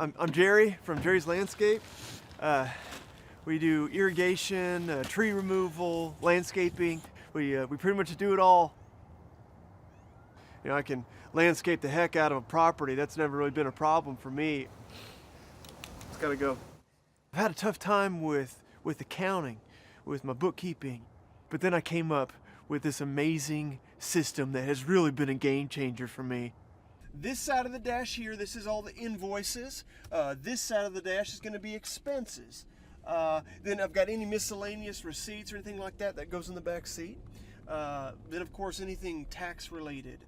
I'm Jerry from Jerry's Landscape. We do irrigation, tree removal, landscaping. We pretty much do it all. You know, I can landscape the heck out of a property. That's never really been a problem for me. It's gotta go. I've had a tough time with accounting, with my bookkeeping, but then I came up with this amazing system that has really been a game changer for me. This side of the dash here, this is all the invoices. This side of the dash is gonna be expenses. Then I've got any miscellaneous receipts or anything like that that goes in the back seat. Then of course anything tax related,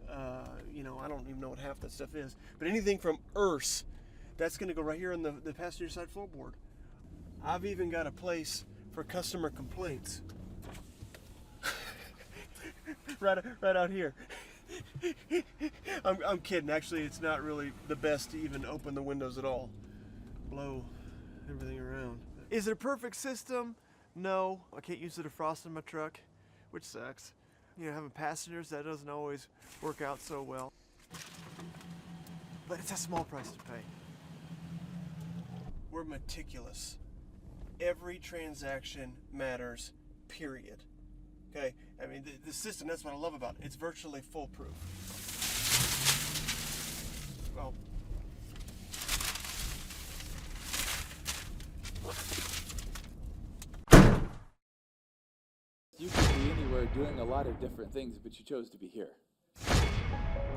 you know, I don't even know what half that stuff is, but anything from ERS, that's gonna go right here on the passenger side floorboard. I've even got a place for customer complaints. right out here. I'm kidding. Actually, it's not really the best to even open the windows at all. Blow everything around. Is it a perfect system? No. I can't use the defrost in my truck, which sucks. You know, having passengers, that doesn't always work out so well. But it's a small price to pay. We're meticulous. Every transaction matters, period. Okay, I mean, the system, that's what I love about it. It's virtually foolproof. Well, you could be anywhere doing a lot of different things, but you chose to be here.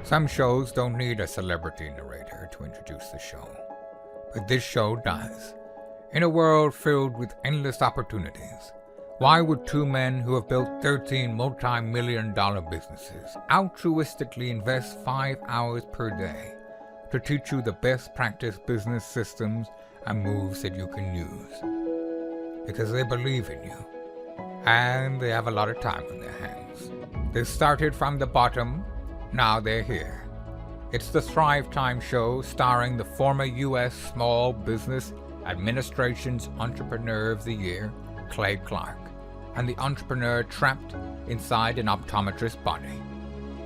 Some shows don't need a celebrity narrator to introduce the show, but this show does. In a world filled with endless opportunities, why would two men who have built 13 multi-million-dollar businesses altruistically invest 5 hours per day to teach you the best practice business systems and moves that you can use? Because they believe in you, and they have a lot of time on their hands. They started from the bottom, now they're here. It's the Thrivetime show starring the former U.S. Small Business Administration's Entrepreneur of the Year, Clay Clark, and the entrepreneur trapped inside an optometrist's body,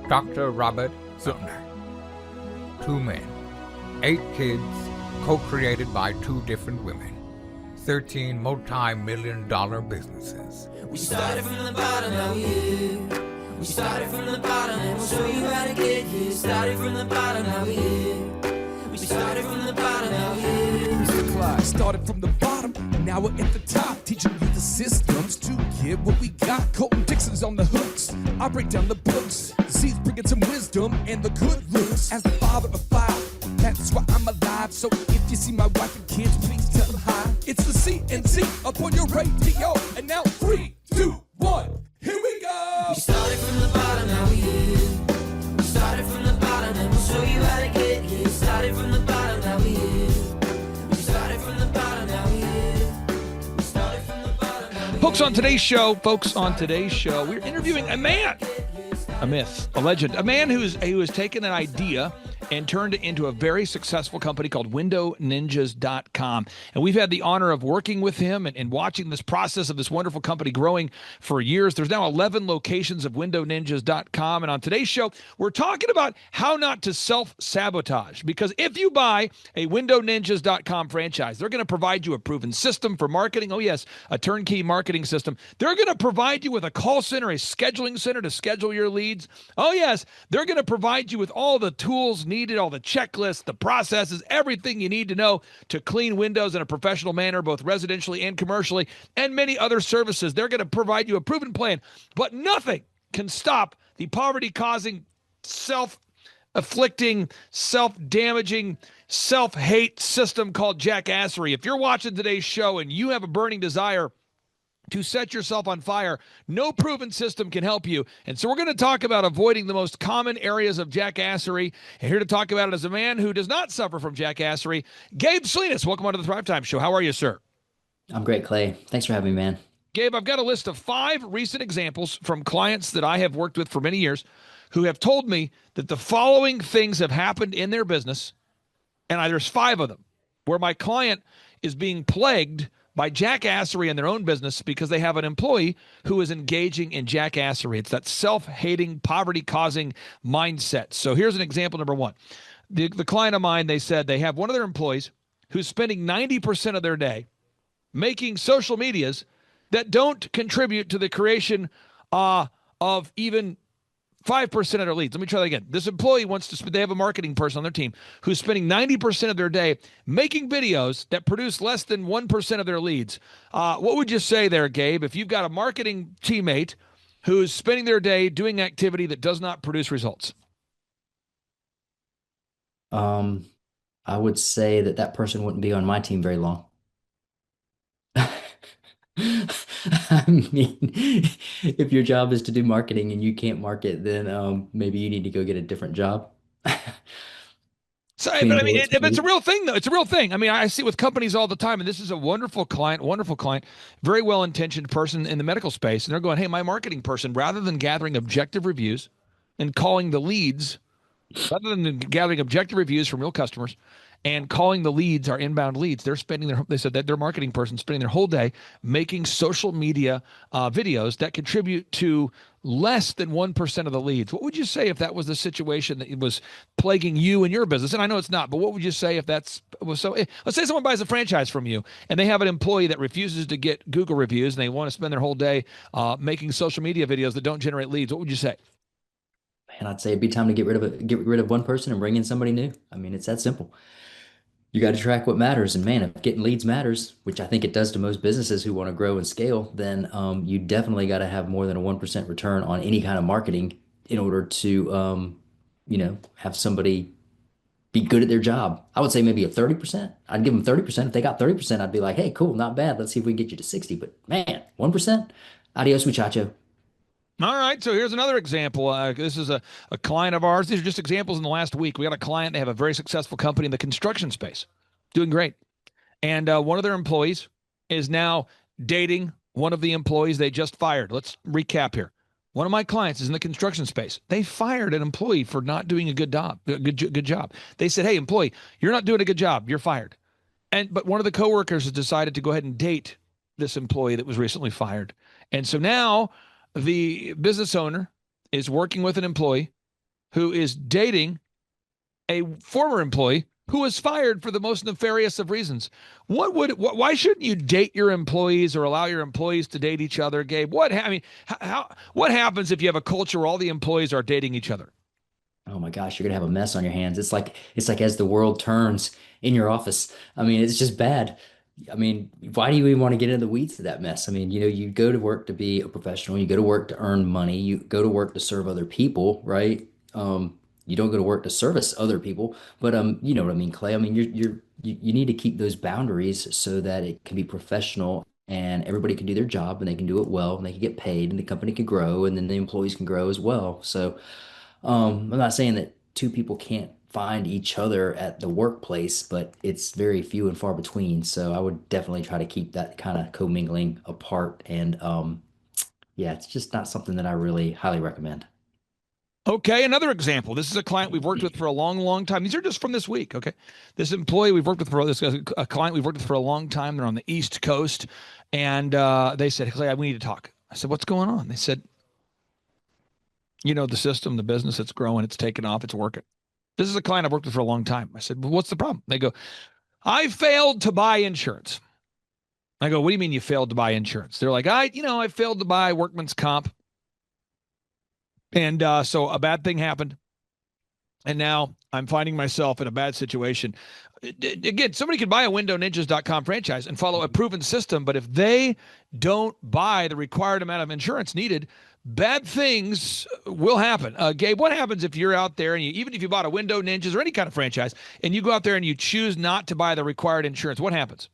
Dr. Robert Zuttner. 2 men, 8 kids, co-created by 2 different women, 13 multi-million-dollar businesses. We started from the bottom, now we're here. We started from the bottom, and we'll show you how to get here. Started from the bottom, now we're here. We started from the bottom, now we're here. Started from the bottom, now we're at the top, teaching you the systems to get what we got. Colton Dixon's on the hooks, I break down the books. C's bringing some wisdom and the good looks. As the father of 5, that's why I'm alive. So if you see my wife and kids, please tell them hi. It's the CNC up on your radio, and now 3, 2, 1, here we go. We started from the bottom, now we're here. We started from the bottom, and we'll show you how to get here. Started from the bottom, now we're here. Folks, on today's show, we're interviewing a man, a myth, a legend, a man who has taken an idea and turned it into a very successful company called WindowNinjas.com. And we've had the honor of working with him and watching this process of this wonderful company growing for years. There's now 11 locations of WindowNinjas.com. And on today's show, we're talking about how not to self-sabotage. Because if you buy a WindowNinjas.com franchise, they're going to provide you a proven system for marketing. Oh, yes, a turnkey marketing system. They're going to provide you with a call center, a scheduling center to schedule your leads. Oh, yes, they're going to provide you with all the tools needed, all the checklists, the processes, everything you need to know to clean windows in a professional manner, both residentially and commercially, and many other services. They're going to provide you a proven plan, but nothing can stop the poverty-causing, self-afflicting, self-damaging, self-hate system called Jackassery. If you're watching today's show and you have a burning desire to set yourself on fire, no proven system can help you. And so we're going to talk about avoiding the most common areas of jackassery. And here to talk about it is a man who does not suffer from jackassery, Gabe Salinas. Welcome onto the Thrivetime Show. How are you, sir? I'm great, Clay. Thanks for having me, man. Gabe, I've got a list of 5 recent examples from clients that I have worked with for many years who have told me that the following things have happened in their business. And there's 5 of them where my client is being plagued by jackassery in their own business because they have an employee who is engaging in jackassery. It's that self-hating, poverty-causing mindset. So here's an example number 1. The client of mine, they said they have one of their employees who's spending 90% of their day making social medias that don't contribute to the creation of even 5% of their leads. Let me try that again. This employee wants to, they have a marketing person on their team who's spending 90% of their day making videos that produce less than 1% of their leads. What would you say there, Gabe, if you've got a marketing teammate who's spending their day doing activity that does not produce results? Um, I would say that that person wouldn't be on my team very long. I mean, if your job is to do marketing and you can't market, then maybe you need to go get a different job. So, but Clean I mean, bullets, if it's a please. real thing, though, it's a real thing. I mean, I see it with companies all the time, and this is a wonderful client, very well intentioned person in the medical space. And they're going, hey, my marketing person, rather than gathering objective reviews and calling the leads, rather than gathering objective reviews from real customers and calling the leads our inbound leads, they said that their marketing person spending their whole day making social media videos that contribute to less than 1% of the leads. What would you say if that was the situation that was plaguing you and your business? And I know it's not, but what would you say if that's was so? Let's say someone buys a franchise from you and they have an employee that refuses to get Google reviews and they want to spend their whole day making social media videos that don't generate leads. What would you say? And I'd say it'd be time to get rid of one person and bring in somebody new. I mean, it's that simple. You got to track what matters. And man, if getting leads matters, which I think it does to most businesses who want to grow and scale, then you definitely got to have more than a 1% return on any kind of marketing in order to, have somebody be good at their job. I would say maybe a 30%. I'd give them 30%. If they got 30%, I'd be like, hey, cool, not bad. Let's see if we can get you to 60. But man, 1%? Adios, muchacho. All right, so here's another example. This is a client of ours. These are just examples in the last week. We got a client, they have a very successful company in the construction space, doing great. And one of their employees is now dating one of the employees they just fired. Let's recap here. One of my clients is in the construction space. They fired an employee for not doing a good job. Good job. They said, "Hey, employee, you're not doing a good job. You're fired." But one of the coworkers has decided to go ahead and date this employee that was recently fired. And so now the business owner is working with an employee who is dating a former employee who was fired for the most nefarious of reasons. Why shouldn't you date your employees or allow your employees to date each other, Gabe? What happens if you have a culture where all the employees are dating each other? Oh my gosh, you're gonna have a mess on your hands. It's like as the world turns in your office. I mean, it's just bad. I mean, why do you even want to get into the weeds of that mess? I mean, you go to work to be a professional, you go to work to earn money, you go to work to serve other people, right? You don't go to work to service other people, but you know what I mean, Clay. I mean, you need to keep those boundaries so that it can be professional and everybody can do their job and they can do it well and they can get paid and the company can grow and then the employees can grow as well. So I'm not saying that two people can't find each other at the workplace, but it's very few and far between. So I would definitely try to keep that kind of commingling apart. And yeah, it's just not something that I really highly recommend. Okay, another example. This is a client we've worked with for a long, long time. These are just from this week. Okay, this employee we've worked with for this a client we've worked with for a long time. They're on the East Coast, and they said, "Clay, we need to talk." I said, "What's going on?" They said, "You know, the system, the business, it's growing, it's taking off, it's working." This is a client I've worked with for a long time. I said, "Well, what's the problem?" They go, "I failed to buy insurance." I go, "What do you mean you failed to buy insurance?" They're like, I failed to buy workman's comp. And so a bad thing happened. And now I'm finding myself in a bad situation. Again, somebody could buy a windowninjas.com franchise and follow a proven system, but if they don't buy the required amount of insurance needed, bad things will happen. Gabe, what happens if you're out there and even if you bought a Window Ninjas or any kind of franchise and you go out there and you choose not to buy the required insurance? What happens?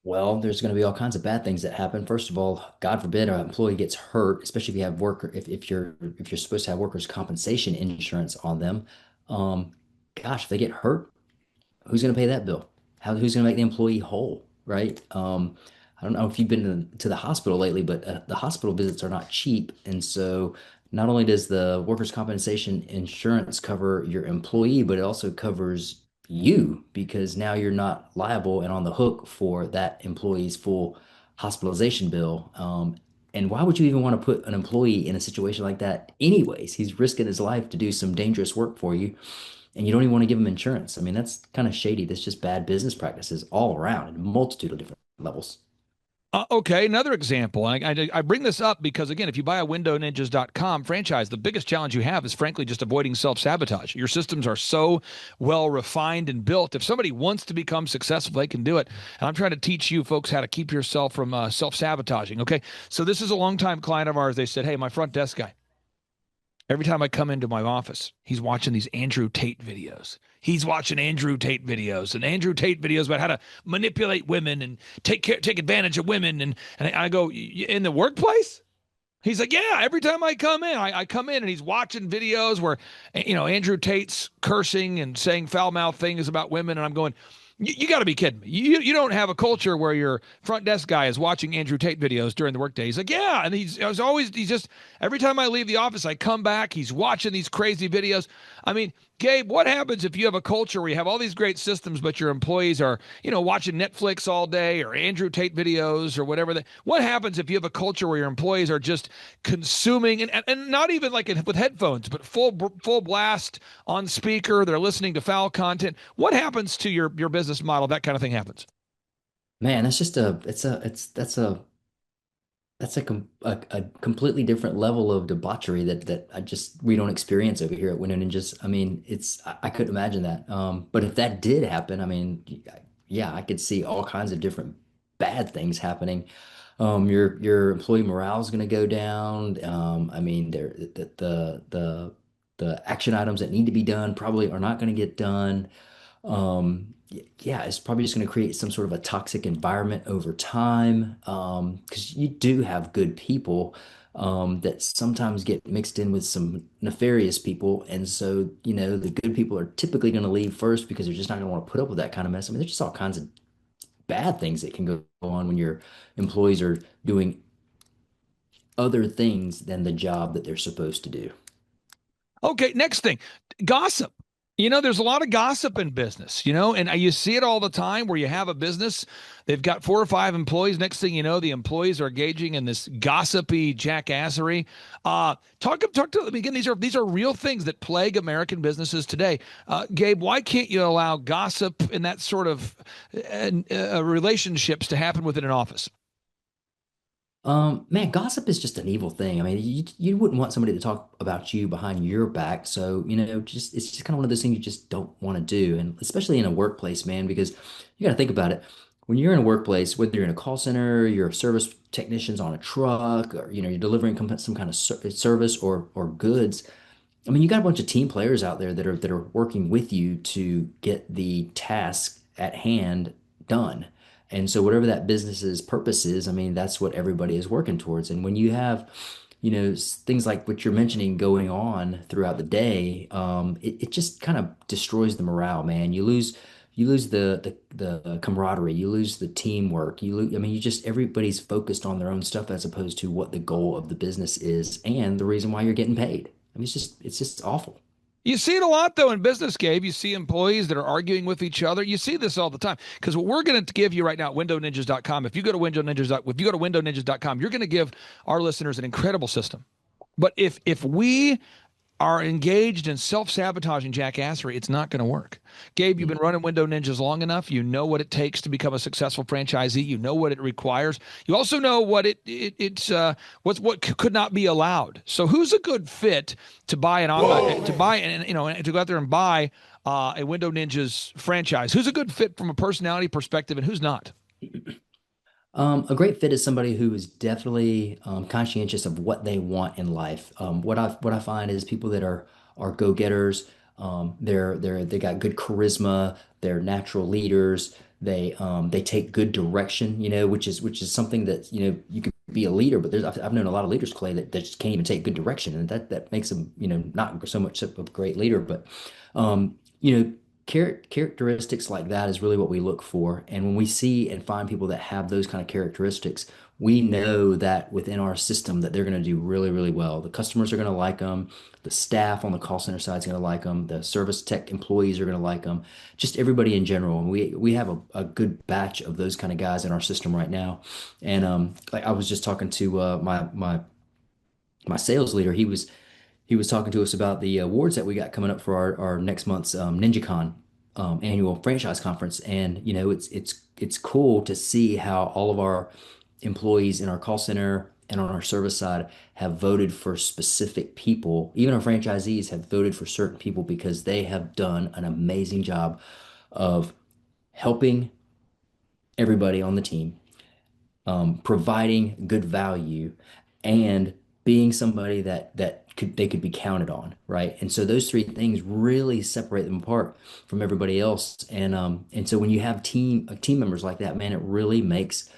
Well, there's going to be all kinds of bad things that happen. First of all, God forbid an employee gets hurt, especially if you have if you're supposed to have workers' compensation insurance on them. Um, Gosh, if they get hurt, who's going to pay that bill? Who's going to make the employee whole, right? I don't know if you've been to the hospital lately, but the hospital visits are not cheap. And so not only does the workers' compensation insurance cover your employee, but it also covers you because now you're not liable and on the hook for that employee's full hospitalization bill. And why would you even want to put an employee in a situation like that anyways? He's risking his life to do some dangerous work for you. and you don't even want to give them insurance. I mean, that's kind of shady. That's just bad business practices all around in a multitude of different levels. Okay, another example. I bring this up because, again, if you buy a windowninjas.com franchise, the biggest challenge you have is, frankly, just avoiding self sabotage. Your systems are so well refined and built. If somebody wants to become successful, they can do it. And I'm trying to teach you folks how to keep yourself from self sabotaging. Okay, so this is a longtime client of ours. They said, "Hey, my front desk guy, every time I come into my office, he's watching these Andrew Tate videos. He's watching Andrew Tate videos and Andrew Tate videos about how to manipulate women and take advantage of women." And I go, "In the workplace?" He's like, "Yeah, every time I come in, I come in and he's watching videos where, Andrew Tate's cursing and saying foul mouth things about women." And I'm going, you got to be kidding me. You don't have a culture where your front desk guy is watching Andrew Tate videos during the workday. He's like, "Yeah." And he's just, every time I leave the office, I come back, he's watching these crazy videos. I mean, Gabe, what happens if you have a culture where you have all these great systems, but your employees are, watching Netflix all day or Andrew Tate videos or whatever? What happens if you have a culture where your employees are just consuming and not even like with headphones, but full blast on speaker? They're listening to foul content. What happens to your business model? That kind of thing happens. Man, that's just a it's a it's that's a completely different level of debauchery that I just we don't experience over here at Window Ninjas. I mean, I couldn't imagine that. But if that did happen, I mean, yeah, I could see all kinds of different bad things happening. Your employee morale is going to go down. I mean, the action items that need to be done probably are not going to get done. Yeah, it's probably just going to create some sort of a toxic environment over time. Because you do have good people that sometimes get mixed in with some nefarious people. And so, the good people are typically going to leave first because they're just not going to want to put up with that kind of mess. I mean, there's just all kinds of bad things that can go on when your employees are doing other things than the job that they're supposed to do. Okay, next thing, gossip. There's a lot of gossip in business, and you see it all the time where you have a business, they've got 4 or 5 employees. Next thing you know, the employees are engaging in this gossipy jackassery. Talk to again. These are real things that plague American businesses today. Gabe, why can't you allow gossip and that sort of relationships to happen within an office? Man, gossip is just an evil thing. I mean, you wouldn't want somebody to talk about you behind your back. So, just it's just kind of one of those things you just don't want to do. And especially in a workplace, man, because you got to think about it. When you're in a workplace, whether you're in a call center, you're a service technicians on a truck, or you're delivering some kind of service or goods. I mean, you got a bunch of team players out there that are working with you to get the task at hand done. And so whatever that business's purpose is, I mean, that's what everybody is working towards. And when you have, things like what you're mentioning going on throughout the day, it just kind of destroys the morale, man. You lose the camaraderie, you lose the teamwork, I mean, everybody's focused on their own stuff as opposed to what the goal of the business is and the reason why you're getting paid. I mean, it's just awful. You see it a lot, though, in business, Gabe. You see employees that are arguing with each other. You see this all the time. Because what we're going to give you right now at windowninjas.com, if you go to windowninjas.com, you're going to give our listeners an incredible system. But if we are engaged in self-sabotaging jackassery, it's not going to work. Gabe, you've been running Window Ninjas long enough. You know what it takes to become a successful franchisee. You know what it requires. You also know what what could not be allowed. So who's a good fit to buy to go out there and buy a Window Ninjas franchise? Who's a good fit from a personality perspective, and who's not? A great fit is somebody who is definitely conscientious of what they want in life. What I find is people that are go-getters. They got good charisma. They're natural leaders. They take good direction. Which is something that you could be a leader, but I've known a lot of leaders, Clay, that just can't even take good direction, and that makes them not so much of a great leader. But um, you know characteristics like that is really what we look for. And when we see and find people that have those kind of characteristics, we know that within our system that they're going to do really, really well. The customers are going to like them. The staff on the call center side is going to like them. The service tech employees are going to like them. Just everybody in general. And we have a good batch of those kind of guys in our system right now. And like I was just talking to my sales leader. he was talking to us about the awards that we got coming up for our next month's NinjaCon annual franchise conference. And it's cool to see how all of our employees in our call center and on our service side have voted for specific people. Even our franchisees have voted for certain people because they have done an amazing job of helping everybody on the team, providing good value, and being somebody that they could be counted on, right? And so those three things really separate them apart from everybody else. And so when you have team members like that, man, it really makes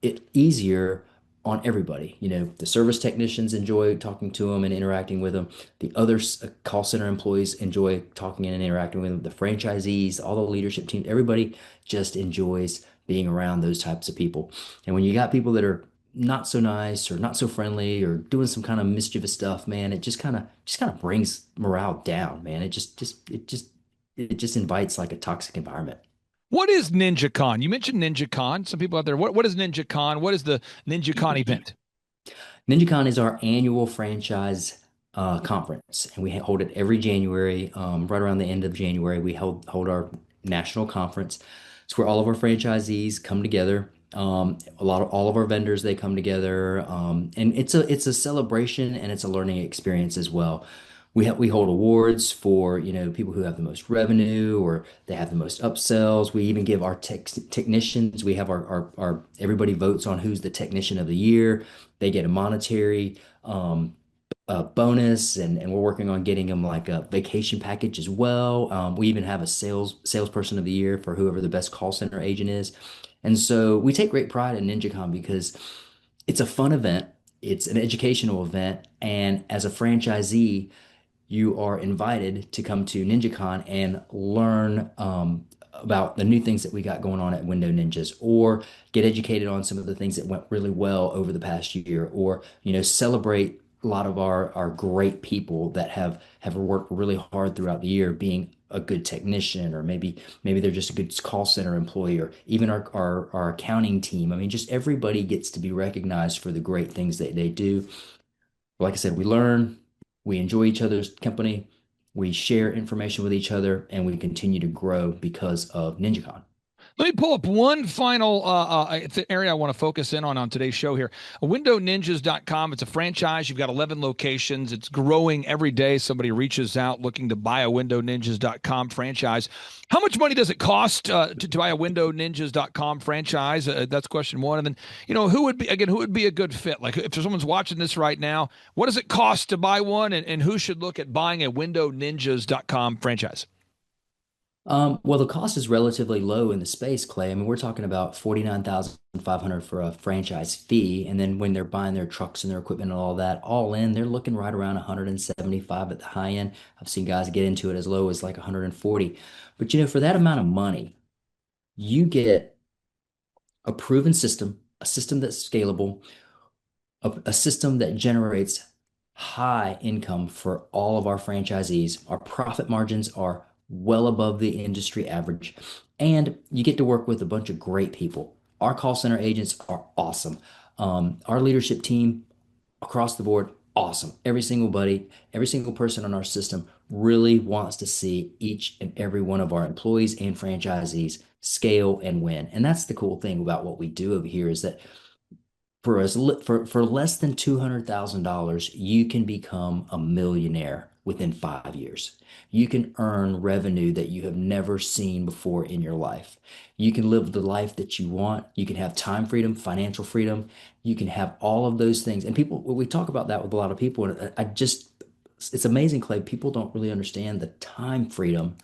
it easier on everybody. The service technicians enjoy talking to them and interacting with them. The other call center employees enjoy talking and interacting with them. The franchisees, all the leadership team, everybody just enjoys being around those types of people. And when you got people that are not so nice or not so friendly or doing some kind of mischievous stuff, man, it just kind of brings morale down, man. It just invites like a toxic environment. What is NinjaCon? You mentioned NinjaCon. Some people out there, what is NinjaCon? What is the NinjaCon event? NinjaCon is our annual franchise conference, and we hold it every January. Right around the end of January, we hold our national conference. It's where all of our franchisees come together. All of our vendors, they come together, and it's a celebration and it's a learning experience as well. We hold awards for people who have the most revenue or they have the most upsells. We even give our technicians. We have our everybody votes on who's the technician of the year. They get a monetary bonus, and we're working on getting them like a vacation package as well. We even have a salesperson of the year for whoever the best call center agent is. And so we take great pride in NinjaCon because it's a fun event, it's an educational event, and as a franchisee, you are invited to come to NinjaCon and learn about the new things that we got going on at Window Ninjas, or get educated on some of the things that went really well over the past year, or celebrate a lot of our great people that have worked really hard throughout the year, being a good technician, or maybe they're just a good call center employee, or even our accounting team. I mean, just everybody gets to be recognized for the great things that they do. Like I said, we learn, we enjoy each other's company, we share information with each other, and we continue to grow because of NinjaCon. Let me pull up one final area I want to focus in on today's show here. WindowNinjas.com. It's a franchise. You've got 11 locations. It's growing every day. Somebody reaches out looking to buy a WindowNinjas.com franchise. How much money does it cost to buy a WindowNinjas.com franchise? That's question one. And then, who would be a good fit? Like, if someone's watching this right now, what does it cost to buy one? And who should look at buying a WindowNinjas.com franchise? Well, the cost is relatively low in the space, Clay. I mean, we're talking about 49,500 for a franchise fee, and then when they're buying their trucks and their equipment and all that, all in, they're looking right around 175 at the high end. I've seen guys get into it as low as like 140. But for that amount of money, you get a proven system, a system that's scalable, a system that generates high income for all of our franchisees. Our profit margins are well above the industry average, and you get to work with a bunch of great people. Our call center agents are awesome. Our leadership team across the board, awesome. Every single person on our system really wants to see each and every one of our employees and franchisees scale and win. And that's the cool thing about what we do over here, is that for less than $200,000, you can become a millionaire within 5 years. You can earn revenue that you have never seen before in your life. You can live the life that you want. You can have time freedom, financial freedom. You can have all of those things. And we talk about that with a lot of people. And it's amazing, Clay. People don't really understand the time freedom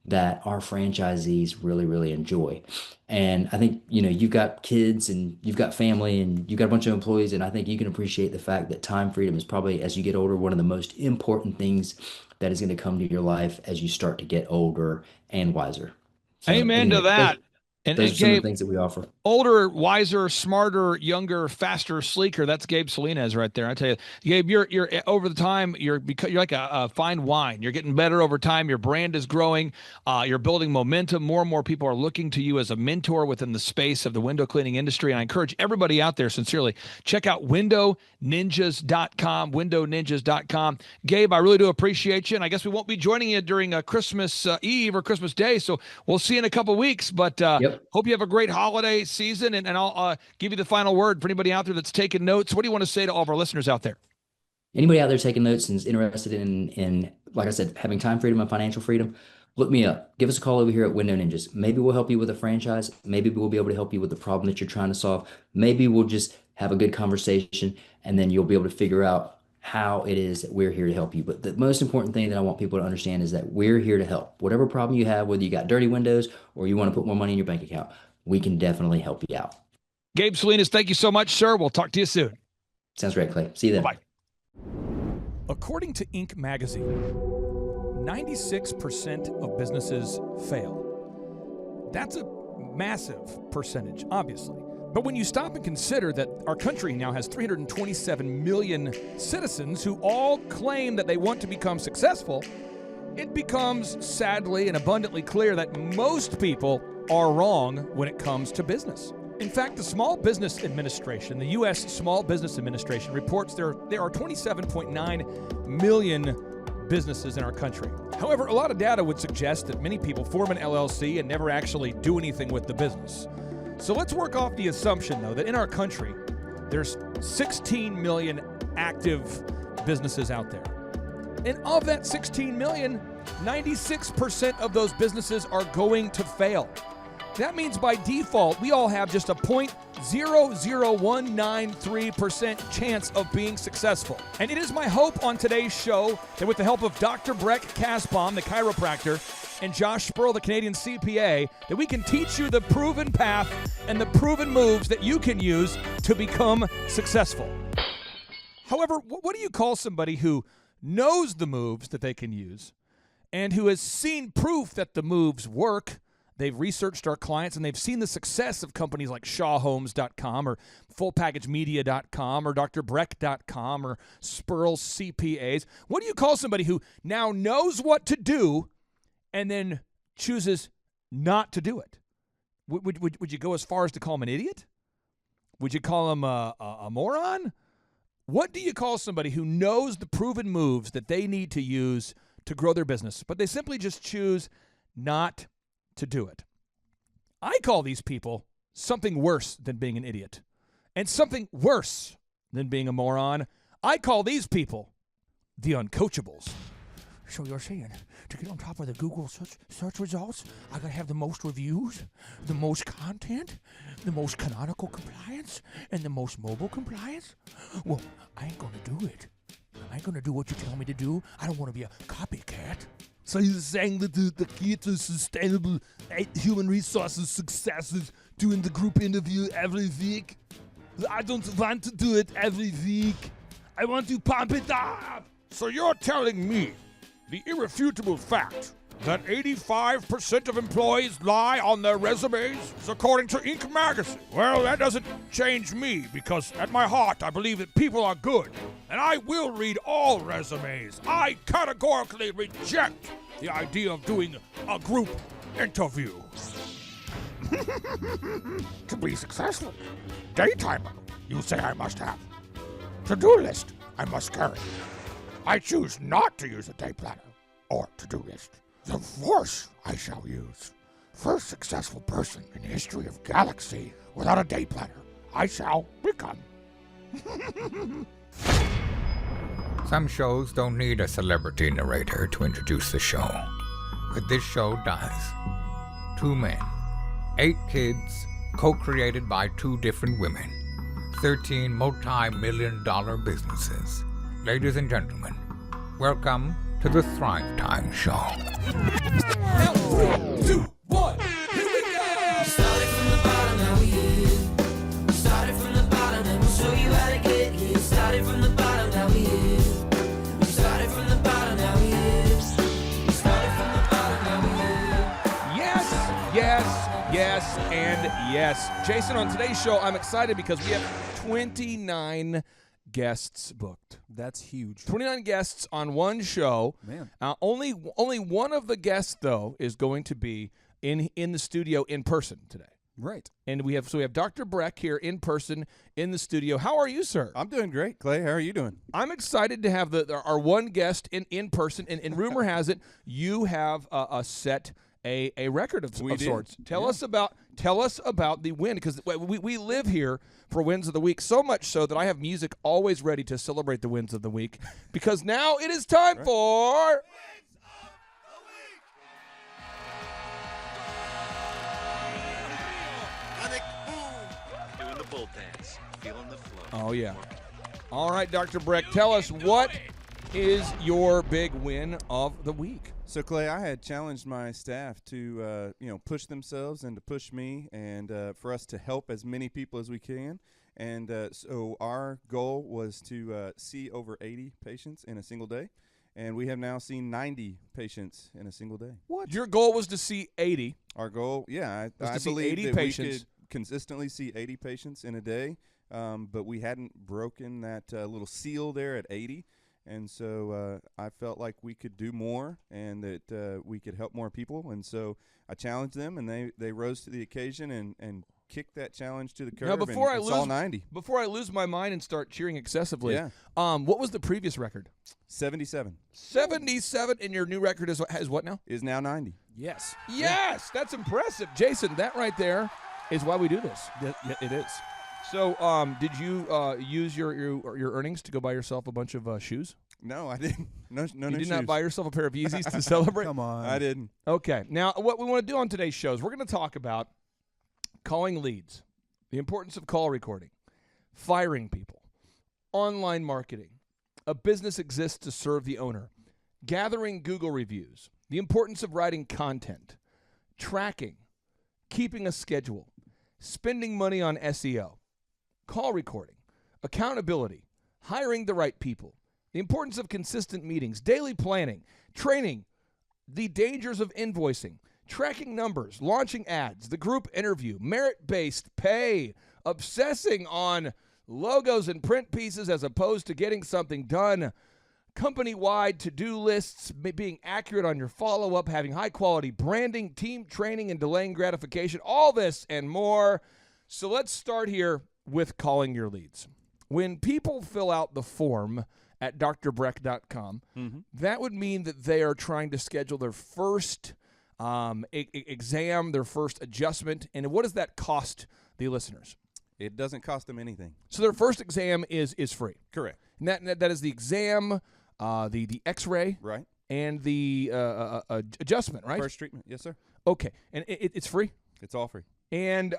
that our franchisees really, really enjoy. And I think, you've got kids and you've got family and you've got a bunch of employees. And I think you can appreciate the fact that time freedom is probably, as you get older, one of the most important things that is going to come to your life as you start to get older and wiser. So Amen to anyway, that. And Those are some of Gabe, the things that we offer. older, wiser, smarter, younger, faster, sleeker. That's Gabe Salinas right there. I tell you, Gabe, you're over the time. You're like a fine wine. You're getting better over time. Your brand is growing. You're building momentum. More and more people are looking to you as a mentor within the space of the window cleaning industry. And I encourage everybody out there, sincerely, check out windowninjas.com. Windowninjas.com. Gabe, I really do appreciate you. And I guess we won't be joining you during Christmas Eve or Christmas Day, so we'll see you in a couple weeks. But hope you have a great holiday season, and I'll give you the final word for anybody out there that's taking notes. What do you want to say to all of our listeners out there? Anybody out there taking notes and is interested in, like I said, having time freedom and financial freedom, look me up. Give us a call over here at Window Ninjas. Maybe we'll help you with a franchise. Maybe we'll be able to help you with the problem that you're trying to solve. Maybe we'll just have a good conversation, and then you'll be able to figure out how it is that we're here to help you. But the most important thing that I want people to understand is that we're here to help. Whatever problem you have, whether you got dirty windows or you want to put more money in your bank account, we can definitely help you out. Gabe Salinas, thank you so much, sir. We'll talk to you soon. Sounds great, Clay. See you then. Bye. According to Inc. magazine, 96% of businesses fail. That's a massive percentage, obviously. But when you stop and consider that our country now has 327 million citizens who all claim that they want to become successful, it becomes sadly and abundantly clear that most people are wrong when it comes to business. In fact, the Small Business Administration, the U.S. Small Business Administration, reports there are 27.9 million businesses in our country. However, a lot of data would suggest that many people form an LLC and never actually do anything with the business. So let's work off the assumption, though, that in our country, there's 16 million active businesses out there. And of that 16 million, 96% of those businesses are going to fail. That means by default, we all have just a 0.00193% chance of being successful. And it is my hope on today's show that with the help of Dr. Breck Kasbaum, the chiropractor, and Josh Spurl, the Canadian CPA, that we can teach you the proven path and the proven moves that you can use to become successful. However, what do you call somebody who knows the moves that they can use and who has seen proof that the moves work? They've researched our clients and they've seen the success of companies like ShawHomes.com or FullPackageMedia.com or DrBreck.com or Spurl's CPAs. What do you call somebody who now knows what to do and then chooses not to do it? Would you go as far as to call him an idiot? Would you call him a moron? What do you call somebody who knows the proven moves that they need to use to grow their business, but they simply just choose not to do it? I call these people something worse than being an idiot and something worse than being a moron. I call these people the uncoachables. So you're saying to get on top of the Google search results, I gotta have the most reviews, the most content, the most canonical compliance, and the most mobile compliance? Well, I ain't gonna do it. I ain't gonna do what you tell me to do. I don't want to be a copycat. So you're saying that the key to sustainable human resources success is doing the group interview every week? I don't want to do it every week. I want to pump it up. So you're telling me the irrefutable fact that 85% of employees lie on their resumes is according to Inc. magazine? Well, that doesn't change me, because at my heart I believe that people are good, and I will read all resumes. I categorically reject the idea of doing a group interview. To be successful, daytimer, you say I must have. To-do list, I must carry. I choose not to use a day planner or to-do list. The force I shall use. First successful person in the history of galaxy without a day planner. I shall become. Some shows don't need a celebrity narrator to introduce the show, but this show does. 2 men, 8 kids, co-created by 2 different women, 13 multi-million-dollar businesses. Ladies and gentlemen, welcome to the Thrivetime Show. Now, 3, 2, 1, here we go! We started from the bottom, now we're here. We started from the bottom, and we'll show you how to get here. Started from the bottom, now we're here. We started from the bottom, now we're here. We started from the bottom, now we're here. Yes, yes, yes, and yes. Jason, on today's show, I'm excited because we have 29 guests booked. That's huge. 29 guests on one show. Man. Only one of the guests, though, is going to be in the studio in person today. Right. And we have Dr. Breck here in person in the studio. How are you, sir? I'm doing great, Clay. How are you doing? I'm excited to have our one guest in person. And rumor has it you have set a record of sorts. Tell us about the win, because we live here for wins of the week, so much so that I have music always ready to celebrate the wins of the week, because now it is time for Doing the bull dance, feeling the flow. Oh yeah. All right, Dr. Breck, tell us, what is your big win of the week? So, Clay, I had challenged my staff to, push themselves and to push me, and for us to help as many people as we can. And so our goal was to see over 80 patients in a single day, and we have now seen 90 patients in a single day. What? Your goal was to see 80. Our goal, I believe 80 that patients. we could consistently see 80 patients in a day, but we hadn't broken that little seal there at 80. And so I felt like we could do more and that we could help more people. And so I challenged them, and they rose to the occasion and kicked that challenge to the curb. Now, before and I it's lose all 90. Before I lose my mind and start cheering excessively, Yeah. What was the previous record? 77 77, and your new record is what now? is now 90. Yes. Yes, that's impressive, Jason. That right there is why we do this. Yeah, it is. So, did you use your earnings to go buy yourself a bunch of shoes? No, I didn't. No, You did not shoes. buy yourself a pair of Yeezys to celebrate? Come on. I didn't. Okay. Now, what we want to do on today's show is we're going to talk about calling leads, the importance of call recording, firing people, online marketing, a business exists to serve the owner, gathering Google reviews, the importance of writing content, tracking, keeping a schedule, spending money on SEO, call recording, accountability, hiring the right people, the importance of consistent meetings, daily planning, training, the dangers of invoicing, tracking numbers, launching ads, the group interview, merit-based pay, obsessing on logos and print pieces as opposed to getting something done, company-wide to-do lists, being accurate on your follow-up, having high-quality branding, team training, and delaying gratification, all this and more. So let's start here with calling your leads. When people fill out the form at drbreck.com, that would mean that they are trying to schedule their first exam, their first adjustment. And what does that cost the listeners? It doesn't cost them anything. So their first exam is free. Correct. And that is the exam, the X-ray, Right. and the adjustment, right? First treatment. Yes, sir. Okay, and it's free. It's all free. And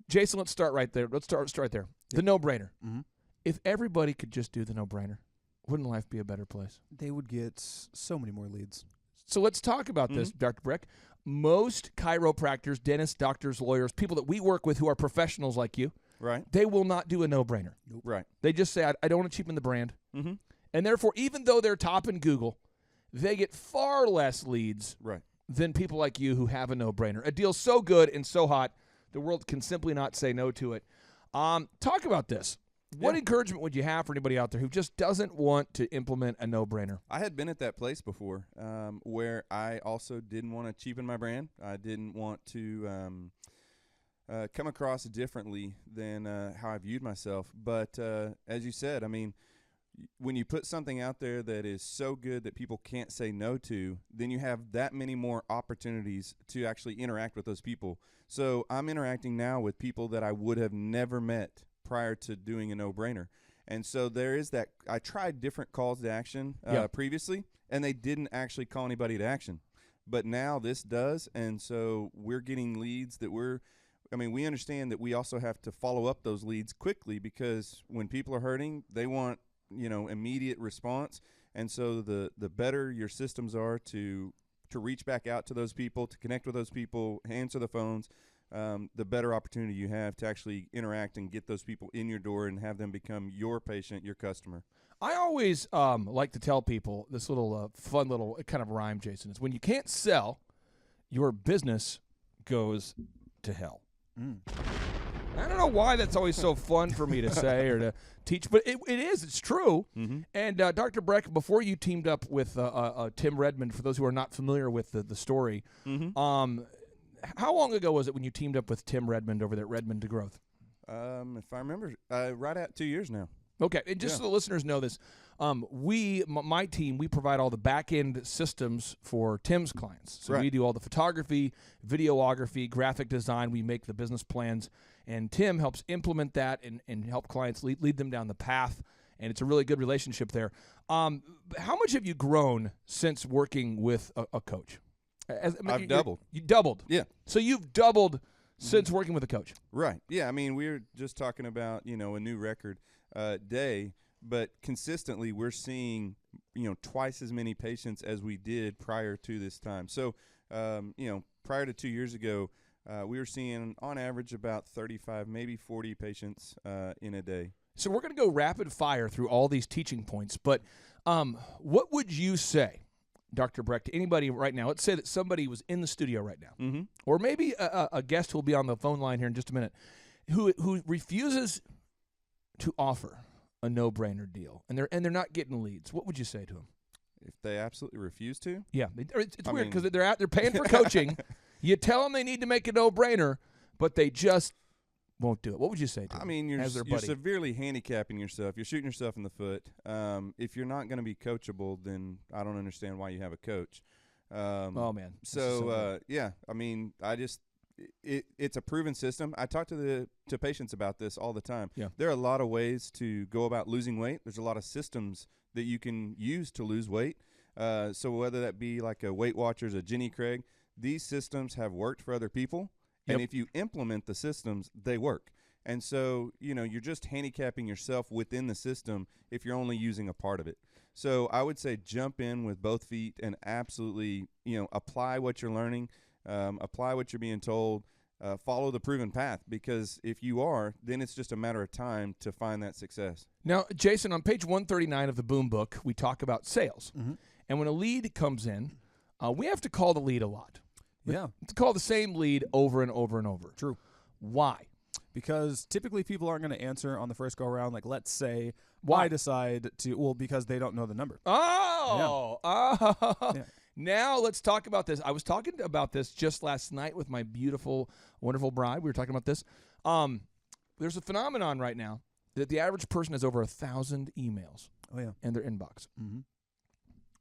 Jason, let's start right there. Let's start right there. The no-brainer. Mhm. If everybody could just do the no-brainer, wouldn't life be a better place? They would get so many more leads. So let's talk about this, Dr. Breck. Most chiropractors, dentists, doctors, lawyers, people that we work with who are professionals like you, Right. they will not do a no-brainer. Right. They just say, I don't want to cheapen the brand. Mm-hmm. And therefore, even though they're top in Google, they get far less leads Right. than people like you who have a no-brainer. A deal so good and so hot, the world can simply not say no to it. Talk about this. What encouragement would you have for anybody out there who just doesn't want to implement a no-brainer? I had been at that place before where I also didn't want to cheapen my brand. I didn't want to come across differently than how I viewed myself. But as you said, I mean, when you put something out there that is so good that people can't say no to, then you have that many more opportunities to actually interact with those people. So I'm interacting now with people that I would have never met prior to doing a no-brainer. And so there is that. I tried different calls to action previously, and they didn't actually call anybody to action. But now this does, and so we're getting leads that we understand that we also have to follow up those leads quickly, because when people are hurting, they want, immediate response. And so the better your systems are to reach back out to those people, to connect with those people, answer the phones, the better opportunity you have to actually interact and get those people in your door and have them become your patient, your customer. I always like to tell people this little fun little kind of rhyme, Jason, is when you can't sell, your business goes to hell. I don't know why that's always so fun for me to say or to teach, but it is. It's true. And Dr. Breck, before you teamed up with Tim Redmond, for those who are not familiar with the story, how long ago was it when you teamed up with Tim Redmond over there at Redmond to Growth? If I remember, right at 2 years now. Okay, and just so the listeners know this, my team, we provide all the back-end systems for Tim's clients. So we do all the photography, videography, graphic design. We make the business plans, and Tim helps implement that and help clients lead them down the path, and it's a really good relationship there. How much have you grown since working with a coach? I've doubled. You doubled? Yeah. So you've doubled since working with a coach? Right. Yeah, I mean, we were just talking about, a new record day, but consistently we're seeing, twice as many patients as we did prior to this time. So, prior to 2 years ago, we were seeing on average about 35, maybe 40 patients in a day. So we're going to go rapid fire through all these teaching points, but what would you say, Dr. Breck, to anybody right now? Let's say that somebody was in the studio right now, or maybe a guest who will be on the phone line here in just a minute, who refuses to offer a no-brainer deal, and they're not getting leads. What would you say to them? If they absolutely refuse to? Yeah, it's weird because they're paying for coaching. You tell them they need to make a no-brainer, but they just won't do it. What would you say to them? I mean, you're severely handicapping yourself. You're shooting yourself in the foot. If you're not going to be coachable, then I don't understand why you have a coach. Oh, man. Yeah, I mean, it's a proven system. I talk to patients about this all the time. Yeah. There are a lot of ways to go about losing weight. There's a lot of systems that you can use to lose weight. So whether that be like a Weight Watchers, a Jenny Craig, these systems have worked for other people. And if you implement the systems, they work. And so, you're just handicapping yourself within the system if you're only using a part of it. So I would say jump in with both feet and absolutely, apply what you're learning, apply what you're being told, follow the proven path, because if you are, then it's just a matter of time to find that success. Now, Jason, on page 139 of the Boom Book, we talk about sales. And when a lead comes in, we have to call the lead a lot. Yeah. To call the same lead over and over and over. True. Why? Because typically people aren't going to answer on the first go around. Like, let's say Why? I decide to, because they don't know the number. Yeah. Now let's talk about this. I was talking about this just last night with my beautiful, wonderful bride. We were talking about this. There's a phenomenon right now that the average person has over 1,000 emails in their inbox.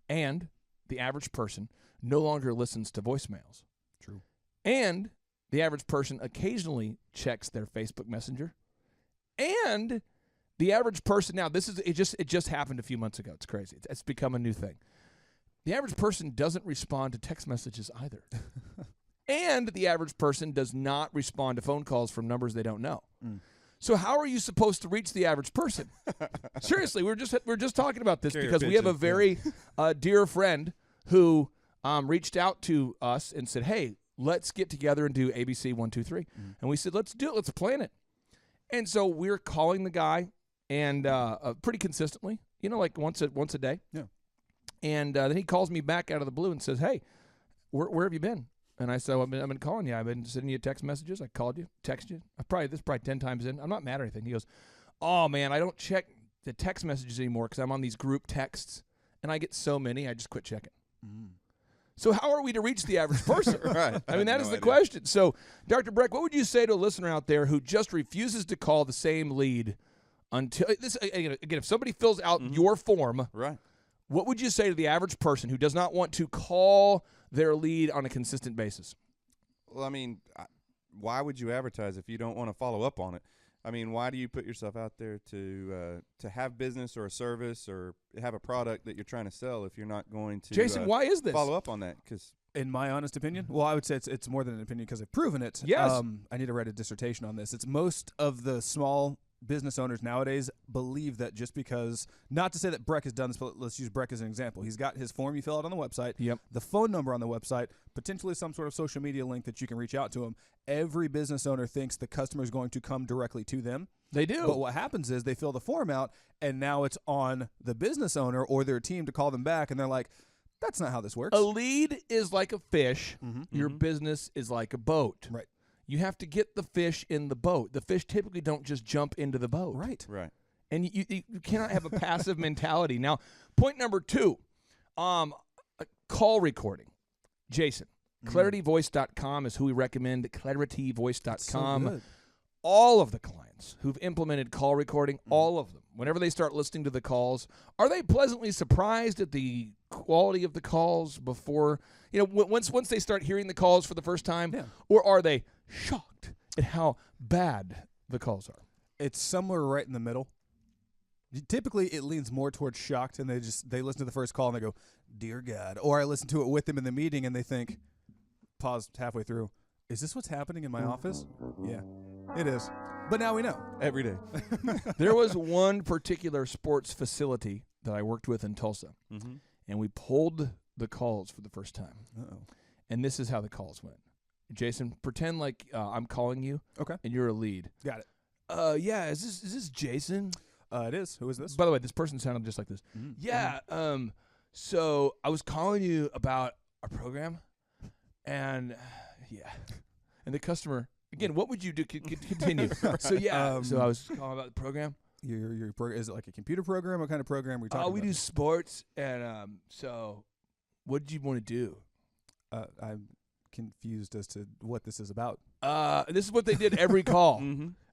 And the average person no longer listens to voicemails. True. And the average person occasionally checks their Facebook Messenger. And the average person, now it just happened a few months ago. It's crazy. It's become a new thing. The average person doesn't respond to text messages either. And the average person does not respond to phone calls from numbers they don't know. So how are you supposed to reach the average person? Seriously, we're just talking about this because we have a very dear friend who reached out to us and said, "Hey, let's get together and do ABC 1, 2, 3." And we said, "Let's do it. Let's plan it." And so we're calling the guy and pretty consistently, like once a day. Yeah. And then he calls me back out of the blue and says, "Hey, where have you been?" And I said, "I've been calling you. I've been sending you text messages. I called you, texted you. This is probably 10 times in. I'm not mad or anything." He goes, "Oh man, I don't check the text messages anymore because I'm on these group texts, and I get so many. I just quit checking." So how are we to reach the average person? Right. I mean, that is the question. So, Dr. Breck, what would you say to a listener out there who just refuses to call the same lead until this? Again, if somebody fills out your form, right, what would you say to the average person who does not want to call their lead on a consistent basis? Well, I mean, why would you advertise if you don't want to follow up on it? I mean, why do you put yourself out there to have business or a service or have a product that you're trying to sell if you're not going to Jason, why is this? follow up on that? Because in my honest opinion, well, I would say it's more than an opinion because I've proven it. Yes. I need to write a dissertation on this. It's most of the small business owners nowadays believe that just because, not to say that Breck has done this, but let's use Breck as an example. He's got his form you fill out on the website, the phone number on the website, potentially some sort of social media link that you can reach out to him. Every business owner thinks the customer is going to come directly to them. They do. But what happens is they fill the form out, and now it's on the business owner or their team to call them back, and they're like, That's not how this works. A lead is like a fish. Your Mhm. business is like a boat. Right. You have to get the fish in the boat. The fish typically don't just jump into the boat. Right. Right. And you cannot have a passive mentality. Now, point number 2, call recording. Jason, clarityvoice.com is who we recommend. clarityvoice.com. So good. All of the clients who've implemented call recording, all of them, whenever they start listening to the calls, are they pleasantly surprised at the quality of the calls before, once they start hearing the calls for the first time? Yeah. Or are they shocked at how bad the calls are? It's somewhere right in the middle. Typically, it leans more towards shocked, and they listen to the first call and they go, "Dear God," or I listen to it with them in the meeting and they think, pause halfway through, "Is this what's happening in my office?" Yeah, it is. But now we know. Every day. There was one particular sports facility that I worked with in Tulsa, and we pulled the calls for the first time. Uh-oh. And this is how the calls went. Jason, pretend like I'm calling you, Okay. and you're a lead. Got it. Yeah, is this Jason? It is. Who is this? By the way, this person sounded just like this. Yeah, so I was calling you about our program, and and the customer, again, what would you do? Continue. So so I was calling about the program. Your program, is it like a computer program? What kind of program are we talking about? We do sports, and so what did you want to do? I'm confused as to what this is about. This is what they did every call.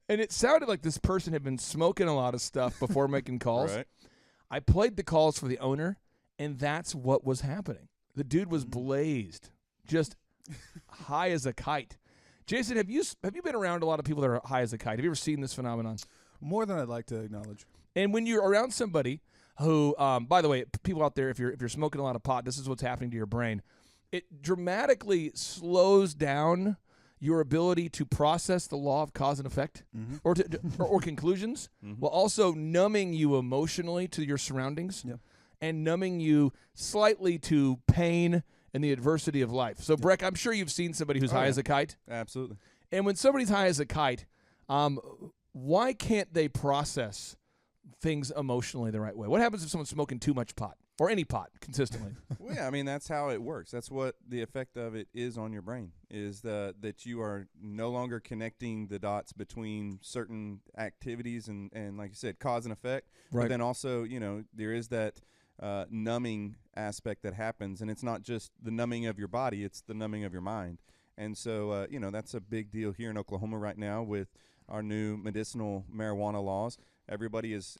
And it sounded like this person had been smoking a lot of stuff before making calls. Right. I played the calls for the owner, and that's what was happening. The dude was blazed, just high as a kite. Jason, have you been around a lot of people that are high as a kite? Have you ever seen this phenomenon? More than I'd like to acknowledge. And when you're around somebody who, by the way, people out there, if you're smoking a lot of pot, this is what's happening to your brain. It dramatically slows down your ability to process the law of cause and effect or conclusions, while also numbing you emotionally to your surroundings and numbing you slightly to pain and the adversity of life. So, Breck, I'm sure you've seen somebody who's high as a kite. Absolutely. And when somebody's high as a kite, why can't they process things emotionally the right way? What happens if someone's smoking too much pot or any pot consistently? Well, yeah, I mean, that's how it works. That's what the effect of it is on your brain, is that you are no longer connecting the dots between certain activities and like you said, cause and effect. Right. But then also, there is that numbing aspect that happens, and it's not just the numbing of your body, it's the numbing of your mind. And so, that's a big deal here in Oklahoma right now with our new medicinal marijuana laws. Everybody is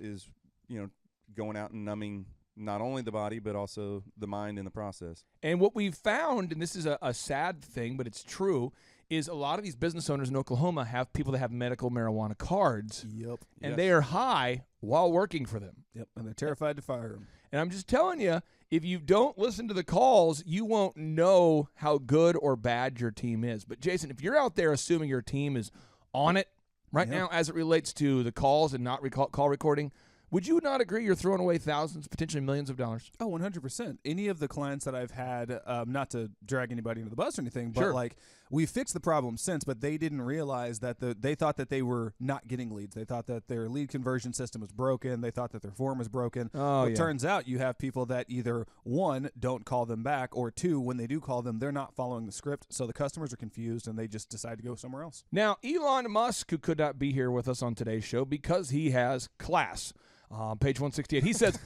going out and numbing not only the body, but also the mind in the process. And what we've found, and this is a sad thing, but it's true, is a lot of these business owners in Oklahoma have people that have medical marijuana cards. Yep. And they are high while working for them. Yep. And they're terrified to fire them. And I'm just telling you, if you don't listen to the calls, you won't know how good or bad your team is. But, Jason, if you're out there assuming your team is on it right now as it relates to the calls and not call recording, would you not agree you're throwing away thousands, potentially millions of dollars? Oh, 100%. Any of the clients that I've had, not to drag anybody into the bus or anything, but like we fixed the problem since, but they didn't realize that they thought that they were not getting leads. They thought that their lead conversion system was broken. They thought that their form was broken. It turns out you have people that either, one, don't call them back, or two, when they do call them, they're not following the script. So the customers are confused and they just decide to go somewhere else. Now, Elon Musk, who could not be here with us on today's show because he has class. Page 168. He says,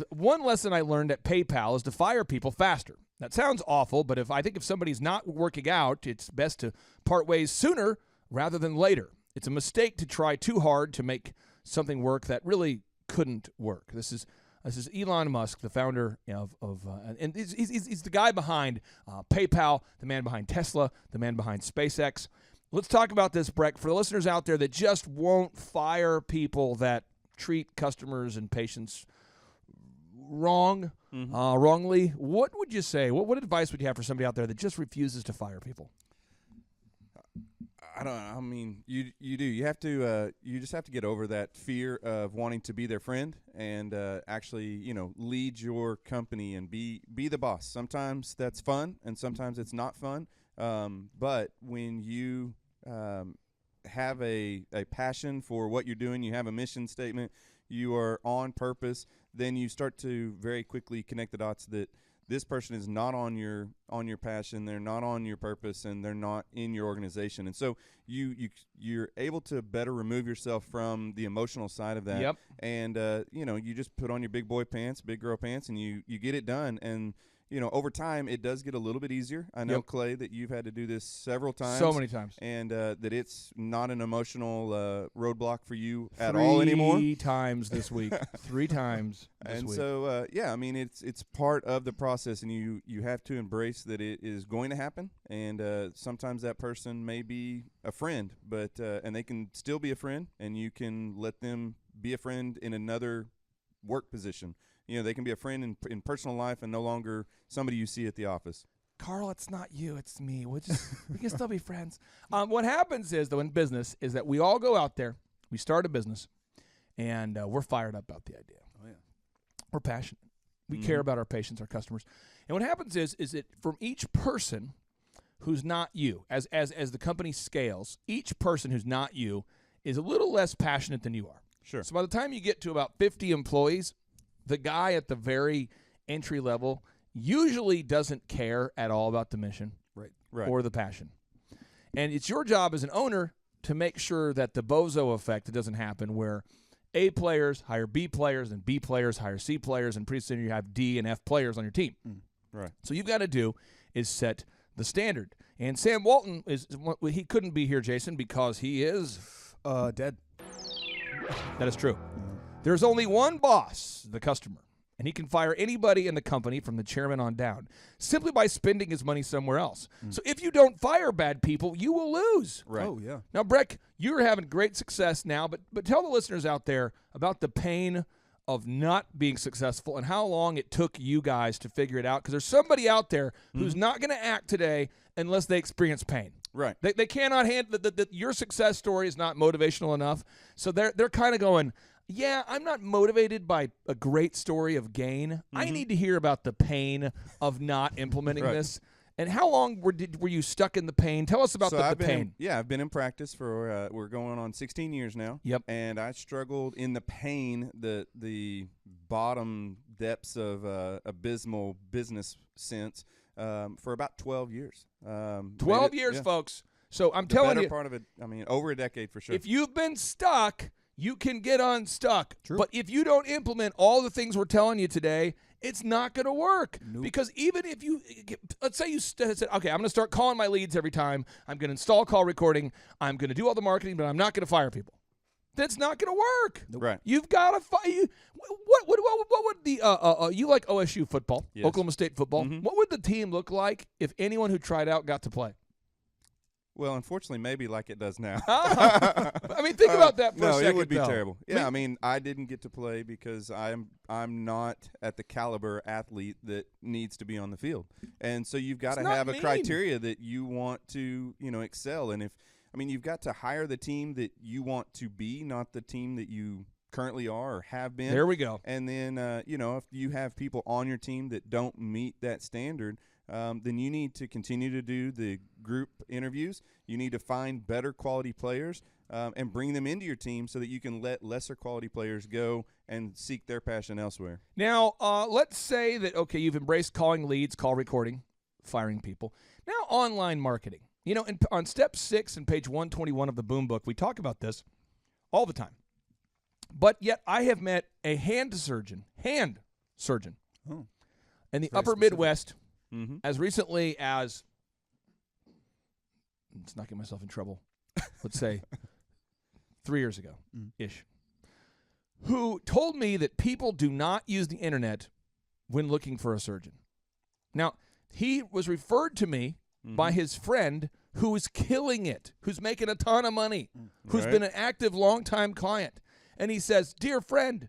one lesson I learned at PayPal is to fire people faster. That sounds awful, but if somebody's not working out, it's best to part ways sooner rather than later. It's a mistake to try too hard to make something work that really couldn't work. This is Elon Musk, the founder and he's the guy behind PayPal, the man behind Tesla, the man behind SpaceX. Let's talk about this, Breck, for the listeners out there that just won't fire people that treat customers and patients wrongly. What would you say? What advice would you have for somebody out there that just refuses to fire people? I don't know. I mean, you do. You have to. You just have to get over that fear of wanting to be their friend and actually, lead your company and be the boss. Sometimes that's fun, and sometimes it's not fun. But when you have a passion for what you're doing, you have a mission statement, you are on purpose, then you start to very quickly connect the dots that this person is not on your passion, they're not on your purpose, and they're not in your organization. And so you're able to better remove yourself from the emotional side of that. Yep. And you just put on your big boy pants, big girl pants, and you get it done. And over time, it does get a little bit easier. I know, Clay, that you've had to do this several times. So many times. And that it's not an emotional roadblock for you at all anymore. 3 times this week. 3 times this week. And so, I mean, it's part of the process, and you have to embrace that it is going to happen. And sometimes that person may be a friend, but and they can still be a friend, and you can let them be a friend in another work position. They can be a friend in personal life and no longer somebody you see at the office. Carl, it's not you, it's me. We can still be friends. What happens is, though, in business, is that we all go out there, we start a business, and we're fired up about the idea. Oh, yeah. We're passionate. We care about our patients, our customers. And what happens is that from each person who's not you, as the company scales, each person who's not you is a little less passionate than you are. Sure. So by the time you get to about 50 employees, the guy at the very entry level usually doesn't care at all about the mission or the passion. And it's your job as an owner to make sure that the bozo effect doesn't happen, where A players hire B players and B players hire C players, and pretty soon you have D and F players on your team. Right. So you've got to do is set the standard. And Sam Walton, he couldn't be here, Jason, because he is dead. That is true. There's only one boss, the customer, and he can fire anybody in the company from the chairman on down simply by spending his money somewhere else. So if you don't fire bad people, you will lose. Right. Oh, yeah. Now, Breck, you're having great success now, but tell the listeners out there about the pain of not being successful and how long it took you guys to figure it out, because there's somebody out there who's not going to act today unless they experience pain. Right. They cannot handle your success story is not motivational enough, so they're kind of going, yeah, I'm not motivated by a great story of gain. I need to hear about the pain of not implementing this. And how long were you stuck in the pain? Tell us about the pain. I've been in practice for we're going on 16 years now. Yep. And I struggled in the pain, the bottom depths of abysmal business sense for about 12 years. 12 years, folks. So I'm telling you, part of it, I mean, over a decade for sure. if you've been stuck, you can get unstuck. True. But if you don't implement all the things we're telling you today, it's not going to work. Because even if you, let's say you said, okay, I'm going to start calling my leads every time. I'm going to install call recording. I'm going to do all the marketing, but I'm not going to fire people. That's not going to work. Right. You've got to fire. What would the you like OSU football, Yes. Oklahoma State football? What would the team look like if anyone who tried out got to play? Well, unfortunately, maybe like it does now. I mean, think about that for a second. No, it would be though. terrible. Yeah, I mean, I didn't get to play because I'm not at the caliber athlete that needs to be on the field, and so you've got to have a criteria that you want to, excel. And you've got to hire the team that you want to be, not the team that you currently are or have been. There we go. And then, if you have people on your team that don't meet that standard, then you need to continue to do the group interviews. You need to find better quality players and bring them into your team so that you can let lesser quality players go and seek their passion elsewhere. Now, let's say that, okay, you've embraced calling leads, call recording, firing people. Now, online marketing. On step 6 and page 121 of the Boom Book, we talk about this all the time. But yet I have met a hand surgeon in the upper Midwest as recently as, let's not get myself in trouble, let's say 3 years ago-ish, who told me that people do not use the internet when looking for a surgeon. Now, he was referred to me by his friend who is killing it, who's making a ton of money, who's been an active long-time client. And he says, dear friend,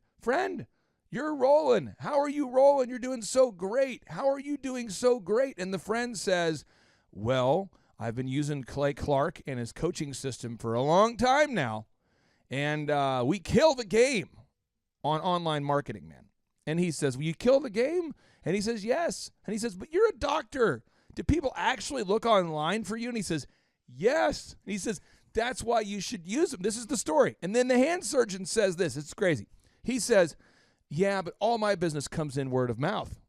you're rolling. How are you rolling? You're doing so great. How are you doing so great? And the friend says, well, I've been using Clay Clark and his coaching system for a long time now. And we kill the game on online marketing, man. And he says, will you kill the game? And he says, yes. And he says, but you're a doctor. Do people actually look online for you? And he says, yes. And he says, that's why you should use them. This is the story. And then the hand surgeon says this. It's crazy. He says, yeah, but all my business comes in word of mouth.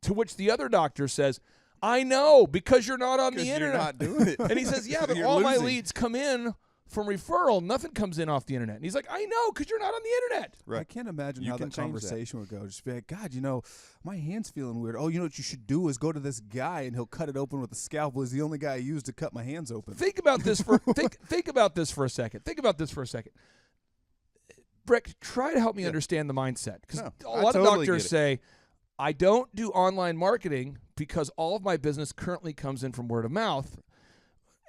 To which the other doctor says, I know, because you're not on the You're internet. not doing it. And he says, yeah, but You're all my losing. leads come in from referral. Nothing comes in off the internet. And he's like, I know, because you're not on the internet. Right. I can't imagine You how can that change that. conversation would go. Just be like, God, my hand's feeling weird. Oh, you know what you should do is go to this guy and he'll cut it open with a scalpel. He's the only guy I use to cut my hands open. Think about this for think about this for a second. Think about this for a second. Breck, try to help me understand the mindset. Because No, a I lot totally of doctors get it. say, I don't do online marketing because all of my business currently comes in from word of mouth,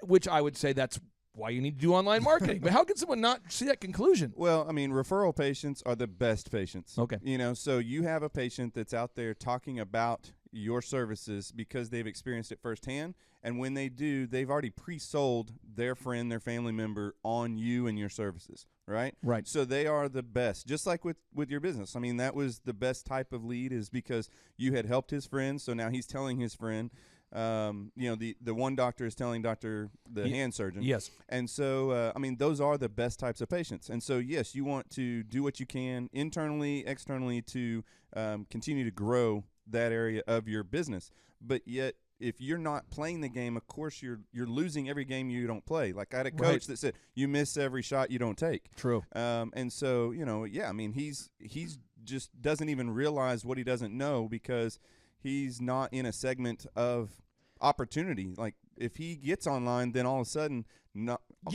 which I would say that's why you need to do online marketing. But how can someone not see that conclusion? Well, I mean, referral patients are the best patients. Okay. So you have a patient that's out there talking about your services because they've experienced it firsthand. And when they do, they've already pre-sold their friend, their family member on you and your services, right? Right. So they are the best, just like with your business. I mean, that was the best type of lead is because you had helped his friend. So now he's telling his friend. The one doctor is telling the hand surgeon. Yes. And so, those are the best types of patients. And so, yes, you want to do what you can internally, externally to continue to grow that area of your business. But yet, if you're not playing the game, of course, you're losing every game you don't play. Like I had a coach that said, you miss every shot you don't take. True. And so, he's just doesn't even realize what he doesn't know because he's not in a segment of opportunity. Like if he gets online, then all of a sudden,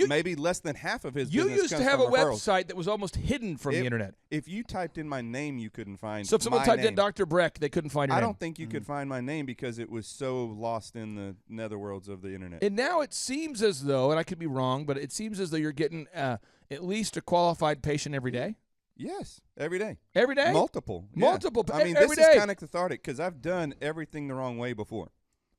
maybe less than half of his You business used to comes have a from referrals. website that was almost hidden from the internet. If you typed in my name, you couldn't find. So if someone my typed in name. Dr. Breck, they couldn't find your I name. don't think you could find my name because it was so lost in the netherworlds of the internet. And now it seems as though, and I could be wrong, but it seems as though you're getting at least a qualified patient every day. Yes, every day. Every day? Multiple. Multiple. I mean, every this day. is kind of cathartic because I've done everything the wrong way before.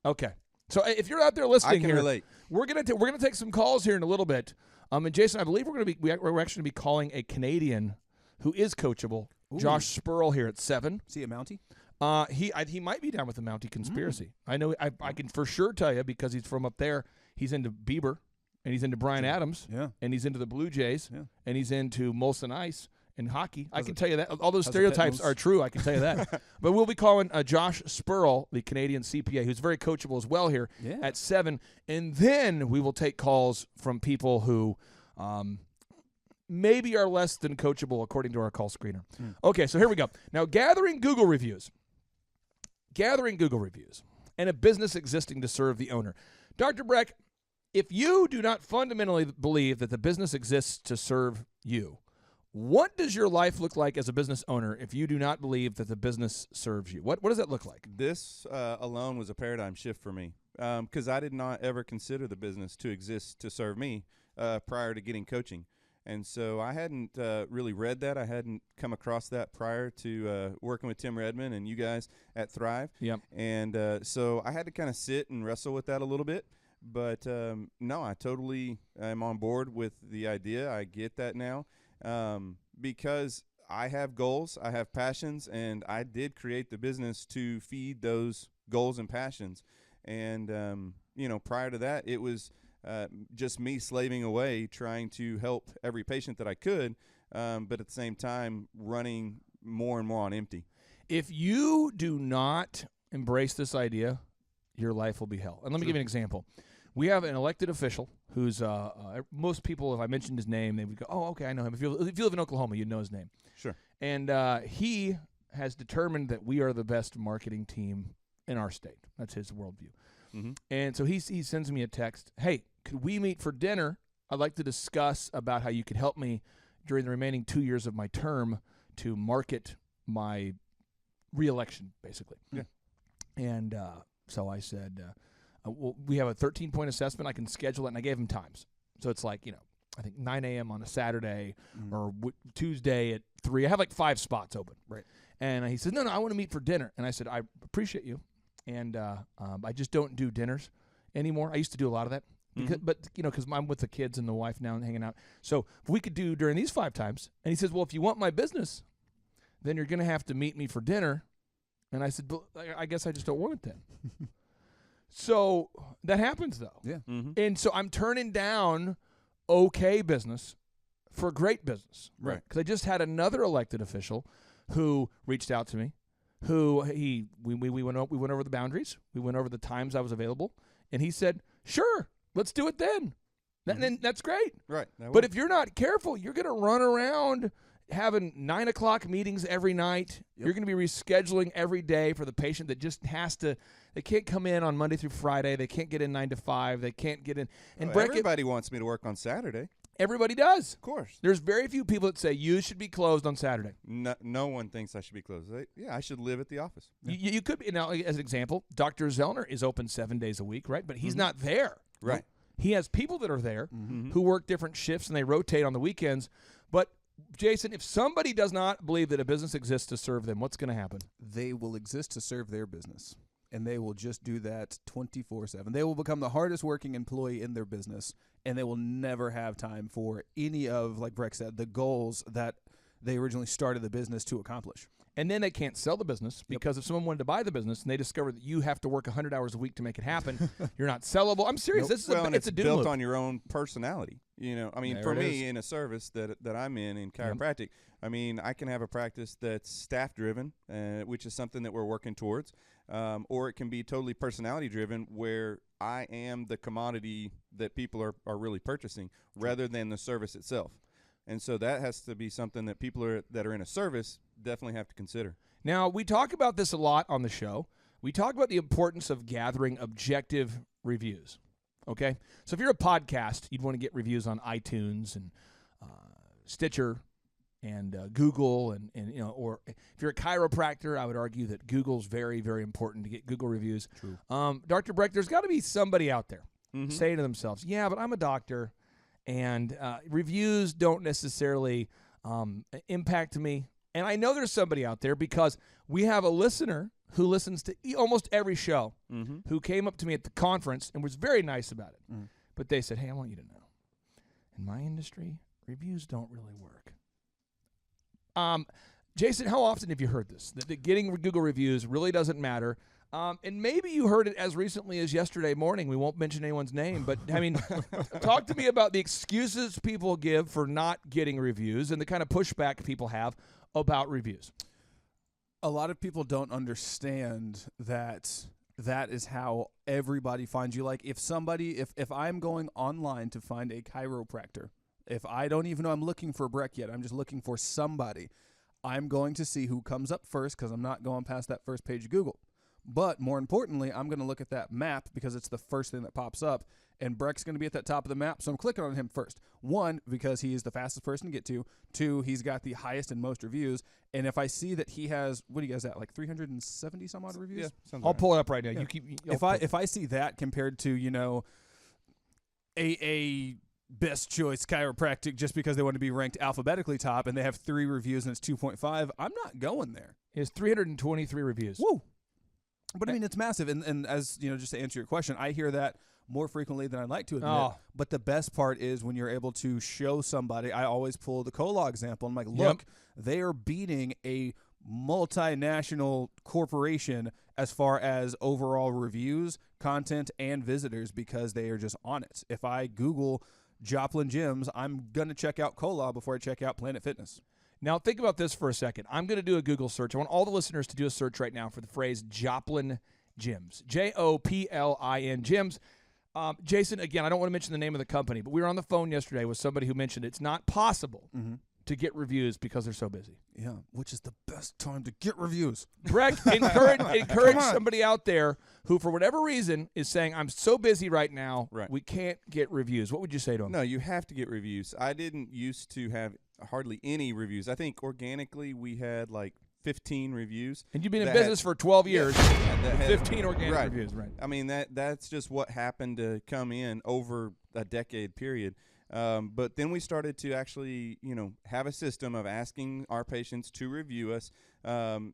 Okay. So if you're out there listening I can here, relate. we're gonna take some calls here in a little bit. And Jason, I believe we're actually going to be calling a Canadian who is coachable, Josh Spurl, here at 7. See a Mountie? He might be down with the Mountie conspiracy. I know. I can for sure tell you because he's from up there. He's into Bieber, and he's into Bryan Adams, and he's into the Blue Jays, and he's into Molson Ice and hockey. I can tell you that all those stereotypes are true. I can tell you that. But we'll be calling Josh Spurl, the Canadian CPA, who's very coachable as well here at 7, and then we will take calls from people who maybe are less than coachable according to our call screener. Okay, so here we go. Now, gathering Google reviews, and a business existing to serve the owner. Dr. Breck, if you do not fundamentally believe that the business exists to serve you, what does your life look like as a business owner if you do not believe that the business serves you? What does that look like? This alone was a paradigm shift for me because I did not ever consider the business to exist to serve me prior to getting coaching. And so I hadn't really read that. I hadn't come across that prior to working with Tim Redmond and you guys at Thrive. Yep. And so I had to kind of sit and wrestle with that a little bit. But no, I totally am on board with the idea. I get that now. Because I have goals, I have passions, and I did create the business to feed those goals and passions. And, prior to that, it was just me slaving away trying to help every patient that I could, but at the same time running more and more on empty. If you do not embrace this idea, your life will be hell. And let me give you an example. We have an elected official who's most people, if I mentioned his name, they would go, oh, okay, I know him. If you live in Oklahoma, you'd know his name. Sure. And he has determined that we are the best marketing team in our state. That's his worldview. Mm-hmm. And so he sends me a text, hey, could we meet for dinner? I'd like to discuss about how you could help me during the remaining 2 years of my term to market my reelection, basically. Yeah. And so I said, well, we have a 13-point assessment. I can schedule it, and I gave him times. So it's like, I think 9 a.m. on a Saturday or Tuesday at 3. I have like 5 spots open. Right. And he said, no, I want to meet for dinner. And I said, I appreciate you. And I just don't do dinners anymore. I used to do a lot of that. Because I'm with the kids and the wife now and hanging out. So if we could do during these 5 times. And he says, well, if you want my business, then you're going to have to meet me for dinner. And I said, I guess I just don't want it then. So that happens, though. Yeah. Mm-hmm. And so I'm turning down okay business for great business. Right. Because I just had another elected official who reached out to me, who we went over the boundaries. We went over the times I was available, and he said, "Sure, let's do it then." And that's great. Right. But if you're not careful, you're going to run around having 9 o'clock meetings every night. You're going to be rescheduling every day for the patient that just has to. They can't come in on Monday through Friday. They can't get in 9 to 5. They can't get in. And everybody wants me to work on Saturday. Everybody does. Of course. There's very few people that say you should be closed on Saturday. No one thinks I should be closed. I should live at the office. You could be. Now, as an example, Dr. Zellner is open 7 days a week, right? But he's not there. Right. He has people that are there who work different shifts, and they rotate on the weekends. But, Jason, if somebody does not believe that a business exists to serve them, what's going to happen? They will exist to serve their business, and they will just do that 24/7. They will become the hardest working employee in their business, and they will never have time for any of, like Breck said, the goals that they originally started the business to accomplish. And then they can't sell the business because if someone wanted to buy the business and they discover that you have to work 100 hours a week to make it happen, you're not sellable. I'm serious. This is it's a doom built loop. on your own personality. I mean, for me, in a service that I'm in chiropractic, I mean, I can have a practice that's staff-driven, which is something that we're working towards, or it can be totally personality-driven, where I am the commodity that people are really purchasing rather than the service itself. And so that has to be something that people that are in a service definitely have to consider. Now, we talk about this a lot on the show. We talk about the importance of gathering objective reviews, okay? So if you're a podcast, you'd want to get reviews on iTunes and Stitcher and Google, and or if you're a chiropractor, I would argue that Google's very, very important to get Google reviews. True. Dr. Breck, there's got to be somebody out there saying to themselves, yeah, but I'm a doctor, and reviews don't necessarily impact me. And I know there's somebody out there because we have a listener who listens to almost every show who came up to me at the conference and was very nice about it. But they said, hey, I want you to know, in my industry, reviews don't really work. Jason, how often have you heard this? That getting Google reviews really doesn't matter. And maybe you heard it as recently as yesterday morning. We won't mention anyone's name, but I mean, talk to me about the excuses people give for not getting reviews and the kind of pushback people have about reviews. A lot of people don't understand that is how everybody finds you. Like if I'm going online to find a chiropractor, if I don't even know I'm looking for Breck yet, I'm just looking for somebody, I'm going to see who comes up first because I'm not going past that first page of Google. But more importantly, I'm going to look at that map because it's the first thing that pops up, and Breck's going to be at that top of the map, so I'm clicking on him first. 1, because he is the fastest person to get to. 2, he's got the highest and most reviews. And if I see that he has, what do you guys at, like 370 some odd reviews? Yeah, I'll pull it up right now. Yeah. You keep. If I see that compared to a best choice chiropractic just because they want to be ranked alphabetically top and they have 3 reviews and it's 2.5, I'm not going there. He has 323 reviews. Woo! But I mean, it's massive, and as just to answer your question, I hear that more frequently than I'd like to admit. Oh. But the best part is when you're able to show somebody. I always pull the Cola example. I'm like, look, they are beating a multinational corporation as far as overall reviews, content, and visitors because they are just on it. If I Google Joplin Gyms, I'm going to check out Cola before I check out Planet Fitness. Now, think about this for a second. I'm going to do a Google search. I want all the listeners to do a search right now for the phrase Joplin Gyms. Joplin Gyms. Jason, again, I don't want to mention the name of the company, but we were on the phone yesterday with somebody who mentioned it's not possible to get reviews because they're so busy. Yeah, which is the best time to get reviews. Breck, encourage somebody out there who, for whatever reason, is saying, I'm so busy right now, we can't get reviews. What would you say to them? No, you have to get reviews. I didn't used to have hardly any reviews. I think organically we had like 15 reviews. And you've been in business for 12 years. 15 organic reviews, right. I mean, that's just what happened to come in over a decade period. But then we started to actually, have a system of asking our patients to review us, and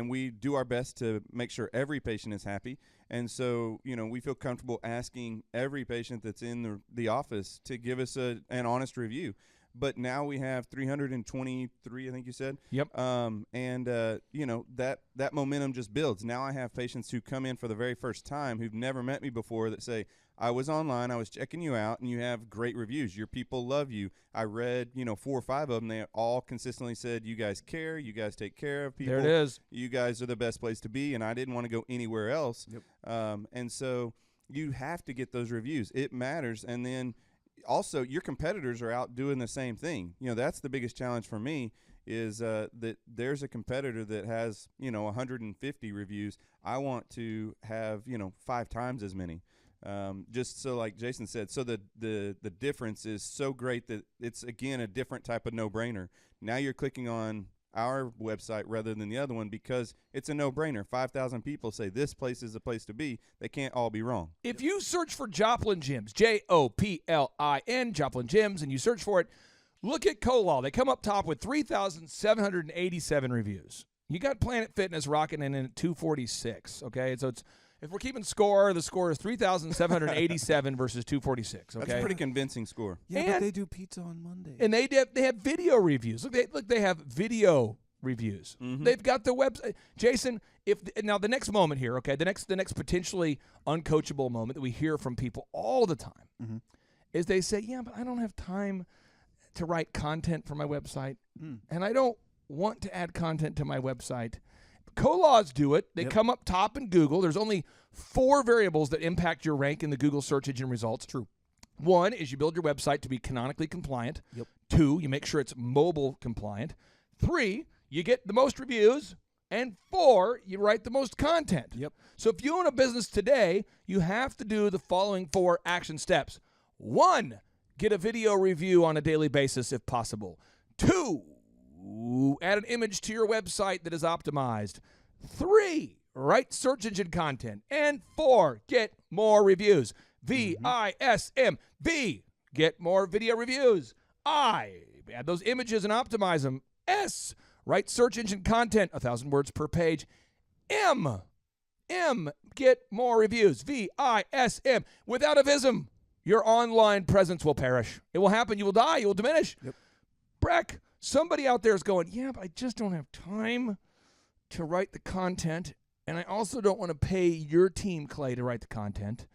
we do our best to make sure every patient is happy. And so, we feel comfortable asking every patient that's in the office to give us an honest review. But now we have 323, I think you said. Yep. You know, that momentum just builds. Now I have patients who come in for the very first time who've never met me before that say, I was online, I was checking you out, and you have great reviews. Your people love you. I read, 4 or 5 of them. They all consistently said, you guys care, you guys take care of people. There it is. You guys are the best place to be, and I didn't want to go anywhere else. Yep. And so you have to get those reviews. It matters. And then also your competitors are out doing the same thing. That's the biggest challenge for me is that there's a competitor that has, 150 reviews. I want to have, 5 times as many. Just so like Jason said, so the difference is so great that it's, again, a different type of no-brainer. Now you're clicking on our website rather than the other one because it's a no-brainer. 5,000 people say this place is the place to be. They can't all be wrong. If you search for Joplin Gyms, Joplin, Joplin Gyms, and you search for it, look at Colal. They come up top with 3,787 reviews. You got Planet Fitness rocking in at 246, okay? So it's if we're keeping score, the score is 3,787 versus 246. Okay, that's a pretty convincing score. Yeah, but they do pizza on Monday, and they have video reviews. Look, they have video reviews. Mm-hmm. They've got the website. Jason, now the next moment here, okay, the next potentially uncoachable moment that we hear from people all the time is they say, yeah, but I don't have time to write content for my website, and I don't want to add content to my website. Co-laws do it. They come up top in Google. There's only 4 variables that impact your rank in the Google search engine results. True. 1 is you build your website to be canonically compliant. Yep. 2, you make sure it's mobile compliant. 3, you get the most reviews. And 4, you write the most content. Yep. So if you own a business today, you have to do the following 4 action steps. 1, get a video review on a daily basis if possible. 2, add an image to your website that is optimized. 3, write search engine content. And 4, get more reviews. VISM. V, get more video reviews. I, add those images and optimize them. S, write search engine content, 1,000 words per page. M, get more reviews. VISM. Without a VISM, your online presence will perish. It will happen. You will die. You will diminish. Yep. Breck, somebody out there is going, yeah, but I just don't have time to write the content, and I also don't want to pay your team, Clay, to write the content.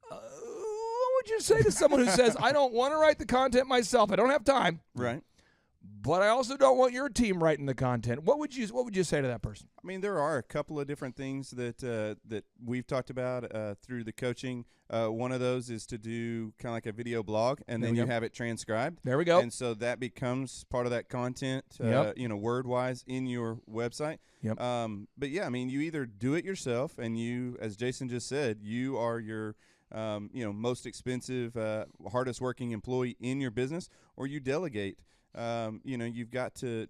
What would you say to someone who says, I don't want to write the content myself, I don't have time, Right. but I also don't want your team writing the content? What would you say to that person? I mean, there are a couple of different things that we've talked about through the coaching. One of those is to do kind of like a video blog, and then you have it transcribed. There we go. And so that becomes part of that content, word-wise in your website. Yep. But yeah, I mean, you either do it yourself, and you, as Jason just said, you are your most expensive, hardest working employee in your business, or you delegate. You've got to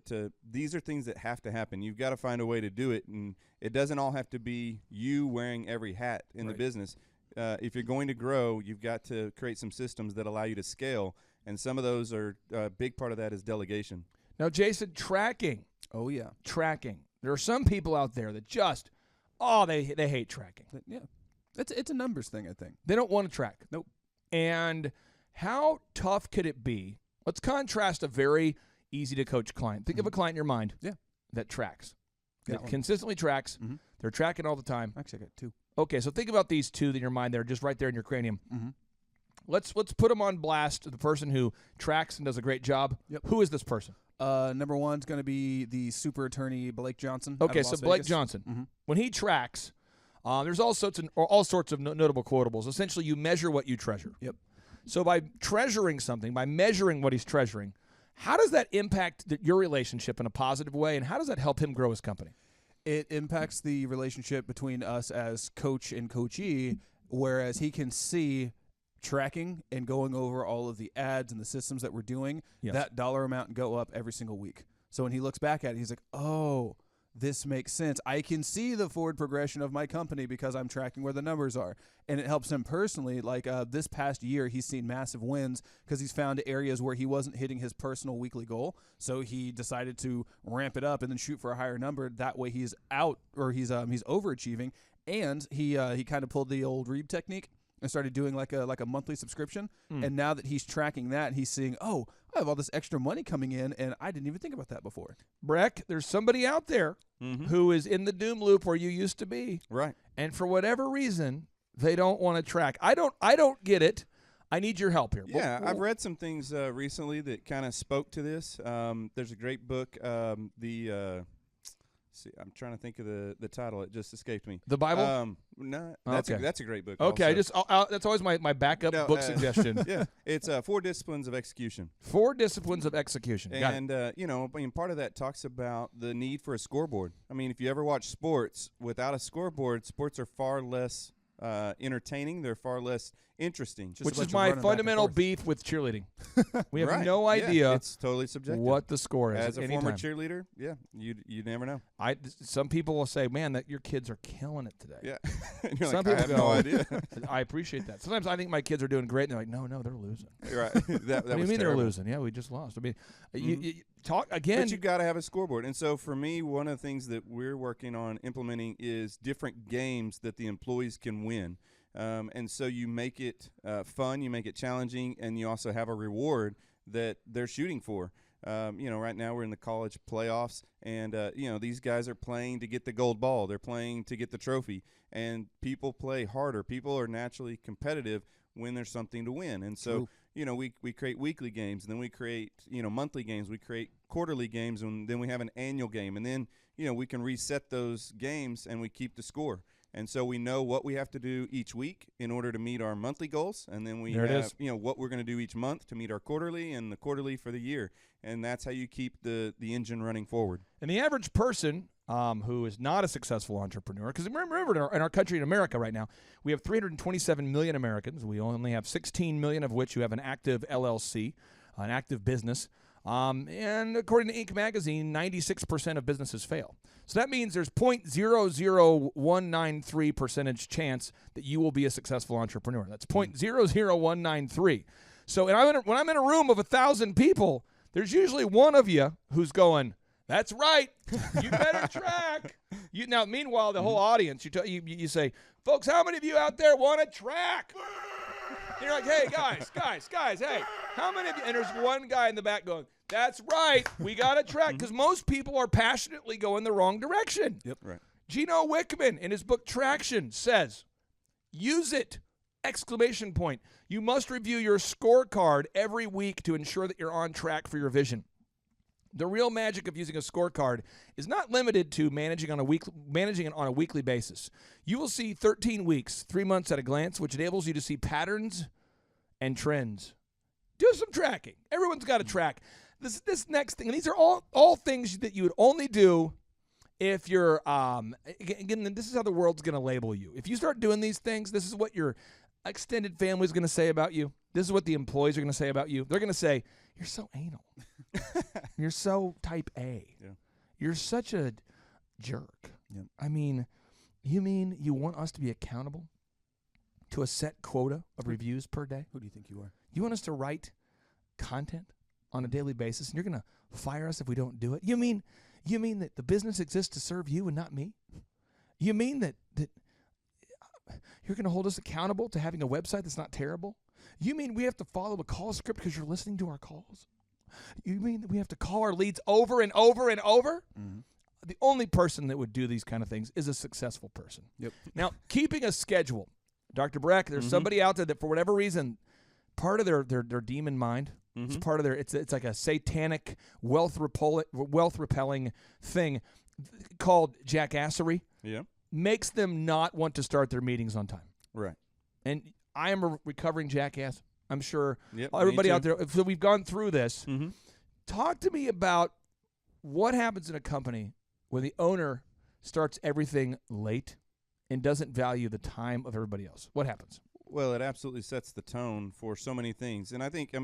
these are things that have to happen. You've got to find a way to do it, and it doesn't all have to be you wearing every hat in the business. If you're going to grow, you've got to create some systems that allow you to scale, and some of those are a big part of that is delegation. Now, Jason, tracking. Oh, yeah. Tracking. There are some people out there that just, they hate tracking. Yeah. It's a numbers thing, I think. They don't want to track. Nope. And how tough could it be? Let's contrast a very easy-to-coach client. Think of a client in your mind that tracks, that consistently tracks. They're tracking all the time. Actually, I got 2. Okay, so think about these 2 in your mind that are just right there in your cranium. Let's put them on blast, the person who tracks and does a great job. Yep. Who is this person? Number 1's going to be the super attorney Blake Johnson. Okay, out of so Las Blake Vegas. Johnson. When he tracks, there's all sorts of notable quotables. Essentially, you measure what you treasure. Yep. So by treasuring something, by measuring what he's treasuring, how does that impact your relationship in a positive way, and how does that help him grow his company? It impacts the relationship between us as coach and coachee, whereas he can see tracking and going over all of the ads and the systems that we're doing, that dollar amount go up every single week. So when he looks back at it, he's like, oh, this makes sense. I can see the forward progression of my company because I'm tracking where the numbers are. And it helps him personally. Like this past year, he's seen massive wins because he's found areas where he wasn't hitting his personal weekly goal. So he decided to ramp it up and then shoot for a higher number. That way he's out, or he's overachieving. And he kind of pulled the old Reeb technique. and started doing like a monthly subscription. And now that he's tracking that, he's seeing, oh, I have all this extra money coming in, and I didn't even think about that before. Breck, there's somebody out there who is in the doom loop where you used to be. Right. And for whatever reason, they don't want to track. I don't get it. I need your help here. Yeah, I've read some things recently that kind of spoke to this. There's a great book, see, I'm trying to think of the title. It just escaped me. The Bible? No, that's a great book. Okay, also. that's always my backup book suggestion. Yeah, it's 4 Disciplines of Execution. 4 Disciplines of Execution. And part of that talks about the need for a scoreboard. I mean, if you ever watch sports, without a scoreboard, sports are far less entertaining. They're far less interesting. Which is my fundamental beef with cheerleading. We have no idea. Yeah, it's totally subjective. What the score is. As a former cheerleader, you never know. Some people will say, "Man, that your kids are killing it today." Yeah. Some people I have no idea. I appreciate that. Sometimes I think my kids are doing great, and they're like, "No, they're losing." Right. What do you mean they're losing? Yeah, we just lost. I mean, you talk again. But you got to have a scoreboard. And so for me, one of the things that we're working on implementing is different games that the employees can win. And so you make it fun, you make it challenging, and you also have a reward that they're shooting for. Right now we're in the college playoffs, and these guys are playing to get the gold ball. They're playing to get the trophy, and people play harder. People are naturally competitive when there's something to win. And so, we create weekly games, and then we create, monthly games. We create quarterly games, and then we have an annual game. And then, we can reset those games, and we keep the score. And so we know what we have to do each week in order to meet our monthly goals, and then we have what we're going to do each month to meet our quarterly, and the quarterly for the year. And that's how you keep the engine running forward. And the average person who is not a successful entrepreneur, because remember in our country, in America right now, we have 327 million Americans. We only have 16 million of which who have an active LLC, an active business. And according to Inc. magazine, 96% of businesses fail. So that means there's 0.00193 percentage chance that you will be a successful entrepreneur. That's 0.00193. So when I'm in a room of 1,000 people, there's usually one of you who's going, "That's right, you better track." Meanwhile, the whole audience, you say, "Folks, how many of you out there want to track?" And you're like, "Hey, guys, hey, how many of you?" And there's one guy in the back going, "That's right, we got to track," because most people are passionately going the wrong direction. Yep, right. Gino Wickman, in his book Traction, says, "Use it! Exclamation point. You must review your scorecard every week to ensure that you're on track for your vision." The real magic of using a scorecard is not limited to managing it on a weekly basis. You will see 13 weeks, 3 months at a glance, which enables you to see patterns and trends. Do some tracking. Everyone's got to track. This next thing, and these are all things that you would only do if you're, again, this is how the world's going to label you. If you start doing these things, this is what your extended family is going to say about you. This is what the employees are going to say about you. They're going to say, "You're so anal. You're so type A. Yeah. You're such a jerk." Yep. I mean, you mean you want us to be accountable to a set quota of reviews per day? Who do you think you are? You want us to write content on a daily basis, and you're going to fire us if we don't do it? You mean that the business exists to serve you and not me? You mean that you're going to hold us accountable to having a website that's not terrible? You mean we have to follow a call script because you're listening to our calls? You mean that we have to call our leads over and over and over? Mm-hmm. The only person that would do these kind of things is a successful person. Yep. Now, keeping a schedule. Dr. Breck, there's somebody out there that for whatever reason, part of their demon mind, it's part of their, it's like a satanic wealth repelling thing called Jackassery. Yeah. Makes them not want to start their meetings on time. Right. And I am a recovering jackass. I'm sure Yep, everybody me out there, so we've gone through this. Mm-hmm. Talk to me about what happens in a company when the owner starts everything late and doesn't value the time of everybody else. What happens? Well, it absolutely sets the tone for so many things. And I think,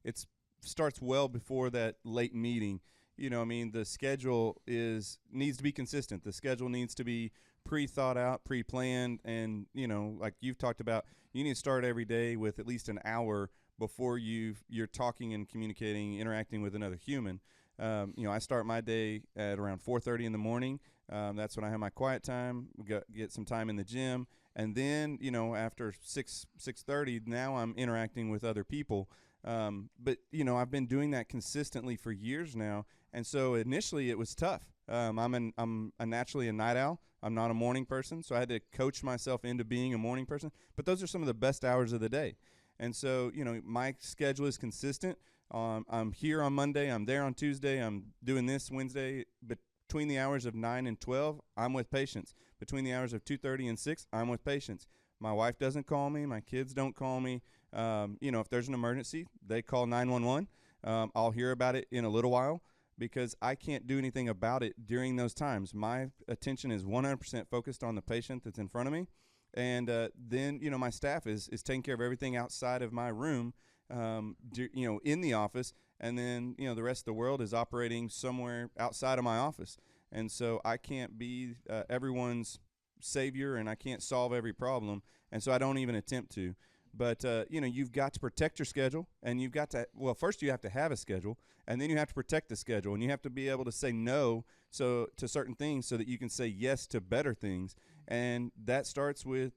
it's starts well before that late meeting. The schedule needs to be consistent. The schedule needs to be pre-thought out, pre-planned, and, like you've talked about, you need to start every day with at least an hour before you're talking and communicating, interacting with another human. I start my day at around 4:30 in the morning. That's when I have my quiet time. We get some time in the gym, And then, after 6:30, now I'm interacting with other people. But I've been doing that consistently for years now. And so initially it was tough. I'm naturally a night owl. I'm not a morning person. So I had to coach myself into being a morning person. But those are some of the best hours of the day. And so, my schedule is consistent. I'm here on Monday. I'm there on Tuesday. I'm doing this Wednesday. Between the hours of 9 and 12, I'm with patients. Between the hours of 2:30 and 6, I'm with patients. My wife doesn't call me. My kids don't call me. If there's an emergency, they call 911. I'll hear about it in a little while because I can't do anything about it during those times. My attention is 100% focused on the patient that's in front of me. And then, my staff is taking care of everything outside of my room, in the office. And then, the rest of the world is operating somewhere outside of my office. And so I can't be everyone's savior, and I can't solve every problem. And so I don't even attempt to. But, you've got to protect your schedule, and you've got to – well, first you have to have a schedule, and then you have to protect the schedule. And you have to be able to say no to certain things so that you can say yes to better things. And that starts with,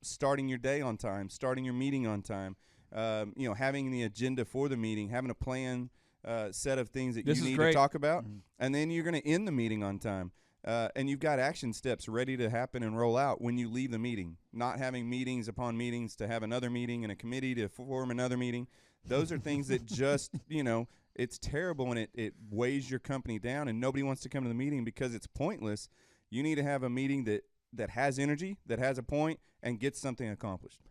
starting your day on time, starting your meeting on time, having the agenda for the meeting, having a plan set of things that you need to talk about. Mm-hmm. And then you're going to end the meeting on time. And you've got action steps ready to happen and roll out when you leave the meeting, not having meetings upon meetings to have another meeting and a committee to form another meeting. Those are things that just, it's terrible, and it weighs your company down, and nobody wants to come to the meeting because it's pointless. You need to have a meeting that has energy, that has a point, and gets something accomplished.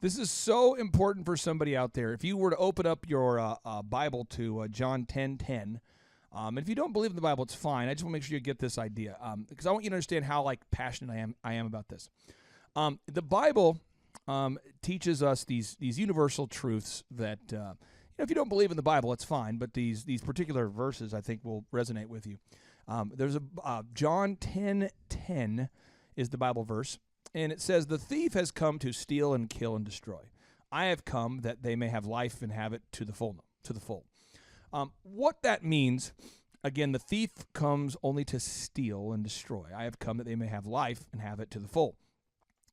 This is so important for somebody out there. If you were to open up your Bible to John 10:10, and if you don't believe in the Bible, it's fine. I just want to make sure you get this idea because I want you to understand how passionate I am about this. The Bible teaches us these universal truths that if you don't believe in the Bible, it's fine. But these particular verses, I think, will resonate with you. There's a John 10:10 is the Bible verse, and it says, "The thief has come to steal and kill and destroy. I have come that they may have life and have it to the full." What that means, again, the thief comes only to steal and destroy. I have come that they may have life and have it to the full.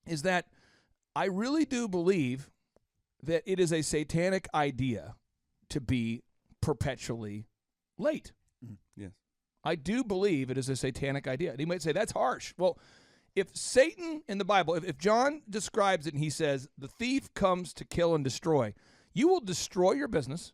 Is that I really do believe that it is a satanic idea to be perpetually late. Yes. I do believe it is a satanic idea. And you might say, that's harsh. Well, if Satan in the Bible, if John describes it and he says, the thief comes to kill and destroy, you will destroy your business,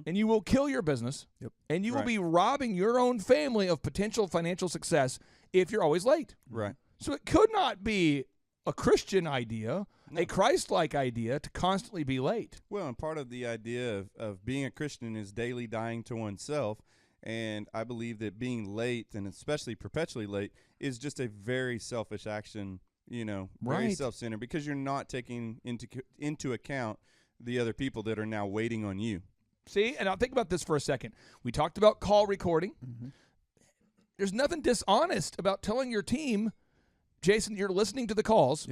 and you will kill your business, and you will be robbing your own family of potential financial success if you're always late. Right. So it could not be a Christian idea, a Christ-like idea to constantly be late. Well, and part of the idea of being a Christian is daily dying to oneself. And I believe that being late, and especially perpetually late, is just a very selfish action, very self-centered, because you're not taking into account the other people that are now waiting on you. See, and I'll think about this for a second. We talked about call recording. There's nothing dishonest about telling your team, Jason, you're listening to the calls,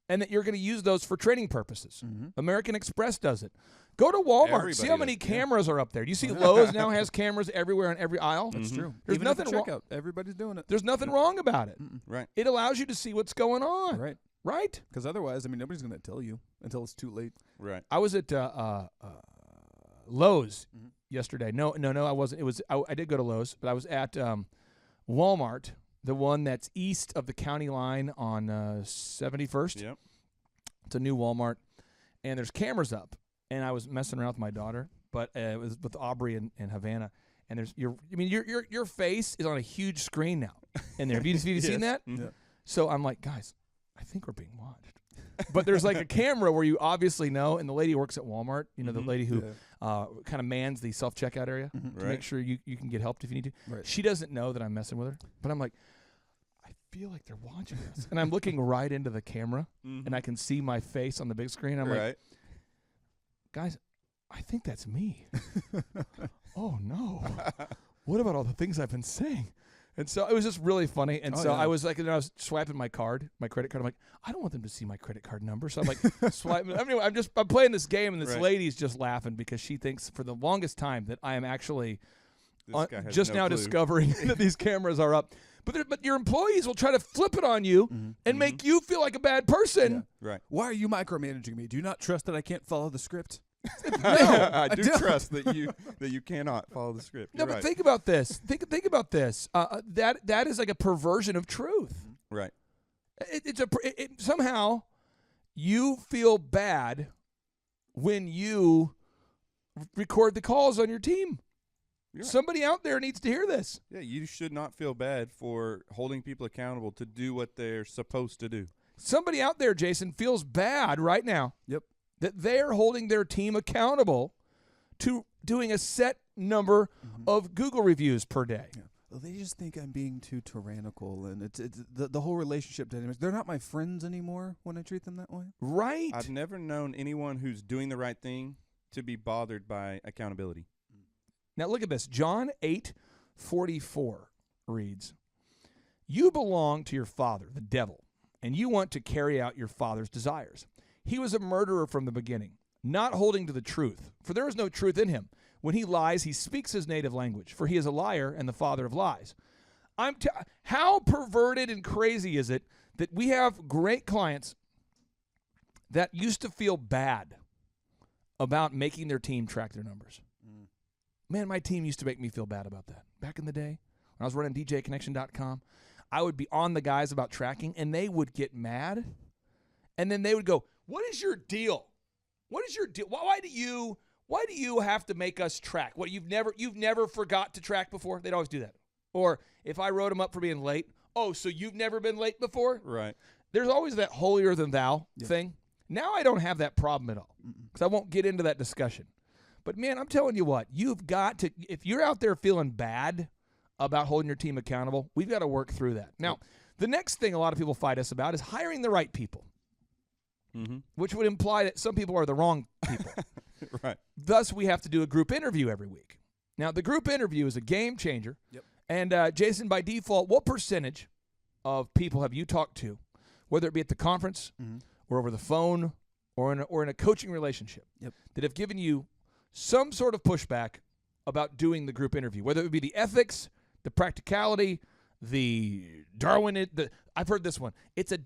and that you're going to use those for training purposes. American Express does it. Go to Walmart. See how many cameras are up there. Do you see Lowe's now has cameras everywhere on every aisle? That's true. There's Even nothing at the checkout, everybody's doing it. There's nothing wrong about it. Right. It allows you to see what's going on. Right. Right? Because otherwise, nobody's going to tell you until it's too late. Right. I was at Lowe's yesterday. No, I wasn't. I did go to Lowe's, but I was at Walmart, the one that's east of the county line on 71st. Yep. It's a new Walmart, and there's cameras up. And I was messing around with my daughter, but it was with Aubrey and Havana. And there's your face is on a huge screen now in there. Have you seen that? Yeah. So I'm like, guys, I think we're being watched. But there's like a camera where you obviously know, and the lady works at Walmart, the lady who kind of mans the self-checkout area to make sure you can get help if you need to. Right. She doesn't know that I'm messing with her, but I'm like, I feel like they're watching us. And I'm looking right into the camera, and I can see my face on the big screen. I'm like, guys, I think that's me. Oh, no. What about all the things I've been saying? And so it was just really funny. And I was like, and I was swiping my credit card. I'm like, I don't want them to see my credit card number. So I'm like, swiping. Anyway, I'm playing this game, and this lady's just laughing because she thinks for the longest time that I am actually just now discovering that these cameras are up. But your employees will try to flip it on you and make you feel like a bad person. Yeah. Right. Why are you micromanaging me? Do you not trust that I can't follow the script? I do trust that you cannot follow the script. No, You're but right. think about this. Think about this. That is like a perversion of truth. Right. Somehow you feel bad when you record the calls on your team. You're right. Somebody out there needs to hear this. Yeah, you should not feel bad for holding people accountable to do what they're supposed to do. Somebody out there, Jason, feels bad right now. Yep. That they're holding their team accountable to doing a set number of Google reviews per day. Yeah. Well, they just think I'm being too tyrannical, and it's the whole relationship dynamics. They're not my friends anymore when I treat them that way. Right. I've never known anyone who's doing the right thing to be bothered by accountability. Now look at this. John 8:44 reads, "You belong to your father, the devil, and you want to carry out your father's desires. He was a murderer from the beginning, not holding to the truth, for there is no truth in him. When he lies, he speaks his native language, for he is a liar and the father of lies." How perverted and crazy is it that we have great clients that used to feel bad about making their team track their numbers? Man, my team used to make me feel bad about that. Back in the day, when I was running DJConnection.com, I would be on the guys about tracking, and they would get mad. And then they would go, "What is your deal? What is your deal? Why do you have to make us track? What, you've never forgot to track before?" They'd always do that. Or if I wrote them up for being late, "Oh, so you've never been late before?" Right. There's always that holier than thou thing. Now I don't have that problem at all because I won't get into that discussion. But man, I'm telling you what, you've got to, if you're out there feeling bad about holding your team accountable, we've got to work through that. Now, the next thing a lot of people fight us about is hiring the right people, which would imply that some people are the wrong people. Right. Thus, we have to do a group interview every week. Now, the group interview is a game changer. Yep. And Jason, by default, what percentage of people have you talked to, whether it be at the conference or over the phone or in a coaching relationship, that have given you some sort of pushback about doing the group interview, whether it be the ethics, the practicality, the Darwin? I've heard this one. It's like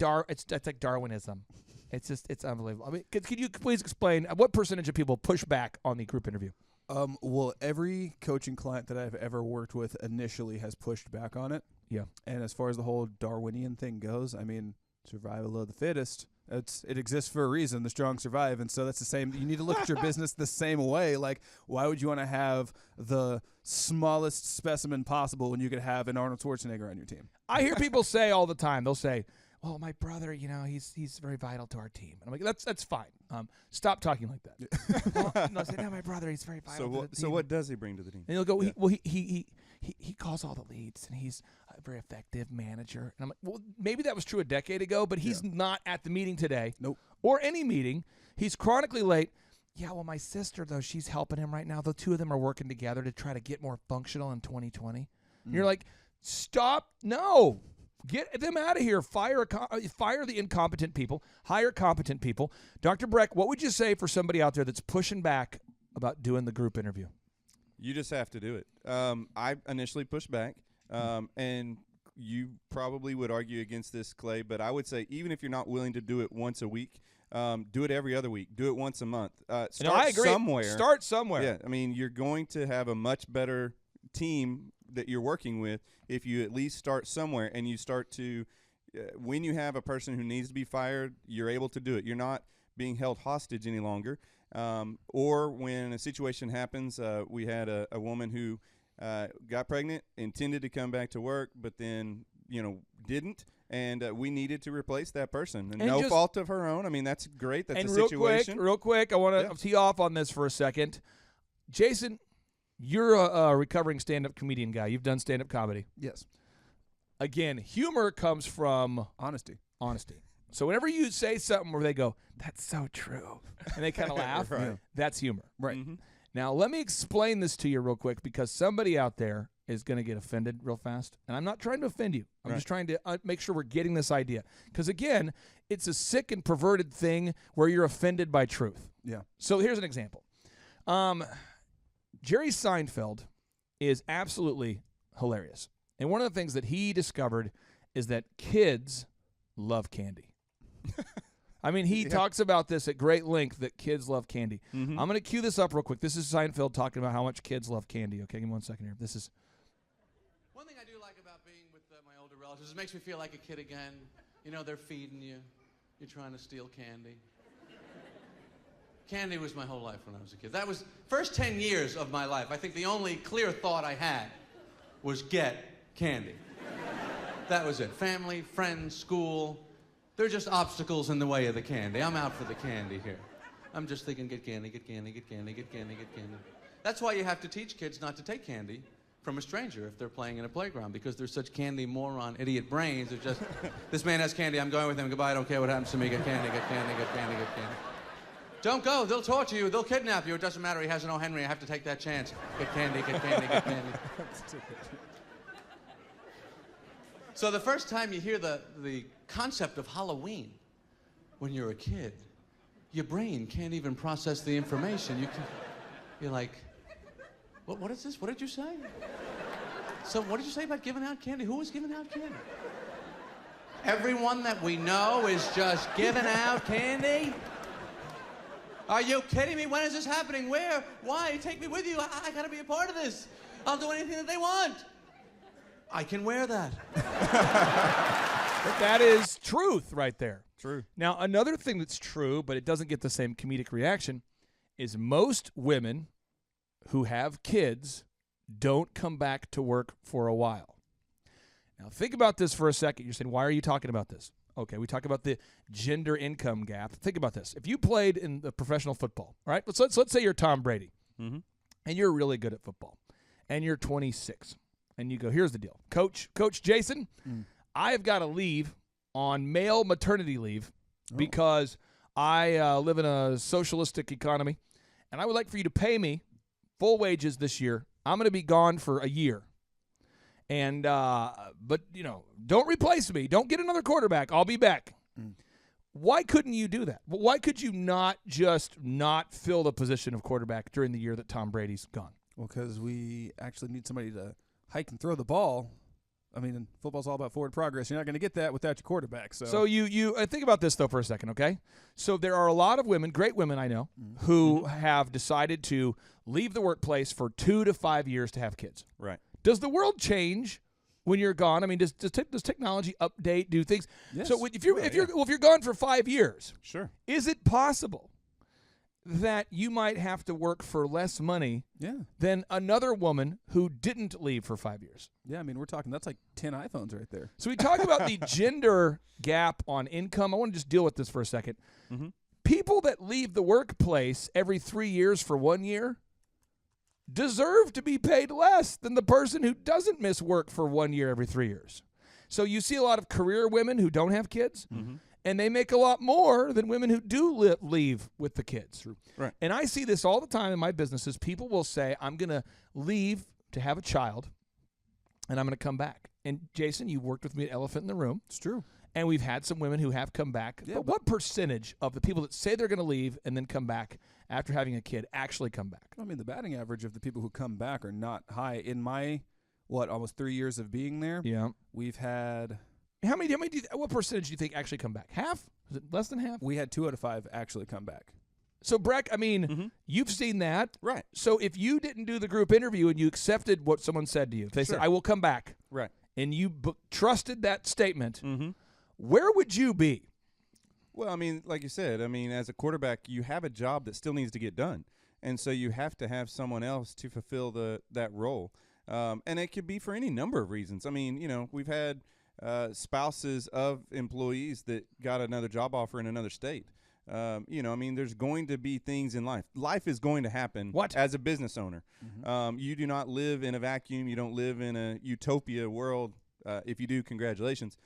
Darwinism. It's unbelievable. I mean, could you please explain what percentage of people push back on the group interview? Well, every coaching client that I've ever worked with initially has pushed back on it. Yeah. And as far as the whole Darwinian thing goes, I mean, survival of the fittest. It exists for a reason. The strong survive, and so that's the same. You need to look at your business the same way. Like, why would you want to have the smallest specimen possible when you could have an Arnold Schwarzenegger on your team? I hear people say all the time. They'll say, "Well, my brother, he's very vital to our team." And I'm like, "That's fine. Stop talking like that." Well, no, say, "No, my brother, he's very vital to the team." So what does he bring to the team? And he'll go, he calls all the leads, and he's a very effective manager. And I'm like, well, maybe that was true a decade ago, but he's not at the meeting today. Nope. Or any meeting. He's chronically late. Yeah, well, my sister, though, she's helping him right now. The two of them are working together to try to get more functional in 2020. And you're like, stop. No. Get them out of here. Fire the incompetent people. Hire competent people. Dr. Breck, what would you say for somebody out there that's pushing back about doing the group interview? You just have to do it. I initially pushed back, and you probably would argue against this, Clay, but I would say even if you're not willing to do it once a week, do it every other week. Do it once a month. Start I agree. somewhere. Start somewhere. Yeah, I mean, you're going to have a much better team that you're working with if you at least start somewhere and you start to when you have a person who needs to be fired, you're able to do it. You're not being held hostage any longer. Or when a situation happens, we had a woman who got pregnant, intended to come back to work, but then, didn't. And we needed to replace that person. And no fault of her own. I mean, that's great. That's a situation. Real quick, I want to tee off on this for a second. Jason, you're a recovering stand-up comedian guy. You've done stand-up comedy. Yes. Again, humor comes from honesty. So whenever you say something where they go, "That's so true," and they kind of laugh, that's humor. Right. Mm-hmm. Now, let me explain this to you real quick because somebody out there is going to get offended real fast. And I'm not trying to offend you. I'm just trying to make sure we're getting this idea. Because, again, it's a sick and perverted thing where you're offended by truth. Yeah. So here's an example. Jerry Seinfeld is absolutely hilarious. And one of the things that he discovered is that kids love candy. I mean, he talks about this at great length, that kids love candy. Mm-hmm. I'm going to cue this up real quick. This is Seinfeld talking about how much kids love candy. Okay, give me 1 second here. This is... One thing I do like about being with my older relatives, it makes me feel like a kid again. You know, they're feeding you. You're trying to steal candy. Candy was my whole life when I was a kid. That was first 10 years of my life. I think the only clear thought I had was get candy. That was it. Family, friends, school. They're just obstacles in the way of the candy. I'm out for the candy here. I'm just thinking, get candy, get candy, get candy, get candy, get candy. That's why you have to teach kids not to take candy from a stranger if they're playing in a playground, because they're such candy moron idiot brains. They're just, this man has candy, I'm going with him, goodbye, I don't care what happens to me, get candy, get candy, get candy, get candy. Don't go, they'll torture you, they'll kidnap you, it doesn't matter, he has an O. Henry, I have to take that chance. Get candy, get candy, get candy. So the first time you hear the concept of Halloween when you're a kid, your brain can't even process the information. You're like, what is this? What did you say? So what did you say about giving out candy? Who was giving out candy? Everyone that we know is just giving out candy? Are you kidding me? When is this happening? Where? Why? Take me with you. I gotta be a part of this. I'll do anything that they want. I can wear that. But that is truth right there. True. Now, another thing that's true, but it doesn't get the same comedic reaction, is most women who have kids don't come back to work for a while. Now, think about this for a second. You're saying, why are you talking about this? Okay, we talk about the gender income gap. Think about this. If you played in the professional football, right? Let's say you're Tom Brady, mm-hmm. and you're really good at football, and you're 26, and you go, here's the deal. Coach Jason, I've got to leave on male maternity leave because I live in a socialistic economy, and I would like for you to pay me full wages this year. I'm going to be gone for a year. And, but, you know, don't replace me. Don't get another quarterback. I'll be back. Why couldn't you do that? Why could you not just not fill the position of quarterback during the year that Tom Brady's gone? Well, because we actually need somebody to hike and throw the ball. I mean, football's all about forward progress. You're not going to get that without your quarterback. So you think about this, though, for a second, okay? So there are a lot of women, great women I know, who have decided to leave the workplace for 2 to 5 years to have kids. Right. Does the world change when you're gone? I mean, does technology update, do things? Yes. So if you're gone for 5 years, sure, is it possible that you might have to work for less money than another woman who didn't leave for 5 years? Yeah, I mean, we're talking, that's like 10 iPhones right there. So we talk about the gender gap on income. I want to just deal with this for a second. Mm-hmm. People that leave the workplace every 3 years for 1 year deserve to be paid less than the person who doesn't miss work for 1 year every 3 years. So you see a lot of career women who don't have kids, and they make a lot more than women who do leave with the kids. Right. And I see this all the time in my businesses. People will say, I'm going to leave to have a child, and I'm going to come back. And, Jason, you worked with me at Elephant in the Room. It's true. And we've had some women who have come back. Yeah, but what percentage of the people that say they're going to leave and then come back after having a kid actually come back? I mean, the batting average of the people who come back are not high. In my, almost 3 years of being there, we've had... What percentage do you think actually come back? Half? Is it less than half? We had 2 out of 5 actually come back. So, Breck, I mean, you've seen that. Right. So if you didn't do the group interview and you accepted what someone said to you, if they said, I will come back. Right. And you trusted that statement, where would you be? Well, I mean, like you said, I mean, as a quarterback, you have a job that still needs to get done. And so you have to have someone else to fulfill that role. And it could be for any number of reasons. I mean, you know, we've had spouses of employees that got another job offer in another state. You know, I mean, there's going to be things in life. Life is going to happen as a business owner. You do not live in a vacuum. You don't live in a utopia world. If you do, congratulations.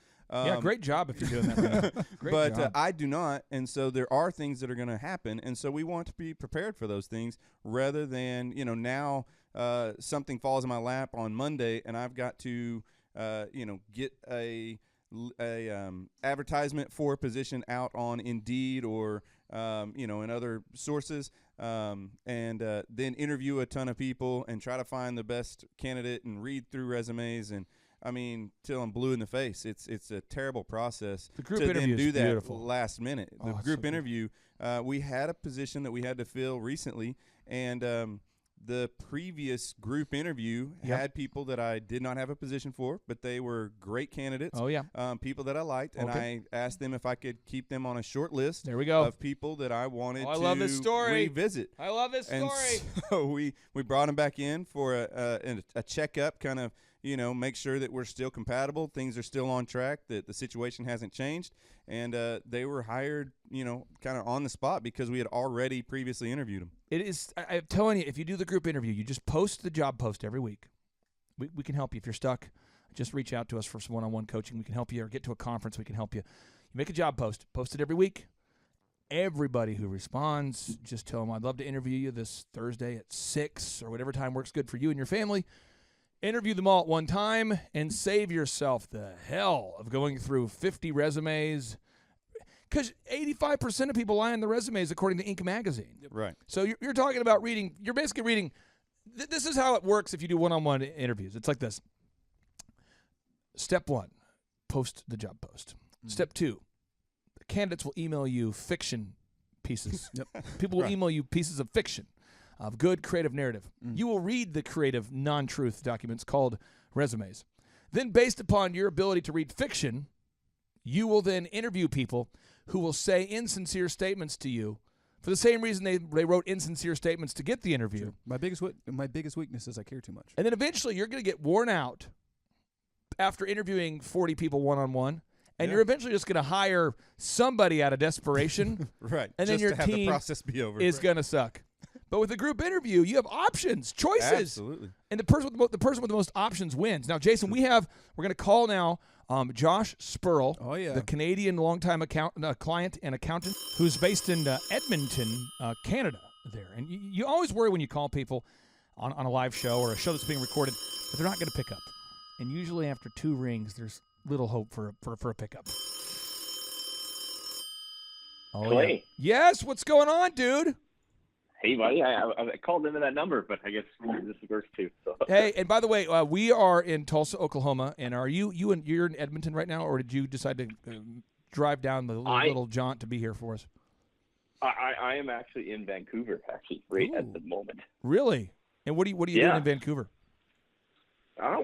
Great job if you're doing that. Great job. I do not, and so there are things that are going to happen, and so we want to be prepared for those things rather than, you know, now something falls in my lap on Monday and I've got to, you know, get a advertisement for a position out on Indeed or, you know, in other sources, and then interview a ton of people and try to find the best candidate and read through resumes and I mean, till I'm blue in the face. It's a terrible process The group to interview then do is that beautiful. last minute. The Oh, it's group so good. interview, we had a position that we had to fill recently, and the previous group interview had people that I did not have a position for, but they were great candidates. Oh, yeah. People that I liked, and Okay. I asked them if I could keep them on a short list. There we go. Of people that I wanted I to love this story. revisit. I love this And story. so we brought them back in for a checkup, kind of, make sure that we're still compatible, things are still on track, that the situation hasn't changed, and they were hired, kind of on the spot because we had already previously interviewed them. It is. I'm telling you, if you do the group interview, you just post the job post every week. We can help you if you're stuck. Just reach out to us for some one-on-one coaching. We can help you, or get to a conference. We can help you. You make a job post it every week. Everybody who responds, just tell them, I'd love to interview you this Thursday at 6 or whatever time works good for you and your family. Interview them all at one time and save yourself the hell of going through 50 resumes, because 85% of people lie on the resumes according to Inc. magazine. Right. So you're talking about reading. You're basically reading. This is how it works if you do one-on-one interviews. It's like this. Step 1, post the job post. Step 2, the candidates will email you fiction pieces. People will email you pieces of fiction, of good creative narrative. You will read the creative non-truth documents called resumes. Then, based upon your ability to read fiction, you will then interview people who will say insincere statements to you for the same reason they wrote insincere statements to get the interview. Sure. My biggest weakness is I care too much. And then eventually you're going to get worn out after interviewing 40 people one-on-one, and you're eventually just going to hire somebody out of desperation. Right. And then just your to have team the process be over. is going to suck. But with a group interview, you have options, choices. Absolutely. And the person with the most options wins. Now, Jason, we're going to call now Josh Spurl, the Canadian longtime client and accountant who's based in Edmonton, Canada there. And you always worry when you call people on a live show or a show that's being recorded that they're not going to pick up. And usually after 2 rings, there's little hope for a pickup. Oh, Clay. yeah. Yes, what's going on, dude? Hey, buddy, I called into that number, but I guess this works too. So. Hey, and by the way, we are in Tulsa, Oklahoma, and you're in Edmonton right now, or did you decide to drive down the little jaunt to be here for us? I am actually in Vancouver, right at the moment. Really? And what are you doing in Vancouver?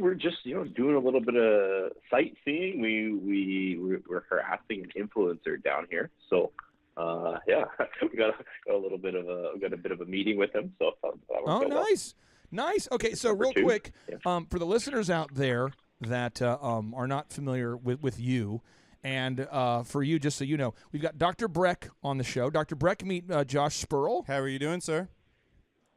We're just doing a little bit of sightseeing. We're harassing an influencer down here, so. We got a bit of a meeting with him. So nice. Okay, so real quick, for the listeners out there that are not familiar with you, and for you, just so you know, we've got Dr. Breck on the show. Dr. Breck, meet Josh Spurl. How are you doing, sir?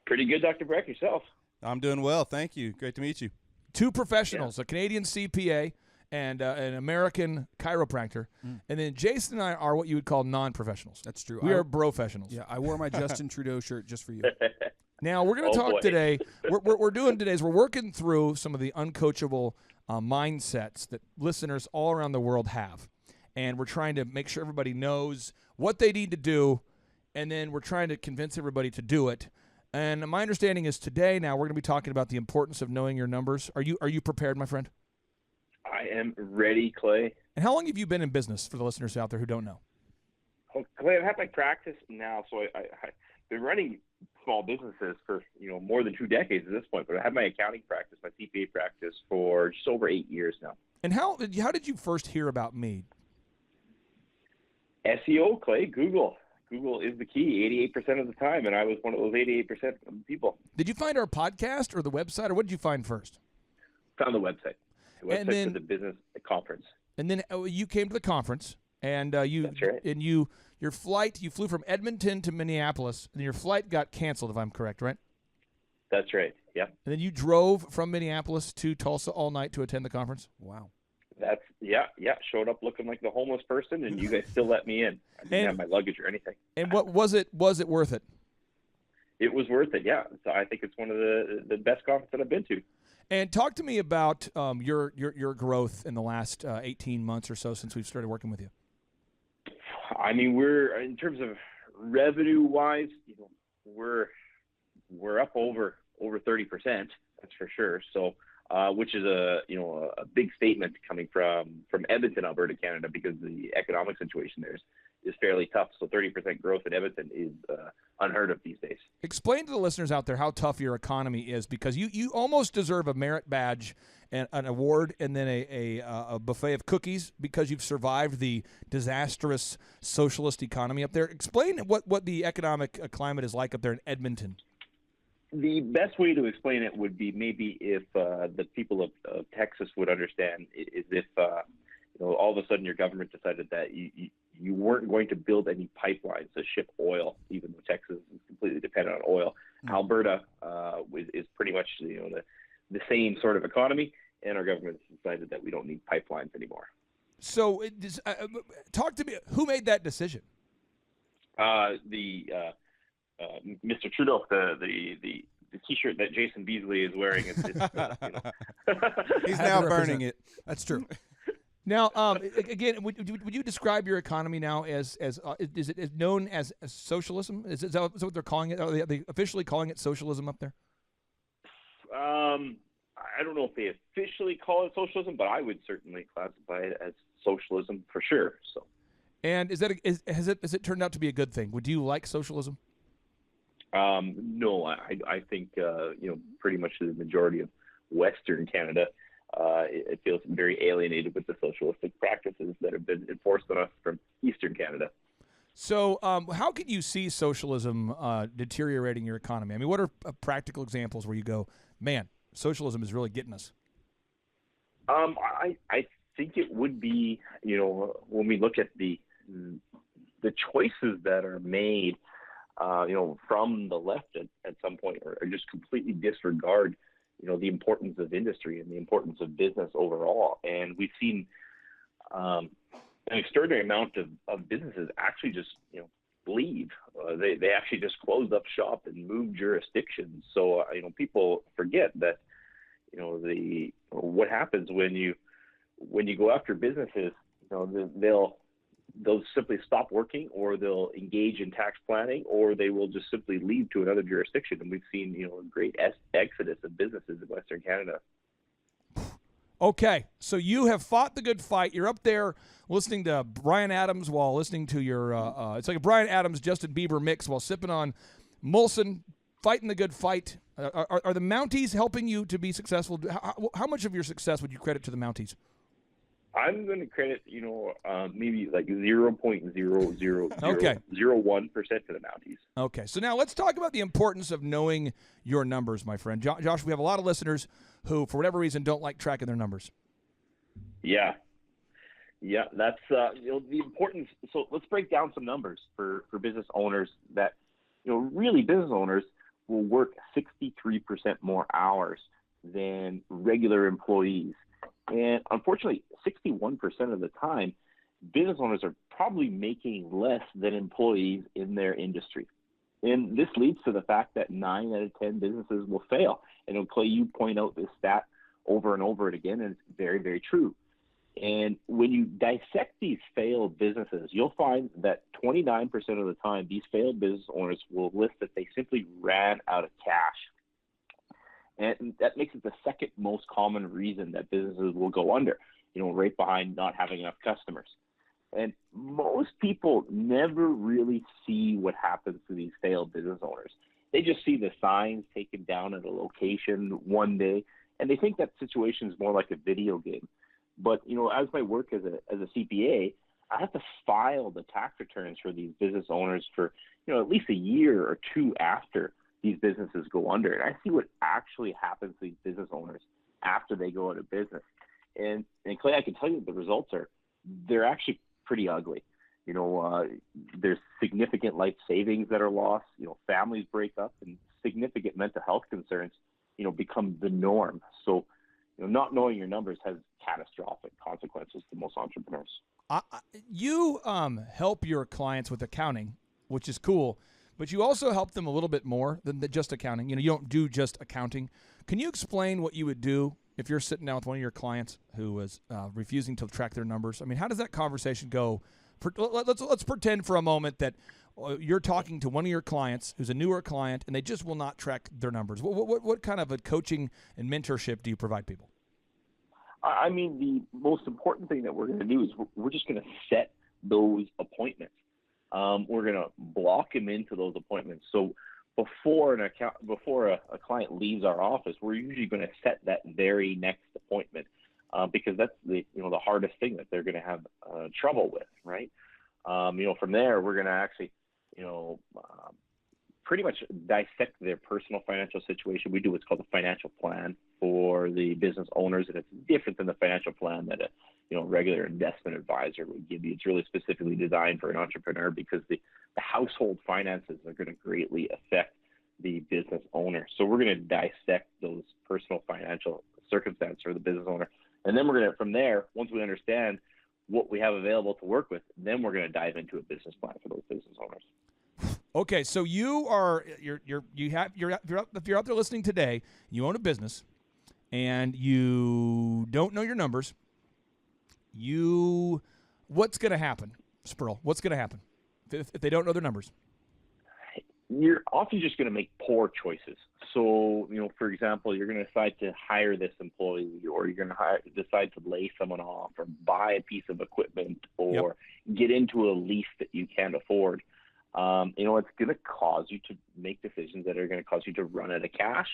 Pretty good, Dr. Breck. Yourself? I'm doing well, thank you. Great to meet you. 2 professionals, a Canadian CPA and an American chiropractor. And then Jason and I are what you would call non-professionals. That's true. We are professionals. Yeah, I wore my Justin Trudeau shirt just for you. Now, we're going to talk today. We're doing today is we're working through some of the uncoachable mindsets that listeners all around the world have. And we're trying to make sure everybody knows what they need to do, and then we're trying to convince everybody to do it. And my understanding is today now we're going to be talking about the importance of knowing your numbers. Are you prepared, my friend? I am ready, Clay. And how long have you been in business, for the listeners out there who don't know? Oh, Clay, I've had my practice now, so I've been running small businesses for more than 2 decades at this point. But I had my accounting practice, my CPA practice, for just over 8 years now. And how did you first hear about me? SEO, Clay, Google. Google is the key 88% of the time, and I was one of those 88% of the people. Did you find our podcast or the website, or what did you find first? Found the website. And then, for the business conference. And then you came to the conference, and That's right. And you flew from Edmonton to Minneapolis, and your flight got canceled, if I'm correct, right? That's right. Yep. And then you drove from Minneapolis to Tulsa all night to attend the conference. Wow. That's showed up looking like the homeless person, and you guys still let me in. I didn't have my luggage or anything. And what was it worth it? It was worth it. Yeah. So I think it's one of the best conferences that I've been to. And talk to me about your growth in the last 18 months or so since we've started working with you. I mean, we're in terms of revenue wise, we're up over 30%. That's for sure. So which is a big statement coming from Edmonton, Alberta, Canada, because the economic situation there is fairly tough. So 30% growth in Edmonton is unheard of these days. Explain to the listeners out there how tough your economy is, because you almost deserve a merit badge and an award and then a buffet of cookies because you've survived the disastrous socialist economy up there. Explain what the economic climate is like up there in Edmonton. The best way to explain it would be maybe if the people of Texas would understand, is if all of a sudden your government decided that you weren't going to build any pipelines to ship oil, even though Texas is completely dependent on oil. Alberta is pretty much the same sort of economy, and our government has decided that we don't need pipelines anymore. So, talk to me. Who made that decision? Mr. Trudeau, the T-shirt that Jason Beasley is wearing is he's now burning it. That's true. Now, again, would you describe your economy now as is it known as socialism? Is that what they're calling it? Are they officially calling it socialism up there? I don't know if they officially call it socialism, but I would certainly classify it as socialism for sure. So, and has it turned out to be a good thing? Would you like socialism? No, I think pretty much the majority of Western Canada. It feels very alienated with the socialistic practices that have been enforced on us from Eastern Canada. So how could you see socialism deteriorating your economy? I mean, what are practical examples where you go, man, socialism is really getting us? I think it would be, when we look at the choices that are made, from the left at some point, or just completely disregard the importance of industry and the importance of business overall. And we've seen an extraordinary amount of businesses actually just, leave. They actually just closed up shop and moved jurisdictions. So, people forget that, what happens when you go after businesses, they'll simply stop working, or they'll engage in tax planning, or they will just simply leave to another jurisdiction. And we've seen, a great exodus of businesses in Western Canada. Okay, so you have fought the good fight. You're up there listening to Bryan Adams while listening to your, it's like a Bryan Adams, Justin Bieber mix while sipping on Molson, fighting the good fight. Are the Mounties helping you to be successful? How much of your success would you credit to the Mounties? I'm going to credit, maybe like 0.0001% to the Mounties. Okay, so now let's talk about the importance of knowing your numbers, my friend. Josh, we have a lot of listeners who, for whatever reason, don't like tracking their numbers. Yeah, that's the importance. So let's break down some numbers for business owners that, really business owners will work 63% more hours than regular employees. And unfortunately, 61% of the time, business owners are probably making less than employees in their industry. And this leads to the fact that 9 out of 10 businesses will fail. And Clay, you point out this stat over and over again, and it's very, very true. And when you dissect these failed businesses, you'll find that 29% of the time, these failed business owners will list that they simply ran out of cash. And that makes it the second most common reason that businesses will go under, right behind not having enough customers. And most people never really see what happens to these failed business owners. They just see the signs taken down at a location one day, and they think that situation is more like a video game. But, as my work as a CPA, I have to file the tax returns for these business owners for, at least a year or two after these businesses go under. And I see what actually happens to these business owners after they go out of business. And Clay, I can tell you the results they're actually pretty ugly. There's significant life savings that are lost, families break up, and significant mental health concerns, become the norm. So, not knowing your numbers has catastrophic consequences to most entrepreneurs. You help your clients with accounting, which is cool. But you also help them a little bit more than just accounting. You don't do just accounting. Can you explain what you would do if you're sitting down with one of your clients who is refusing to track their numbers? I mean, how does that conversation go? Let's pretend for a moment that you're talking to one of your clients who's a newer client, and they just will not track their numbers. What kind of a coaching and mentorship do you provide people? I mean, the most important thing that we're going to do is we're just going to set those appointments. We're going to block them into those appointments. So before a client leaves our office, we're usually going to set that very next appointment because that's the hardest thing that they're going to have trouble with, right? From there, we're going to actually, pretty much dissect their personal financial situation. We do what's called a financial plan for the business owners, and it's different than the financial plan that a regular investment advisor would give you. It's really specifically designed for an entrepreneur because the household finances are going to greatly affect the business owner. So we're going to dissect those personal financial circumstances for the business owner, and then we're going to, from there, once we understand what we have available to work with, then we're going to dive into a business plan for those business owners. Okay, so if you're out there listening today, you own a business, and you don't know your numbers. What's going to happen, Sperl? What's going to happen if they don't know their numbers? You're often just going to make poor choices. So, for example, you're going to decide to hire this employee, or you're going to decide to lay someone off, or buy a piece of equipment, or get into a lease that you can't afford. It's going to cause you to make decisions that are going to cause you to run out of cash.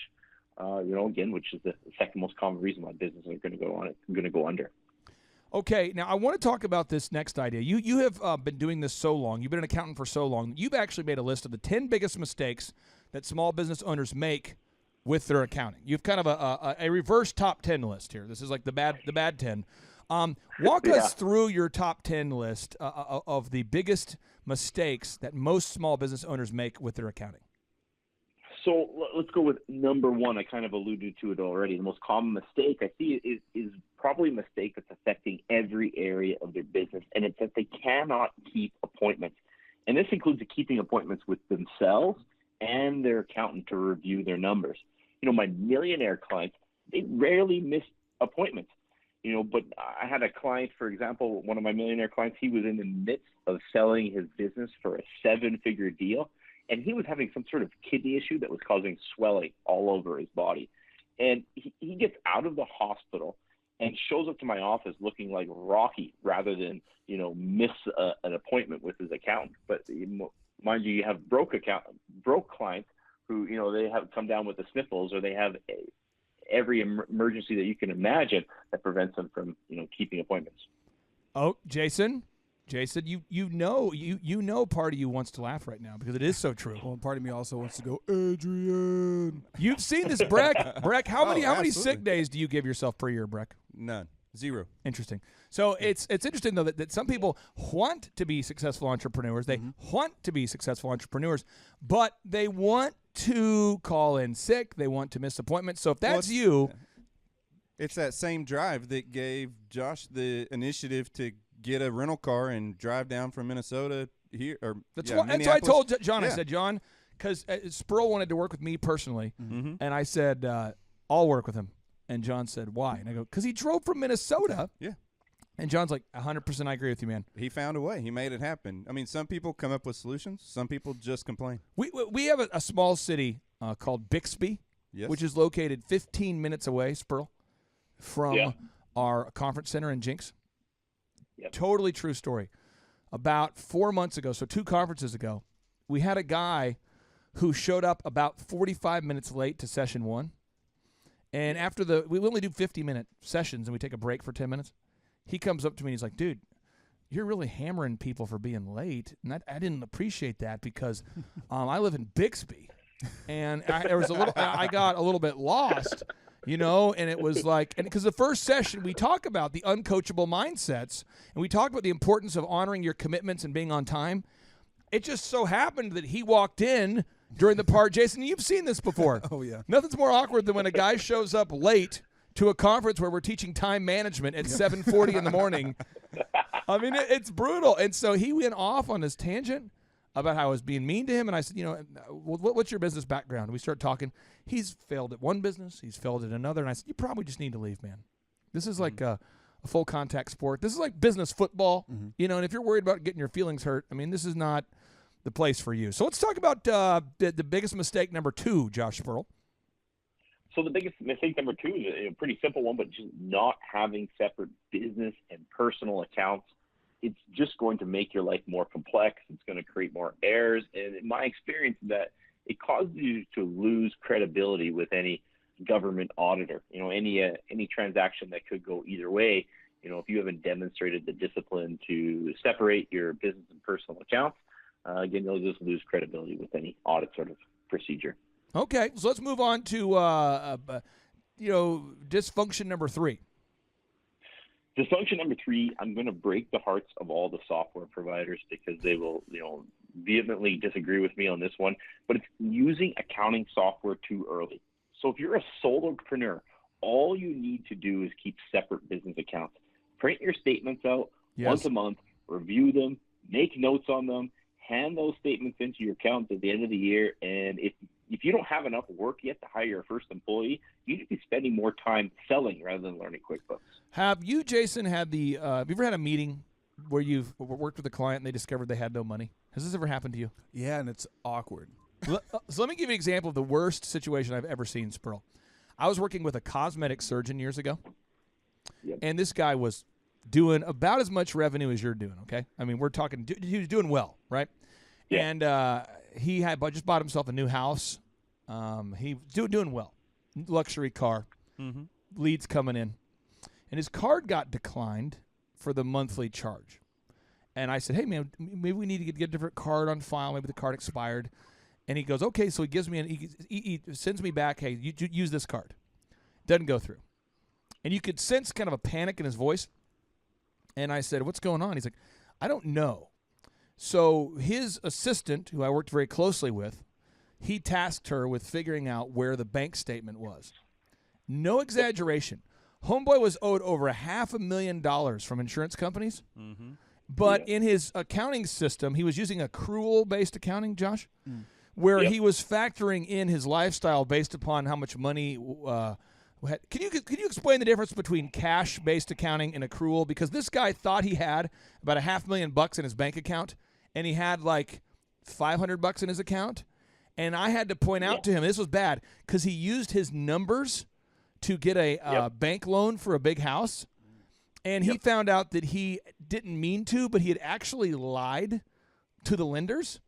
Again, which is the second most common reason why businesses are going to go under. Okay, now I want to talk about this next idea. You have been doing this so long. You've been an accountant for so long. You've actually made a list of the 10 biggest mistakes that small business owners make with their accounting. You've kind of a reverse top 10 list here. This is like the bad 10. Walk us through your top 10 list of the biggest mistakes that most small business owners make with their accounting. So let's go with number one. I kind of alluded to it already. The most common mistake I see is probably a mistake that's affecting every area of their business, and it's that they cannot keep appointments. And this includes keeping appointments with themselves and their accountant to review their numbers. My millionaire clients, they rarely miss appointments. But I had a client, for example, one of my millionaire clients, he was in the midst of selling his business for a 7-figure deal, and he was having some sort of kidney issue that was causing swelling all over his body. And he gets out of the hospital and shows up to my office looking like Rocky rather than, miss an appointment with his accountant. But mind you have broke clients who, they have come down with the sniffles, or they have every emergency that you can imagine that prevents them from, keeping appointments. Oh, Jason, you know part of you wants to laugh right now because it is so true. Well, part of me also wants to go, Adrian. You've seen this, Breck. Breck, how many absolutely. Sick days do you give yourself per year, Breck? None. 0. Interesting. So it's interesting, though, that some people want to be successful entrepreneurs. They want to be successful entrepreneurs, but they want to call in sick. They want to miss appointments. So if that's you. It's that same drive that gave Josh the initiative to get a rental car and drive down from Minnesota here. That's what I told John. I said, John, because Sperl wanted to work with me personally, and I said, I'll work with him. And John said, why? And I go, because he drove from Minnesota. Yeah. And John's like, 100% I agree with you, man. He found a way. He made it happen. I mean, some people come up with solutions. Some people just complain. We have a small city called Bixby, which is located 15 minutes away, Sperl, from our conference center in Jinx. Yep. Totally true story. About 4 months ago, so 2 conferences ago, we had a guy who showed up about 45 minutes late to session 1. And after we only do 50-minute sessions, and we take a break for 10 minutes. He comes up to me and he's like, dude, you're really hammering people for being late. And I didn't appreciate that because I live in Bixby. And I got a little bit lost, and it was like, and because the first session we talk about the uncoachable mindsets, and we talk about the importance of honoring your commitments and being on time. It just so happened that he walked in during the part, Jason, you've seen this before. Oh, yeah. Nothing's more awkward than when a guy shows up late to a conference where we're teaching time management at 7:40 in the morning. I mean, it's brutal. And so he went off on this tangent about how I was being mean to him. And I said, what's your business background? And we started talking. He's failed at one business. He's failed at another. And I said, you probably just need to leave, man. This is like a full contact sport. This is like business football, and if you're worried about getting your feelings hurt, I mean, this is not the place for you. So let's talk about the biggest mistake number 2, Josh Spurl. So the biggest mistake number 2 is a pretty simple one, but just not having separate business and personal accounts. It's just going to make your life more complex. It's going to create more errors. And in my experience, that it causes you to lose credibility with any government auditor. Any transaction that could go either way. If you haven't demonstrated the discipline to separate your business and personal accounts, again, you'll just lose credibility with any audit sort of procedure. Okay, so let's move on to dysfunction number 3. Dysfunction number 3, I'm going to break the hearts of all the software providers because they will, vehemently disagree with me on this one, but it's using accounting software too early. So if you're a solopreneur, all you need to do is keep separate business accounts. Print your statements out once a month, review them, make notes on them, hand those statements into your accountant at the end of the year, and if you don't have enough work yet to hire your first employee, you need to be spending more time selling rather than learning QuickBooks. Have you, Jason, have you ever had a meeting where you've worked with a client and they discovered they had no money? Has this ever happened to you? Yeah, and it's awkward. So let me give you an example of the worst situation I've ever seen, Spurl. I was working with a cosmetic surgeon years ago, and this guy was doing about as much revenue as you're doing, okay? I mean, we're talking, he was doing well, right? Yeah. And he had just bought himself a new house. He was doing well. Luxury car. Mm-hmm. Leads coming in. And his card got declined for the monthly charge. And I said, hey, man, maybe we need to get a different card on file. Maybe the card expired. And he goes, okay. So he gives me he sends me back, hey, you use this card. Doesn't go through. And you could sense kind of a panic in his voice. And I said, what's going on? He's like, I don't know. So his assistant, who I worked very closely with, he tasked her with figuring out where the bank statement was. No exaggeration. Homeboy was owed over $500,000 from insurance companies. Mm-hmm. But in his accounting system, he was using accrual-based accounting, Josh, where he was factoring in his lifestyle based upon how much money Can you explain the difference between cash-based accounting and accrual? Because this guy thought he had about $500,000 in his bank account, and he had like $500 in his account. And I had to point out to him, this was bad, because he used his numbers to get a bank loan for a big house. And he found out that he didn't mean to, but he had actually lied to the lenders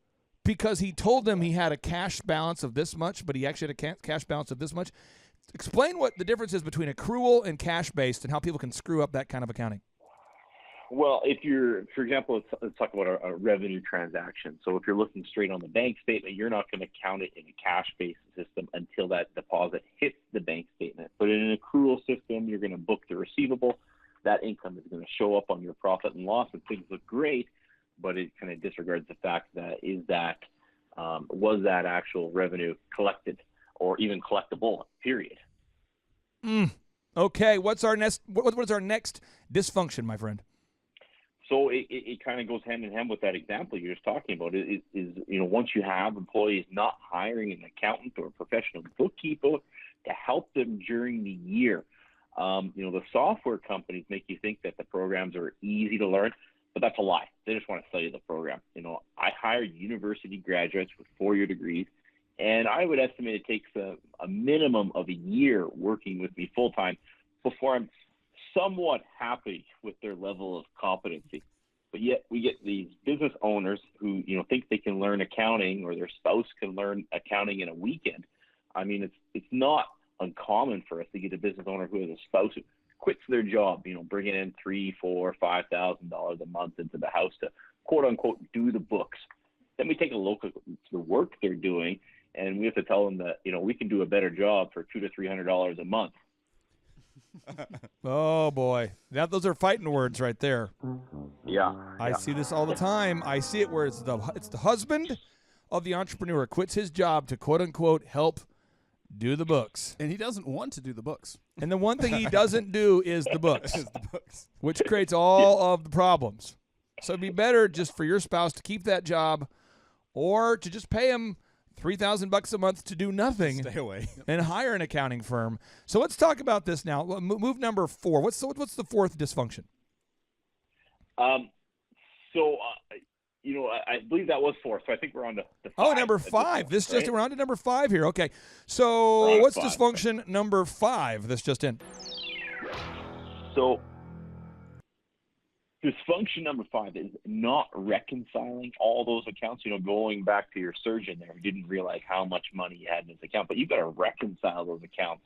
because he told them he had a cash balance of this much, but he actually had a cash balance of this much. Explain what the difference is between accrual and cash-based and how people can screw up that kind of accounting. Well, if you're, for example, let's talk about a revenue transaction. So if you're looking straight on the bank statement, you're not going to count it in a cash-based system until that deposit hits the bank statement. But in an accrual system, you're going to book the receivable. That income is going to show up on your profit and loss, and things look great, but it kind of disregards the fact that was that actual revenue collected or even collectible, period. Okay, what is our next dysfunction, my friend? So it kind of goes hand in hand with that example you're just talking about. Is once you have employees not hiring an accountant or a professional bookkeeper to help them during the year, the software companies make you think that the programs are easy to learn, but that's a lie. They just want to sell you the program. I hire university graduates with 4-year degrees, and I would estimate it takes a minimum of a year working with me full time before I'm somewhat happy with their level of competency. But yet we get these business owners who think they can learn accounting, or their spouse can learn accounting in a weekend. I mean, it's not uncommon for us to get a business owner who has a spouse who quits their job, bringing in $3,000, $4,000, $5,000 a month into the house to quote unquote do the books. Then we take a look at the work they're doing, and we have to tell them that we can do a better job for $200 to $300 a month. Oh boy, those are fighting words right there. Yeah, I see this all the time. I see it where it's the husband of the entrepreneur quits his job to quote unquote help do the books, and he doesn't want to do the books. And the one thing he doesn't do is the books, which creates all of the problems. So it'd be better just for your spouse to keep that job, or to just pay him $3,000 a month to do nothing. Stay away. And hire an accounting firm. So let's talk about this now. Move number 4. What's the fourth dysfunction? I believe that was 4, so I think we're on to 5. Oh, number 5. We're on to number 5 here. Okay. So what's dysfunction number 5 this just in? So dysfunction number 5 is not reconciling all those accounts. Going back to your surgeon there, who didn't realize how much money you had in his account, but you've got to reconcile those accounts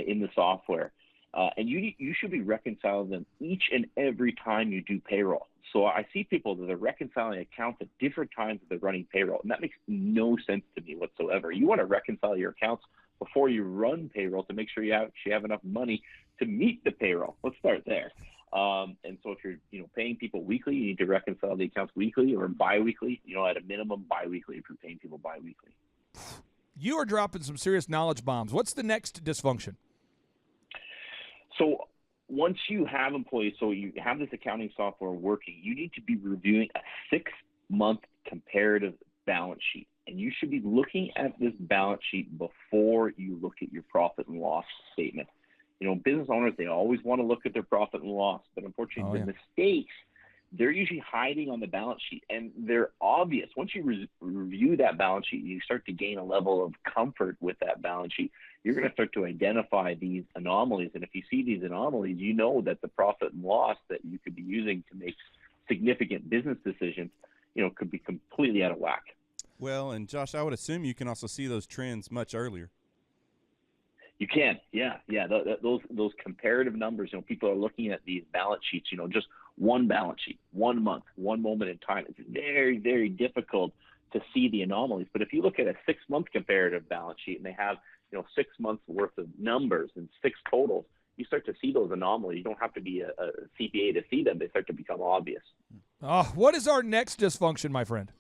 in the software. And you should be reconciling them each and every time you do payroll. So I see people that are reconciling accounts at different times that they're running payroll, and that makes no sense to me whatsoever. You want to reconcile your accounts before you run payroll to make sure you actually have enough money to meet the payroll. Let's start there. And so if you're paying people weekly, you need to reconcile the accounts weekly or biweekly. At a minimum biweekly if you're paying people biweekly. You are dropping some serious knowledge bombs. What's the next dysfunction? So once you have employees, so you have this accounting software working, you need to be reviewing a 6-month comparative balance sheet. And you should be looking at this balance sheet before you look at your profit and loss statement. Business owners, they always want to look at their profit and loss, but unfortunately the mistakes, they're usually hiding on the balance sheet, and they're obvious. Once you review that balance sheet, you start to gain a level of comfort with that balance sheet. You're going to start to identify these anomalies, and if you see these anomalies, you know that the profit and loss that you could be using to make significant business decisions, could be completely out of whack. Well, and Josh, I would assume you can also see those trends much earlier. You can, yeah. Those comparative numbers. People are looking at these balance sheets. Just one balance sheet, 1 month, one moment in time. It's very, very difficult to see the anomalies. But if you look at a 6-month comparative balance sheet and they have 6 months worth of numbers and 6 totals, you start to see those anomalies. You don't have to be a CPA to see them. They start to become obvious. What is our next dysfunction, my friend?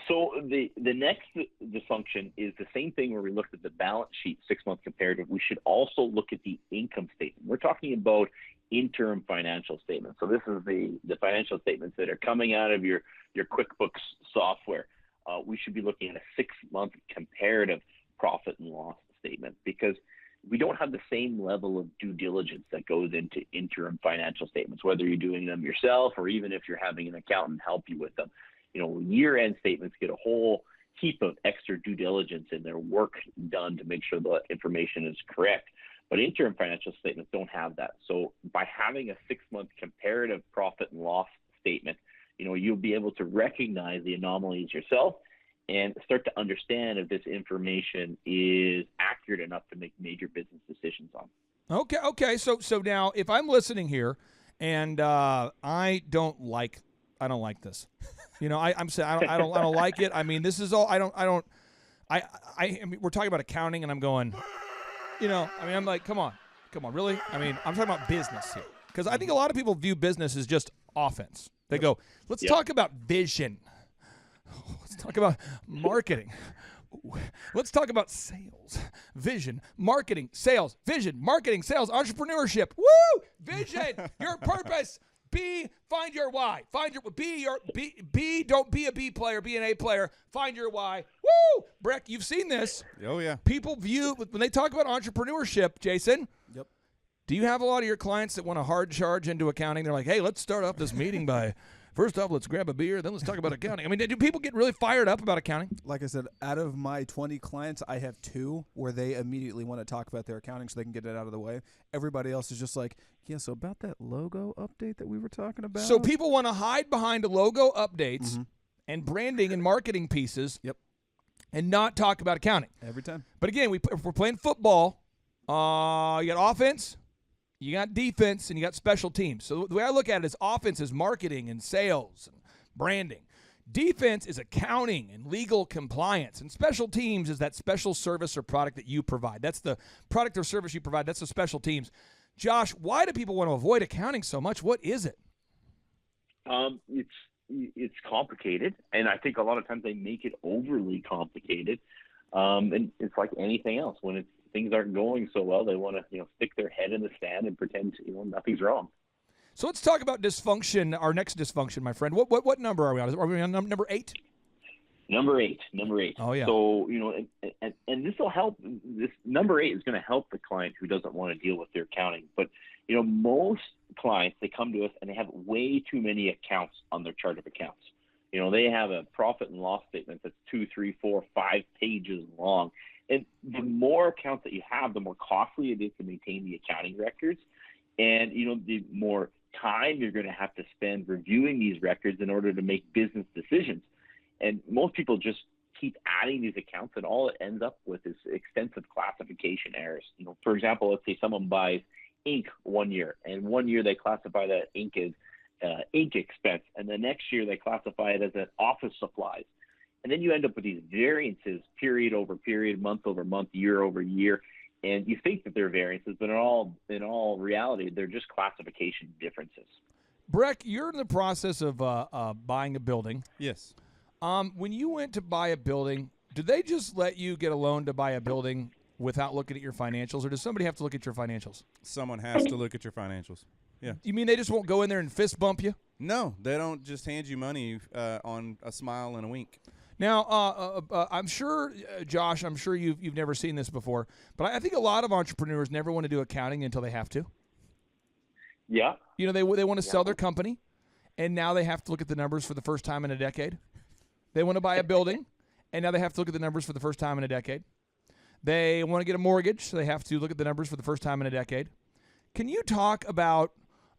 So the next dysfunction is the same thing where we looked at the balance sheet 6-month comparative. We should also look at the income statement. We're talking about interim financial statements. So this is the financial statements that are coming out of your QuickBooks software. We should be looking at a 6-month comparative profit and loss statement, because we don't have the same level of due diligence that goes into interim financial statements, whether you're doing them yourself or even if you're having an accountant help you with them. Year-end statements get a whole heap of extra due diligence in their work done to make sure that information is correct. But interim financial statements don't have that. So by having a 6-month comparative profit and loss statement, you'll be able to recognize the anomalies yourself and start to understand if this information is accurate enough to make major business decisions on. Okay. So now, if I'm listening here, and I don't like this, I'm saying I don't like it. I mean, this is all. I mean, we're talking about accounting, and I'm going, I'm like, come on, really? I mean, I'm talking about business here, because I think a lot of people view business as just offense. They go, let's talk about vision. Let's talk about marketing. Let's talk about sales, vision, marketing, sales, vision, marketing, sales, entrepreneurship. Woo! Vision, your purpose. Find your why. Don't be a B player, be an A player. Find your why. Woo! Breck, you've seen this. Oh, yeah. People view, when they talk about entrepreneurship, Jason. Yep. Do you have a lot of your clients that want a hard charge into accounting? They're like, hey, let's start off this meeting by, first off, let's grab a beer, then let's talk about accounting. I mean, do people get really fired up about accounting? Like I said, out of my 20 clients, I have 2 where they immediately want to talk about their accounting so they can get it out of the way. Everybody else is just like, yeah, so about that logo update that we were talking about. So people want to hide behind logo updates and branding and marketing pieces. Yep. And not talk about accounting. Every time. But again, if we're playing football, you got offense, you got defense, and you got special teams. So the way I look at it is offense is marketing and sales and branding. Defense is accounting and legal compliance. And special teams is that special service or product that you provide. That's the product or service you provide. That's the special teams. Josh, why do people want to avoid accounting so much? What is it? It's complicated, and I think a lot of times they make it overly complicated. And it's like anything else. When things aren't going so well, they want to stick their head in the sand and pretend nothing's wrong. So let's talk about dysfunction. Our next dysfunction, my friend. What number are we on? Are we on number 8? Number 8. Oh, yeah. So, and this will help. This number 8 is going to help the client who doesn't want to deal with their accounting. But, most clients, they come to us and they have way too many accounts on their chart of accounts. You know, they have a profit and loss statement that's 2, 3, 4, 5 pages long. And the more accounts that you have, the more costly it is to maintain the accounting records. And, you know, the more time you're going to have to spend reviewing these records in order to make business decisions. And most people just keep adding these accounts, and all it ends up with is extensive classification errors. You know, for example, let's say someone buys ink one year, and one year they classify that ink as ink expense, and the next year they classify it as an office supplies. And then you end up with these variances period over period, month over month, year over year. And you think that they're variances, but in all reality, they're just classification differences. Breck, you're in the process of buying a building. Yes. When you went to buy a building, did they just let you get a loan to buy a building without looking at your financials, or does somebody have to look at your financials? Someone has to look at your financials. Yeah. You mean they just won't go in there and fist bump you? No, they don't just hand you money on a smile and a wink. Now, I'm sure, Josh, I'm sure you've never seen this before, but I think a lot of entrepreneurs never want to do accounting until they have to. Yeah. You know, they want to sell their company, and now they have to look at the numbers for the first time in a decade. They want to buy a building, and now they have to look at the numbers for the first time in a decade. They want to get a mortgage, so they have to look at the numbers for the first time in a decade. Can you talk about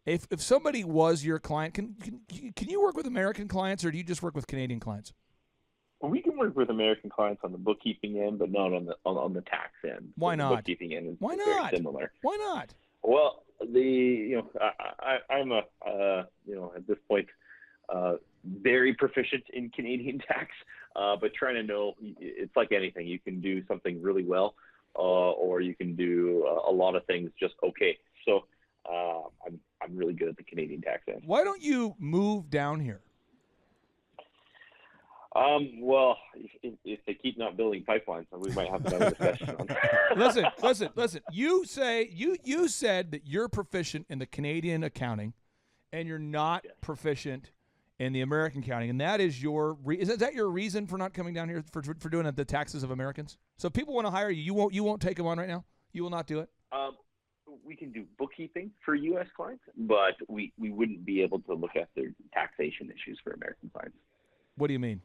if somebody was your client, can you work with American clients, or do you just work with Canadian clients? Well, we can work with American clients on the bookkeeping end, but not on the tax end. Why so not? The bookkeeping end is Why very not? similar. Why not? Well, I'm at this point very proficient in Canadian tax, but trying to know, it's like anything. You can do something really well, or you can do a lot of things just okay. So I'm really good at the Canadian tax end. Why don't you move down here? Well, if they keep not building pipelines, then we might have another discussion on that. Listen. You said that you're proficient in the Canadian accounting, and you're not proficient in the American accounting, and that is is that your reason for not coming down here for doing the taxes of Americans? So if people want to hire you, you won't take them on right now. You will not do it. We can do bookkeeping for U.S. clients, but we wouldn't be able to look at their taxation issues for American clients. What do you mean?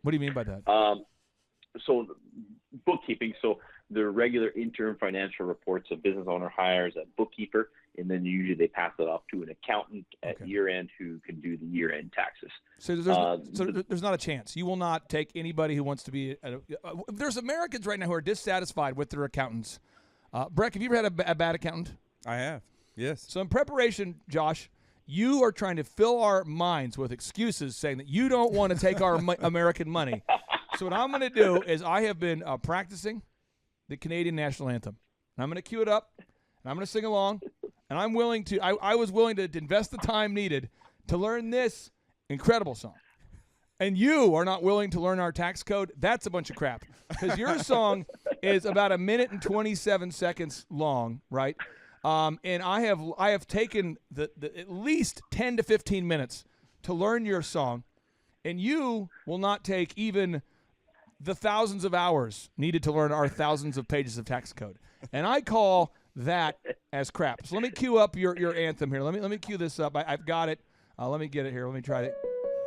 What do you mean by that? So bookkeeping, so the regular interim financial reports, a business owner hires a bookkeeper, and then usually they pass it off to an accountant at year-end who can do the year-end taxes. So there's not a chance. You will not take anybody who wants to be there's Americans right now who are dissatisfied with their accountants. Breck, have you ever had a bad accountant? I have, yes. So in preparation, Josh, you are trying to fill our minds with excuses saying that you don't want to take our American money. So what I'm going to do is I have been practicing the Canadian national anthem. And I'm going to cue it up, and I'm going to sing along, and I'm willing to. I was willing to invest the time needed to learn this incredible song. And you are not willing to learn our tax code. That's a bunch of crap, because your song is about 1 minute and 27 seconds long, right? And I have taken the at least 10 to 15 minutes to learn your song, and you will not take even the thousands of hours needed to learn our thousands of pages of tax code. And I call that as crap. So let me cue up your anthem here. Let me cue this up. I've got it. Let me get it here. Let me try it.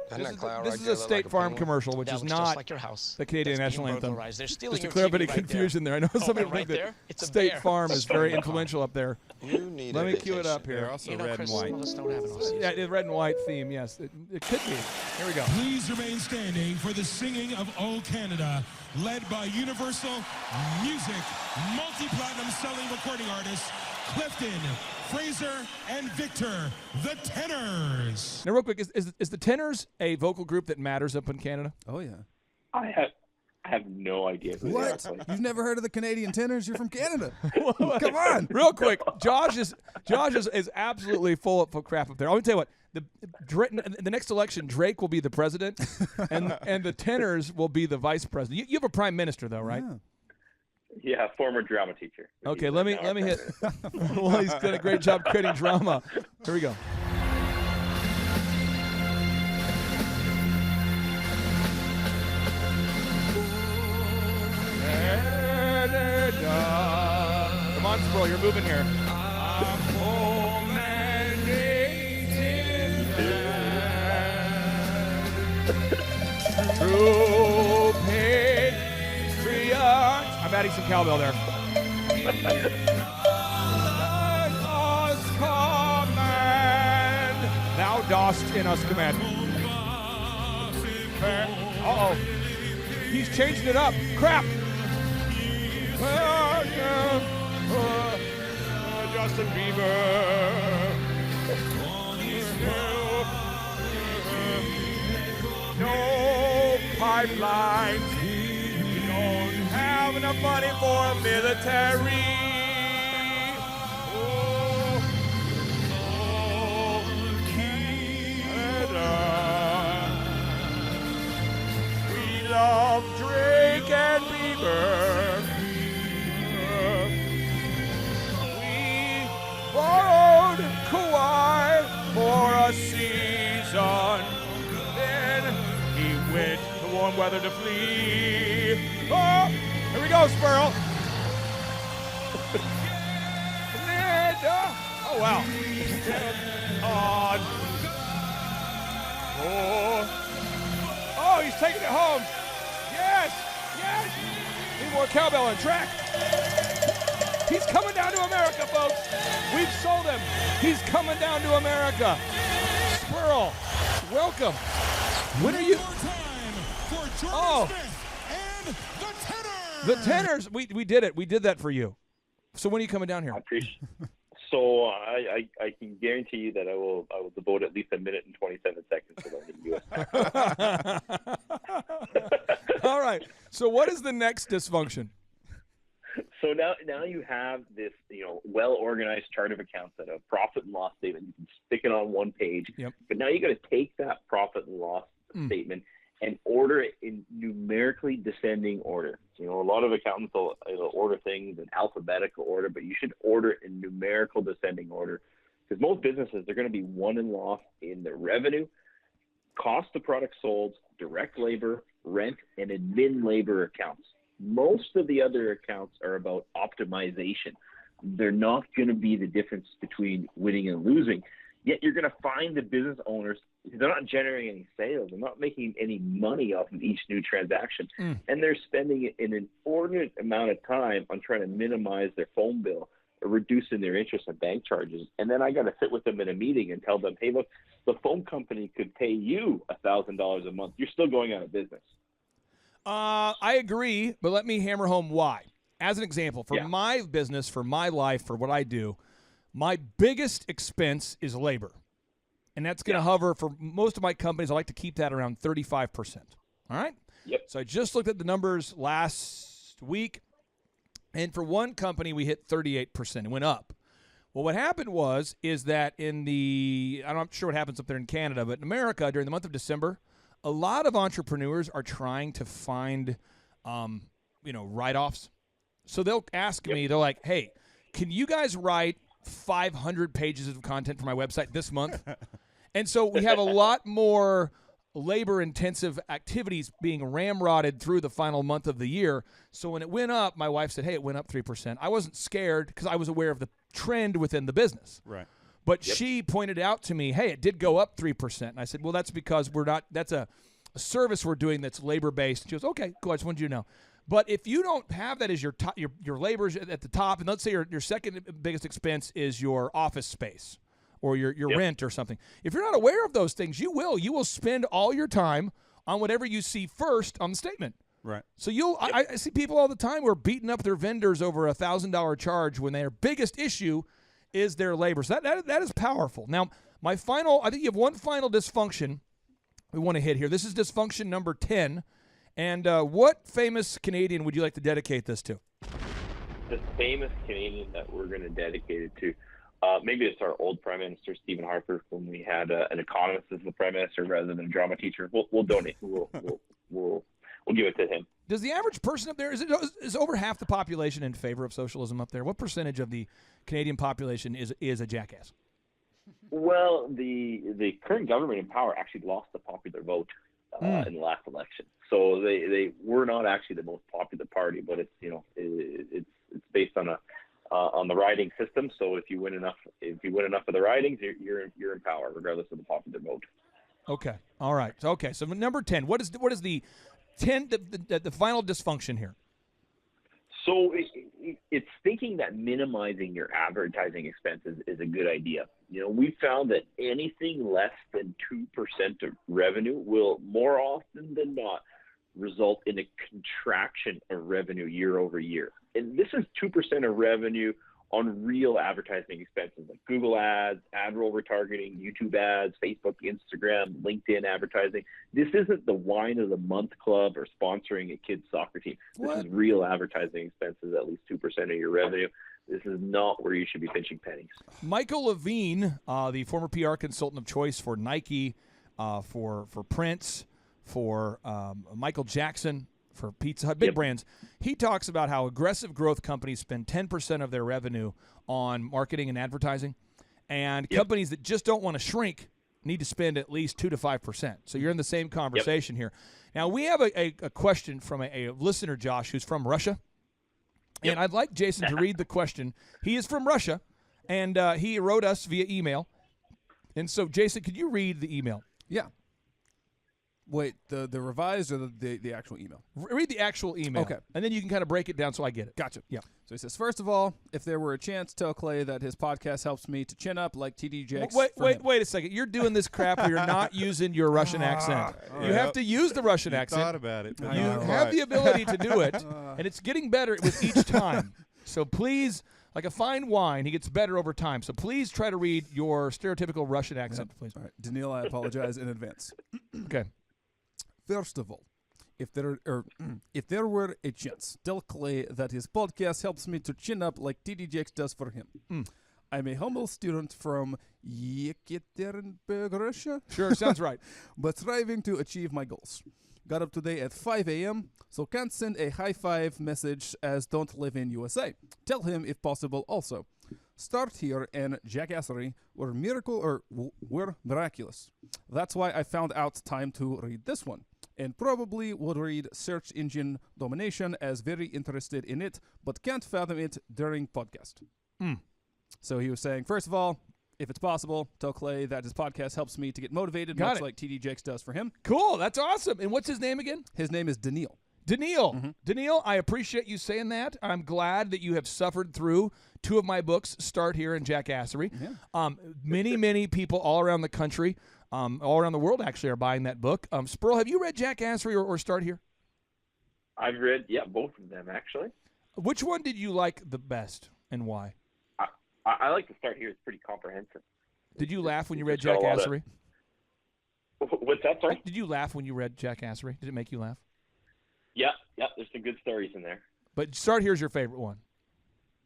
This is a State Farm commercial, which is not like your house. the Canadian That's national being anthem. burglarized. They're stealing Just to your clear up TV any right confusion there. I know some people think that It's a State bear. Farm is very influential up there. You need Let a me cue it up vacation. here. They're also red Chris, and white. some of us don't have an all-season. Yeah, the red and white theme, yes. It could be. Here we go. Please remain standing for the singing of O Canada, led by Universal Music, multi-platinum selling recording artists, Clifton, Fraser, and Victor, the Tenors. Now, real quick, is the Tenors a vocal group that matters up in Canada? Oh, yeah. I have no idea who What? they are. You've never heard of the Canadian Tenors? You're from Canada. Come on. Real quick, Josh is absolutely full of crap up there. Let me tell you what. The next election, Drake will be the president, and the Tenors will be the vice president. You have a prime minister, though, right? Yeah, former drama teacher. Okay, let me hit. Well, he's done a great job creating drama. Here we go. Come on, Sproul, you're moving here. everybody some cowbell there. Thou dost in us command. Uh-oh. He's changing it up. Crap. Justin Bieber. No pipelines. We don't have enough money for a military. We love Drake and Bieber. We borrowed Kawhi for a season. Then he went to warm weather to flee. Oh, here we go, Squirrel. Oh, wow. On. Oh, he's taking it home. Yes, yes. Need more cowbell on track. He's coming down to America, folks. We've sold him. He's coming down to America. Squirrel, welcome. When are you? Oh, the Tenors. We did it. We did that for you. So when are you coming down here? I appreciate. So I can guarantee you that I will devote at least 1 minute and 27 seconds to learning U.S. All right. So what is the next dysfunction? So now you have this well-organized chart of accounts that a profit and loss statement. You can stick it on one page. Yep. But now you got to take that profit and loss statement and order it in numerically descending order. A lot of accountants will order things in alphabetical order, but you should order it in numerical descending order, because most businesses, they're going to be won and lost in their revenue, cost of products sold, direct labor, rent, and admin labor accounts. Most of the other accounts are about optimization. They're not going to be the difference between winning and losing. Yet you're going to find the business owners, they're not generating any sales. They're not making any money off of each new transaction. And they're spending an inordinate amount of time on trying to minimize their phone bill or reducing their interest and bank charges. And then I got to sit with them in a meeting and tell them, hey, look, the phone company could pay you $1,000 a month. You're still going out of business. I agree, but let me hammer home why. As an example, for my business, for my life, for what I do, my biggest expense is labor. And that's going to hover for most of my companies. I like to keep that around 35%. All right? Yep. So I just looked at the numbers last week, and for one company, we hit 38%. It went up. Well, what happened is that I'm not sure what happens up there in Canada, but in America, during the month of December, a lot of entrepreneurs are trying to find, write-offs. So they'll ask me, they're like, hey, can you guys write 500 pages of content for my website this month? And so we have a lot more labor-intensive activities being ramrodded through the final month of the year. So when it went up, my wife said, hey, it went up 3%. I wasn't scared because I was aware of the trend within the business. Right. But she pointed out to me, hey, it did go up 3%. And I said, well, that's because that's a service we're doing that's labor-based. She goes, okay, cool, I just wanted you to know. But if you don't have that as your labor's at the top, and let's say your second biggest expense is your office space or your rent or something. If you're not aware of those things, you will spend all your time on whatever you see first on the statement. Right. So I see people all the time who are beating up their vendors over $1,000 charge when their biggest issue is their labor. So that is powerful. Now, I think you have one final dysfunction we want to hit here. This is dysfunction number 10. And what famous Canadian would you like to dedicate this to? The famous Canadian that we're going to dedicate it to, maybe it's our old Prime Minister, Stephen Harper, when we had an economist as the Prime Minister rather than a drama teacher. We'll donate. We'll give it to him. Does the average person up there, is over half the population in favor of socialism up there? What percentage of the Canadian population is a jackass? Well, the current government in power actually lost the popular vote in the last election. So they were not actually the most popular party, but it's it's based on the riding system. So if you win enough of the ridings, you're in power regardless of the popular vote. Okay. All right. Okay. So number 10. What is the final dysfunction here? So it's thinking that minimizing your advertising expenses is a good idea. We found that anything less than 2% of revenue will more often than not result in a contraction of revenue year over year. And this is 2% of revenue on real advertising expenses like Google ads, ad roll retargeting, YouTube ads, Facebook, Instagram, LinkedIn advertising. This isn't the wine of the month club or sponsoring a kid's soccer team. This is real advertising expenses, at least 2% of your revenue. This is not where you should be pinching pennies. Michael Levine, the former PR consultant of choice for Nike, for Prince, for Michael Jackson, for Pizza Hut, big brands, he talks about how aggressive growth companies spend 10% of their revenue on marketing and advertising, and companies that just don't want to shrink need to spend at least 2 to 5%. So you're in the same conversation here. Now, we have a question from a listener, Josh, who's from Russia, and I'd like Jason to read the question. He is from Russia, and he wrote us via email. And so, Jason, could you read the email? Yeah. Wait, the revised or the actual email? Read the actual email. Okay. And then you can kind of break it down so I get it. Gotcha. Yeah. So he says, first of all, if there were a chance, tell Clay that his podcast helps me to chin up like TD Jakes. Wait a second. You're doing this crap where you're not using your Russian accent. You have to use the Russian accent. Thought about it. You have the ability to do it, and it's getting better with each time. So please, like a fine wine, he gets better over time. So please try to read your stereotypical Russian accent, please. All right. Daniil, I apologize in advance. Okay. First of all, if there were a chance, tell Clay that his podcast helps me to chin up like TD Jakes does for him. I'm a humble student from Yekaterinburg, Russia. Sure, sounds right. But striving to achieve my goals. Got up today at 5 a.m., so can't send a high five message as don't live in USA. Tell him if possible also. Start here and Jackassery were miraculous. That's why I found out time to read this one. And probably would read search engine domination as very interested in it, but can't fathom it during podcast. So he was saying, first of all, if it's possible, tell Clay that his podcast helps me to get motivated, much like TD Jakes does for him. Cool. That's awesome. And what's his name again? His name is Daniil. Daniil, I appreciate you saying that. I'm glad that you have suffered through 2 of my books, Start Here and Jackassery. Yeah. Many people all around the country, all around the world actually, are buying that book. Sproul, have you read Jackassery or Start Here? I've read, both of them actually. Which one did you like the best and why? I like to Start Here. It's pretty comprehensive. Did you laugh when you read Jackassery? What's that, sorry? Did you laugh when you read Jackassery? Did it make you laugh? Yeah, there's some good stories in there. But Start Here is your favorite one.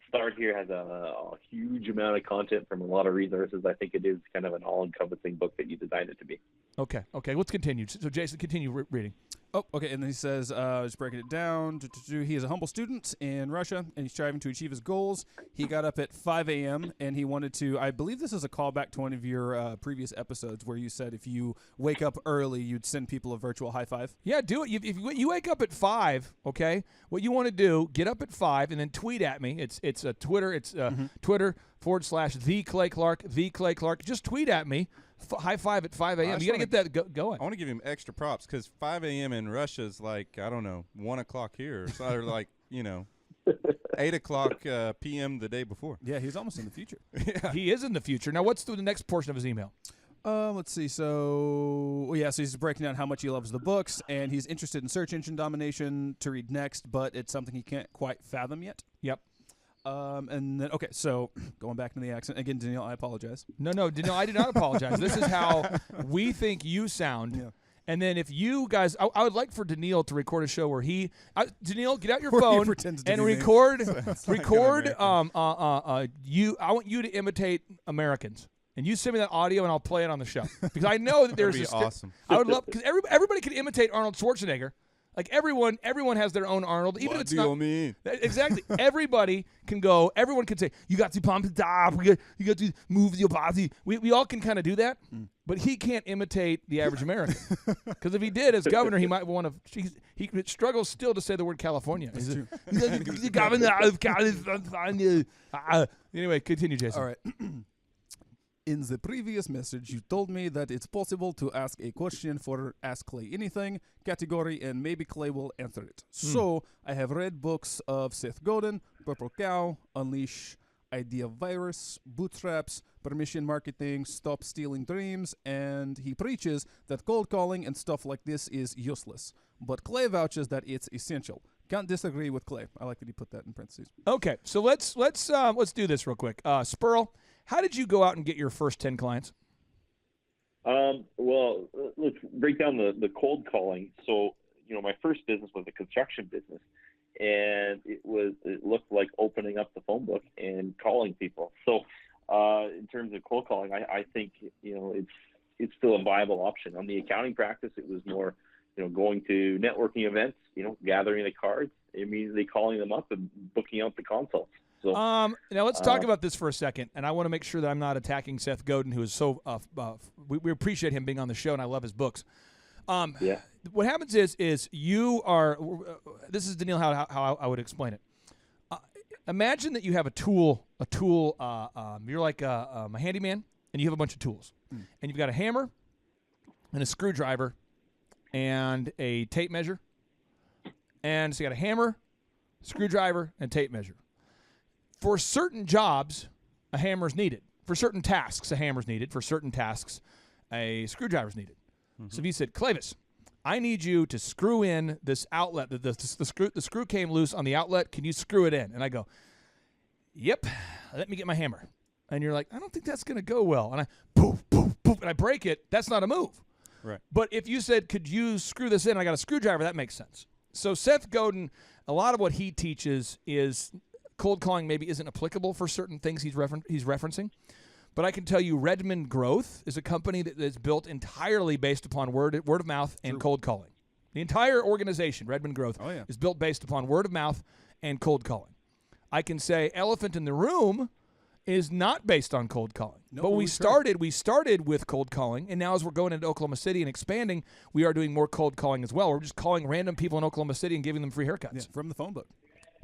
Start Here has a huge amount of content from a lot of resources. I think it is kind of an all-encompassing book that you designed it to be. Okay, let's continue. So, Jason, continue reading. Oh, okay, and then he says, just breaking it down, he is a humble student in Russia, and he's striving to achieve his goals. He got up at 5 a.m., and he wanted to, I believe this is a callback to one of your previous episodes where you said if you wake up early, you'd send people a virtual high five. Yeah, do it. If you wake up at 5, okay, what you want to do, get up at 5, and then tweet at me. It's a Twitter. It's Twitter.com/the Clay Clark. Just tweet at me. High five at 5 a.m. You got to get that going. I want to give him extra props because 5 a.m. in Russia is like, I don't know, 1 o'clock here. Or like, 8 o'clock p.m. the day before. Yeah, he's almost in the future. Yeah. He is in the future. Now, what's the next portion of his email? Let's see. So he's breaking down how much he loves the books, and he's interested in search engine domination to read next, but it's something he can't quite fathom yet. Yep. And then, okay, so going back to the accent. Again, Daniil, I apologize. No, Daniil, I did not apologize. This is how we think you sound. Yeah. And then if you guys, I would like for Daniil to record a show where Daniil, get out your phone and record. I want you to imitate Americans. And you send me that audio, and I'll play it on the show because I know that there's awesome. I would love because everybody can imitate Arnold Schwarzenegger. Like everyone has their own Arnold. Even if it's not me. Exactly. Everybody can go. Everyone can say, "You got to pump it up. You got to move your body." We all can kind of do that, but he can't imitate the average American. Because if he did, as governor, he might want to. He struggles still to say the word California. That's true. Governor of California. Anyway, continue, Jason. All right. In the previous message, you told me that it's possible to ask a question for Ask Clay Anything category, and maybe Clay will answer it. So I have read books of Seth Godin, Purple Cow, Unleash Idea Virus, Bootstraps, Permission Marketing, Stop Stealing Dreams, and he preaches that cold calling and stuff like this is useless. But Clay vouches that it's essential. Can't disagree with Clay. I like that he put that in parentheses. Okay, so let's do this real quick. Spurl, how did you go out and get your first 10 clients? Well, let's break down the cold calling. So, my first business was a construction business, and it looked like opening up the phone book and calling people. So, in terms of cold calling, I think it's still a viable option. On the accounting practice, it was more going to networking events, gathering the cards, immediately calling them up and booking out the consults. So, now let's talk about this for a second, and I want to make sure that I'm not attacking Seth Godin, who is so we appreciate him being on the show, and I love his books. Yeah. What happens is you are. This is Daniil how I would explain it. Imagine that you have a tool. You're like a handyman, and you have a bunch of tools, and you've got a hammer, and a screwdriver, and a tape measure, and so you got a hammer, screwdriver, and tape measure. For certain jobs, a hammer is needed. For certain tasks, a hammer is needed. For certain tasks, a screwdriver is needed. So if you said, Clavis, I need you to screw in this outlet. The screw came loose on the outlet. Can you screw it in? And I go, yep, let me get my hammer. And you're like, I don't think that's going to go well. And I poof, poof, poof, and I break it. That's not a move. Right. But if you said, could you screw this in? I got a screwdriver. That makes sense. So Seth Godin, a lot of what he teaches is cold calling maybe isn't applicable for certain things he's referencing. But I can tell you Redmond Growth is a company that is built entirely based upon word of mouth and cold calling. The entire organization, Redmond Growth, is built based upon word of mouth and cold calling. I can say Elephant in the Room is not based on cold calling. No, but we started with cold calling, and now as we're going into Oklahoma City and expanding, we are doing more cold calling as well. We're just calling random people in Oklahoma City and giving them free haircuts. Yeah, from the phone book.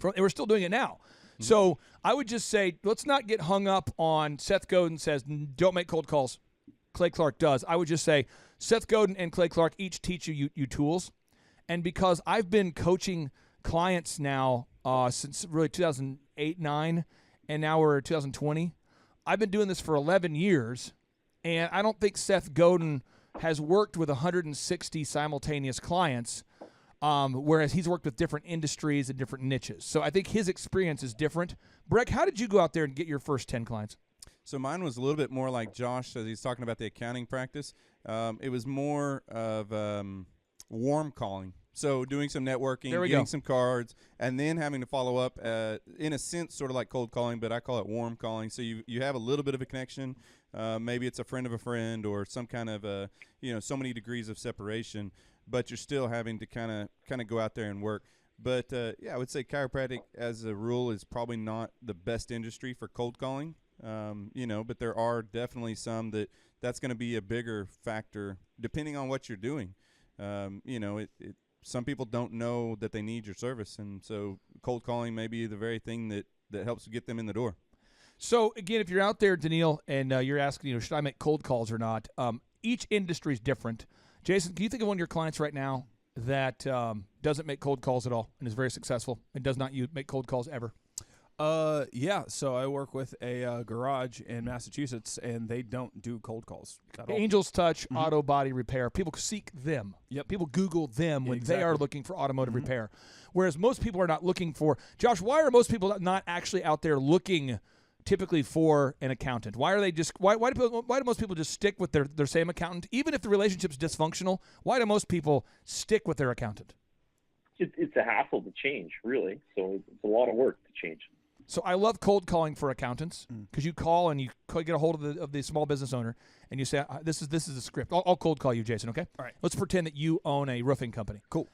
And we're still doing it now. So I would just say, let's not get hung up on Seth Godin says, don't make cold calls. Clay Clark does. I would just say, Seth Godin and Clay Clark each teach you tools. And because I've been coaching clients now since really 2008, 9, and now we're 2020, I've been doing this for 11 years, and I don't think Seth Godin has worked with 160 simultaneous clients, whereas he's worked with different industries and different niches. So I think his experience is different. Breck, how did you go out there and get your first 10 clients? So mine was a little bit more like Josh, as he's talking about the accounting practice. It was more of warm calling. So doing some networking, getting some cards, and then having to follow up, in a sense, sort of like cold calling, but I call it warm calling. So you have a little bit of a connection. Maybe it's a friend of a friend or some kind of, so many degrees of separation, but you're still having to kind of go out there and work. But, I would say chiropractic, as a rule, is probably not the best industry for cold calling, but there are definitely some that's going to be a bigger factor depending on what you're doing. Some people don't know that they need your service, and so cold calling may be the very thing that helps get them in the door. So, again, if you're out there, Daniil, and you're asking, should I make cold calls or not, each industry is different. Jason, can you think of one of your clients right now that doesn't make cold calls at all and is very successful and does not make cold calls ever? So I work with a garage in Massachusetts, and they don't do cold calls at all. Angel's Touch Auto Body Repair. People seek them. Yep. People Google them when they are looking for automotive repair. Whereas most people are not looking for – Josh, why are most people not actually out there looking typically for an accountant? Why are they just – why do most people just stick with their same accountant? Even if the relationship's dysfunctional, why do most people stick with their accountant? It's a hassle to change, really. So it's a lot of work to change. So I love cold calling for accountants because you call and you get a hold of the small business owner and you say, this is a script. I'll cold call you, Jason, okay? All right. Let's pretend that you own a roofing company. Cool.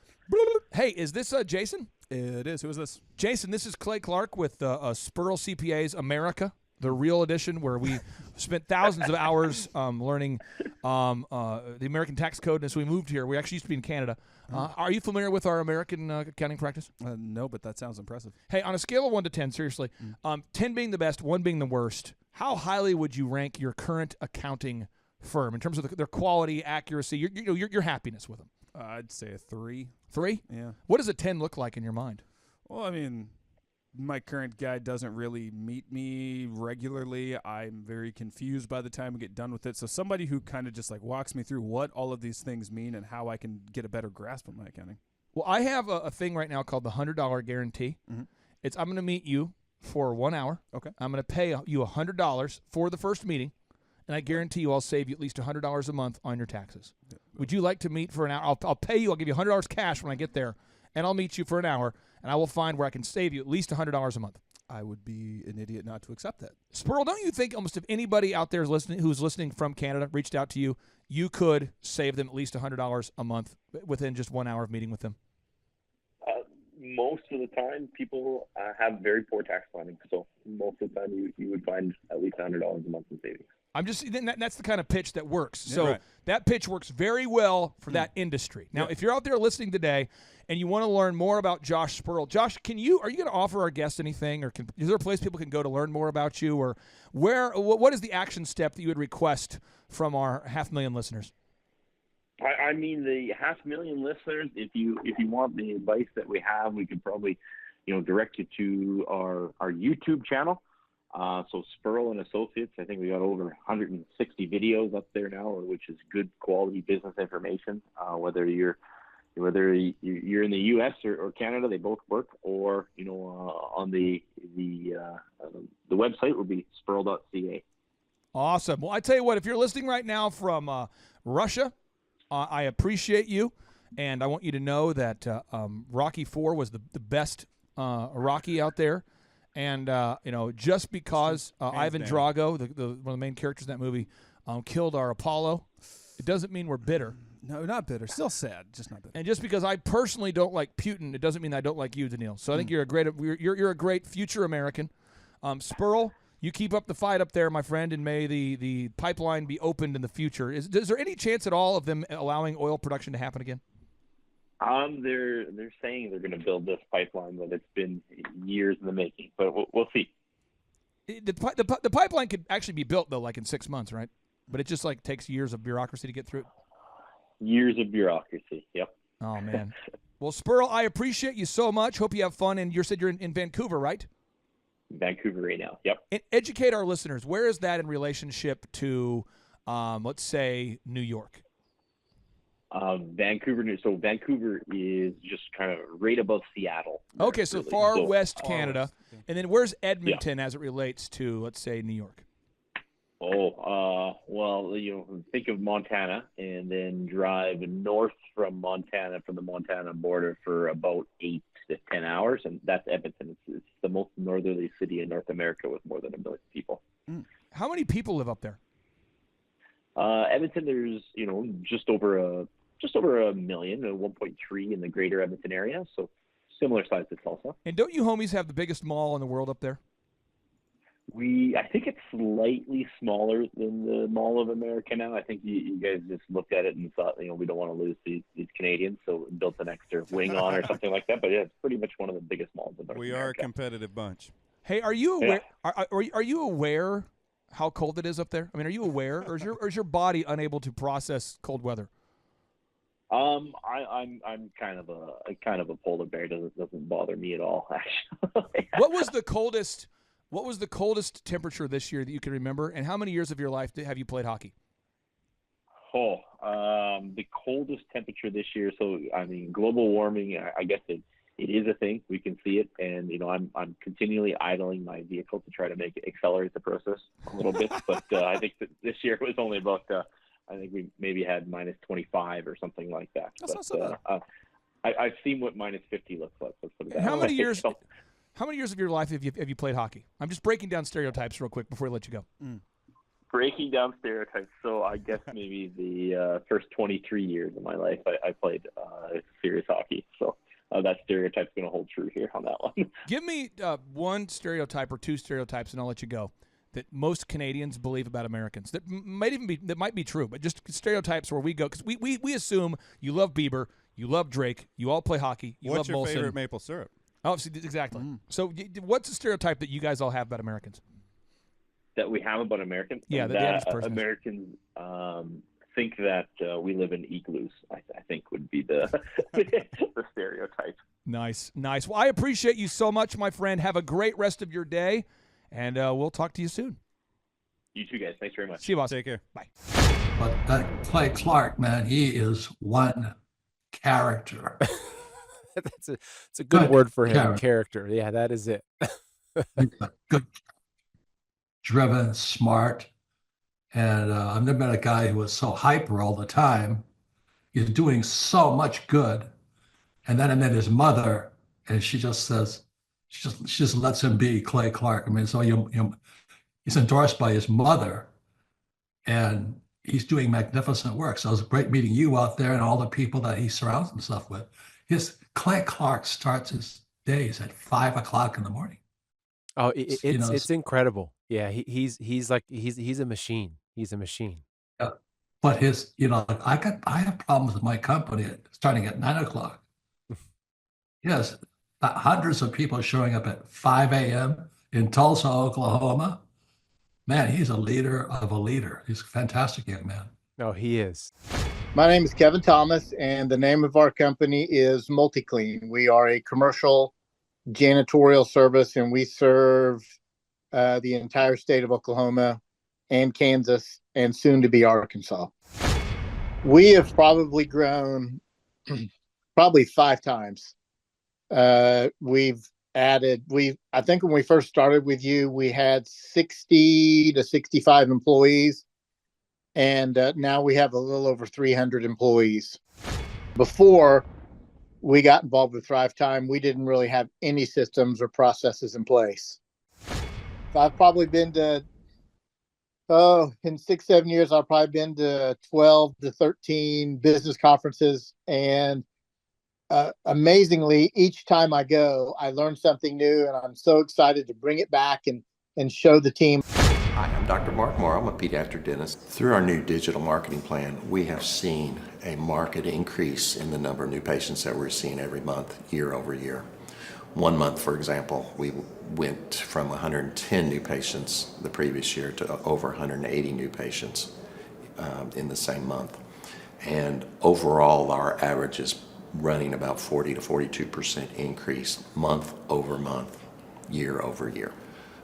Hey, is this Jason? It is. Who is this? Jason, this is Clay Clark with Spurl CPAs America. the real edition, where we spent thousands of hours learning the American tax code. And so we moved here. We actually used to be in Canada. Are you familiar with our American accounting practice? No, but that sounds impressive. Hey, on a scale of 1 to 10, seriously, 10 being the best, 1 being the worst, how highly would you rank your current accounting firm in terms of their quality, accuracy, your happiness with them? I'd say a 3. 3? Yeah. What does a 10 look like in your mind? Well, I mean, my current guy doesn't really meet me regularly. I'm very confused by the time we get done with it. So somebody who kind of just like walks me through what all of these things mean and how I can get a better grasp of my accounting. Well, I have a thing right now called the $100 guarantee. It's I'm going to meet you for 1 hour. Okay. I'm going to pay you $100 for the first meeting, and I guarantee you I'll save you at least $100 a month on your taxes. Would you like to meet for an hour? I'll pay you. I'll give you $100 cash when I get there, and I'll meet you for an hour, and I will find where I can save you at least $100 a month. I would be an idiot not to accept that. Spurl, don't you think almost if anybody out there is listening who's listening from Canada reached out to you, you could save them at least $100 a month within just 1 hour of meeting with them? Most of the time, people have very poor tax planning. So most of the time, you would find at least $100 a month in savings. I'm just that's the kind of pitch that works. Yeah, so right. that pitch works very well for that industry. Now, if you're out there listening today and you want to learn more about Josh Spurl, Josh, are you going to offer our guests anything, or is there a place people can go to learn more about you, or what is the action step that you would request from our 500,000 listeners? I mean, the 500,000 listeners, if you want the advice that we have, we could probably, direct you to our YouTube channel. So Spurl and Associates, I think we got over 160 videos up there now, which is good quality business information. Whether you're in the U.S. or Canada, they both work. Or on the website will be spurl.ca. Awesome. Well, I tell you what, if you're listening right now from Russia, I appreciate you, and I want you to know that Rocky IV was the best Rocky out there. And, just because Ivan Drago, one of the main characters in that movie, killed our Apollo, it doesn't mean we're bitter. No, not bitter. Still sad, just not bitter. And just because I personally don't like Putin, it doesn't mean I don't like you, Daniil. So I think you're a great future American. Spurl, you keep up the fight up there, my friend, and may the pipeline be opened in the future. Is there any chance at all of them allowing oil production to happen again? They're saying they're going to build this pipeline, but it's been years in the making. But we'll see. The pipeline could actually be built, though, like in 6 months, right? But it just takes years of bureaucracy to get through it. Years of bureaucracy, yep. Oh, man. Well, Spurl, I appreciate you so much. Hope you have fun. And you said you're in Vancouver, right? Vancouver right now, yep. And educate our listeners. Where is that in relationship to, let's say, New York? Vancouver is just kind of right above Seattle. Okay, so far west Canada. And then where's Edmonton as it relates to, let's say, New York? Well, think of Montana and then drive north from the Montana border for about 8 to 10 hours, and that's Edmonton. It's the most northerly city in North America with more than 1 million people. How many people live up there? Edmonton, there's just over a million, 1.3 in the greater Edmonton area, so similar size to Tulsa. And don't you homies have the biggest mall in the world up there? I think it's slightly smaller than the Mall of America now. I think you guys just looked at it and thought, we don't want to lose these Canadians, so built an extra wing on or something like that. But yeah, it's pretty much one of the biggest malls in North America. We are a competitive bunch. Hey, are you aware? Are you aware how cold it is up there? I mean, are you aware, or is your body unable to process cold weather? I'm kind of a polar bear. Doesn't bother me at all, actually. What was the coldest temperature this year that you can remember, and how many years of your life have you played hockey? The coldest temperature this year. So I mean, global warming. I guess it is a thing. We can see it, and I'm continually idling my vehicle to try to accelerate the process a little bit. But I think that this year it was only about. I think we maybe had minus 25 or something like that. That's not so bad. I've seen what minus 50 looks like. Let's put it that way. How many years of your life have you played hockey? I'm just breaking down stereotypes real quick before I let you go. Breaking down stereotypes. So I guess maybe the first 23 years of my life, I played serious hockey. So that stereotype's going to hold true here on that one. Give me one stereotype or two stereotypes, and I'll let you go, that most Canadians believe about Americans that might be true, but just stereotypes where we go, because we assume you love Bieber, you love Drake, you all play hockey, you What's love your Molson. favorite maple syrup? Oh, see, exactly. So what's the stereotype that you guys all have about Americans? That we have about Americans? Yeah, the that average person. Americans think that we live in igloos, I think would be the the stereotype. Nice. Well, I appreciate you so much, my friend. Have a great rest of your day, and we'll talk to you soon. You too, guys. Thanks very much. See you, boss. Take care. Bye. But that Clay Clark, man, he is one character. It's a good word for him. Character. Character. Yeah, that is it. Good, driven, smart. And I've never met a guy who was so hyper all the time. He's doing so much good. And then I met his mother, and she just says, she just lets him be Clay Clark. I mean, so he's endorsed by his mother, and he's doing magnificent work. So it was great meeting you out there and all the people that he surrounds himself with. Clay Clark starts his days at 5 o'clock in the morning. Oh, it's incredible. Yeah, he's a machine. He's a machine. Yeah. But his, I have problems with my company starting at 9 o'clock. Yes, hundreds of people showing up at 5 a.m. in Tulsa, Oklahoma. Man, he's a leader of a leader. He's a fantastic young man. Oh, he is. My name is Kevin Thomas, and the name of our company is MultiClean. We are a commercial janitorial service, and we serve the entire state of Oklahoma and Kansas and soon to be Arkansas. We have probably grown 5 times. We've added, I think when we first started with you, we had 60 to 65 employees. And now we have a little over 300 employees. Before we got involved with Thrivetime, we didn't really have any systems or processes in place. So I've probably been to, in 6-7 years, I've probably been to 12 to 13 business conferences. And amazingly, each time I go, I learn something new, and I'm so excited to bring it back and show the team. Hi, I'm Dr. Mark Moore. I'm a pediatric dentist. Through our new digital marketing plan, we have seen a marked increase in the number of new patients that we're seeing every month, year over year. One month, for example, we went from 110 new patients the previous year to over 180 new patients in the same month. And overall, our average is running about 40 to 42% increase month over month, year over year.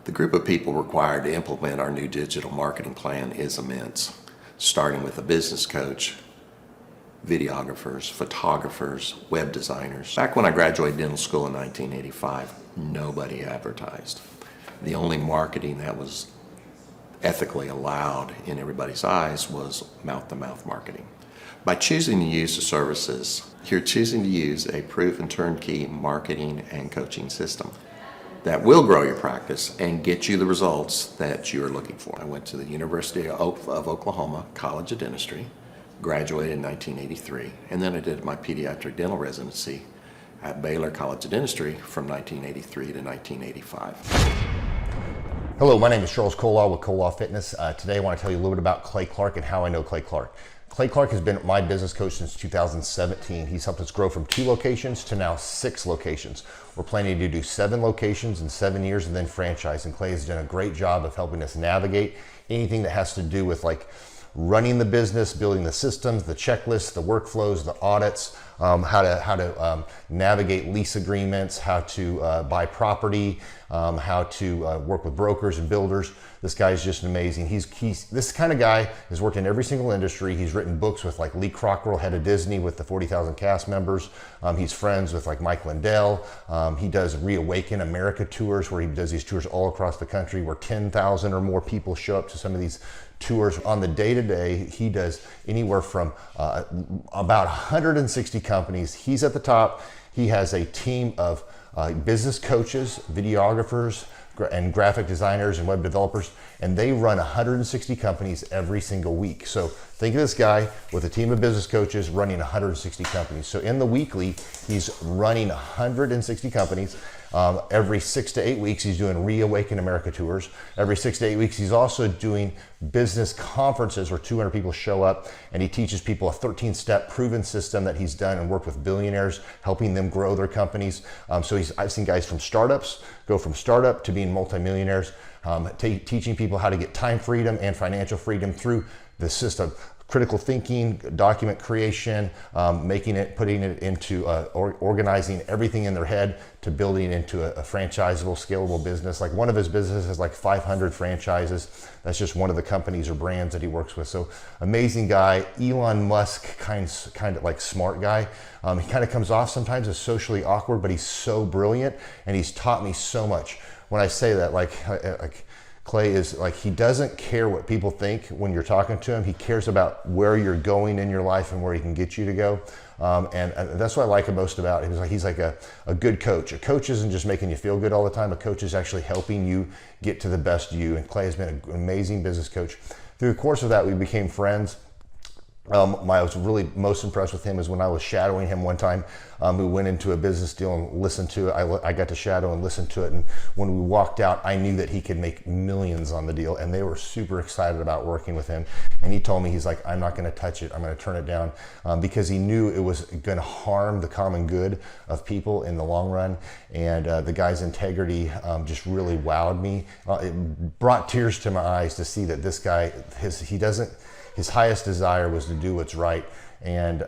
The group of people required to implement our new digital marketing plan is immense, starting with a business coach, videographers, photographers, web designers. Back when I graduated dental school in 1985, nobody advertised. The only marketing that was ethically allowed in everybody's eyes was mouth-to-mouth marketing. By choosing to use the services, you're choosing to use a proven turnkey marketing and coaching system that will grow your practice and get you the results that you're looking for. I went to the University of Oklahoma College of Dentistry, graduated in 1983, and then I did my pediatric dental residency at Baylor College of Dentistry from 1983 to 1985. Hello, my name is Charles Kolaw with Kolaw Fitness. Today I want to tell you a little bit about Clay Clark and how I know Clay Clark. Clay Clark has been my business coach since 2017. He's helped us grow from 2 locations to now 6 locations. We're planning to do 7 locations in 7 years and then franchise. And Clay has done a great job of helping us navigate anything that has to do with like running the business, building the systems, the checklists, the workflows, the audits, how to navigate lease agreements, how to buy property, how to work with brokers and builders. This guy is just amazing. He's this kind of guy has worked in every single industry. He's written books with like Lee Cockrell, head of Disney, with the 40,000 cast members. He's friends with like Mike Lindell. He does Reawaken America tours, where he does these tours all across the country where 10,000 or more people show up to some of these tours. On the day-to-day, he does anywhere from about 160 companies. He's at the top. He has a team of business coaches, videographers, and graphic designers and web developers, and they run 160 companies every single week. So think of this guy with a team of business coaches running 160 companies. So in the weekly, he's running 160 companies. Every 6 to 8 weeks, he's doing Reawaken America tours. Every 6 to 8 weeks, he's also doing business conferences where 200 people show up, and he teaches people a 13-step proven system that he's done and worked with billionaires, helping them grow their companies. So I've seen guys from startups go from startup to being multimillionaires, teaching people how to get time freedom and financial freedom through the system. Critical thinking, document creation, putting it into organizing everything in their head to building into a franchisable, scalable business. Like one of his businesses has like 500 franchises. That's just one of the companies or brands that he works with. So amazing guy, Elon Musk kind of like smart guy. He kind of comes off sometimes as socially awkward, but he's so brilliant and he's taught me so much. When I say that, like Clay is like, he doesn't care what people think when you're talking to him. He cares about where you're going in your life and where he can get you to go. And that's what I like most about him. He's like a good coach. A coach isn't just making you feel good all the time. A coach is actually helping you get to the best you. And Clay has been an amazing business coach. Through the course of that, we became friends. I was really most impressed with him is when I was shadowing him one time. We went into a business deal and listened to it. I got to shadow and listen to it. And when we walked out, I knew that he could make millions on the deal. And they were super excited about working with him. And he told me, he's like, I'm not going to touch it. I'm going to turn it down because he knew it was going to harm the common good of people in the long run. And the guy's integrity just really wowed me. It brought tears to my eyes to see that this guy, his highest desire was to do what's right. And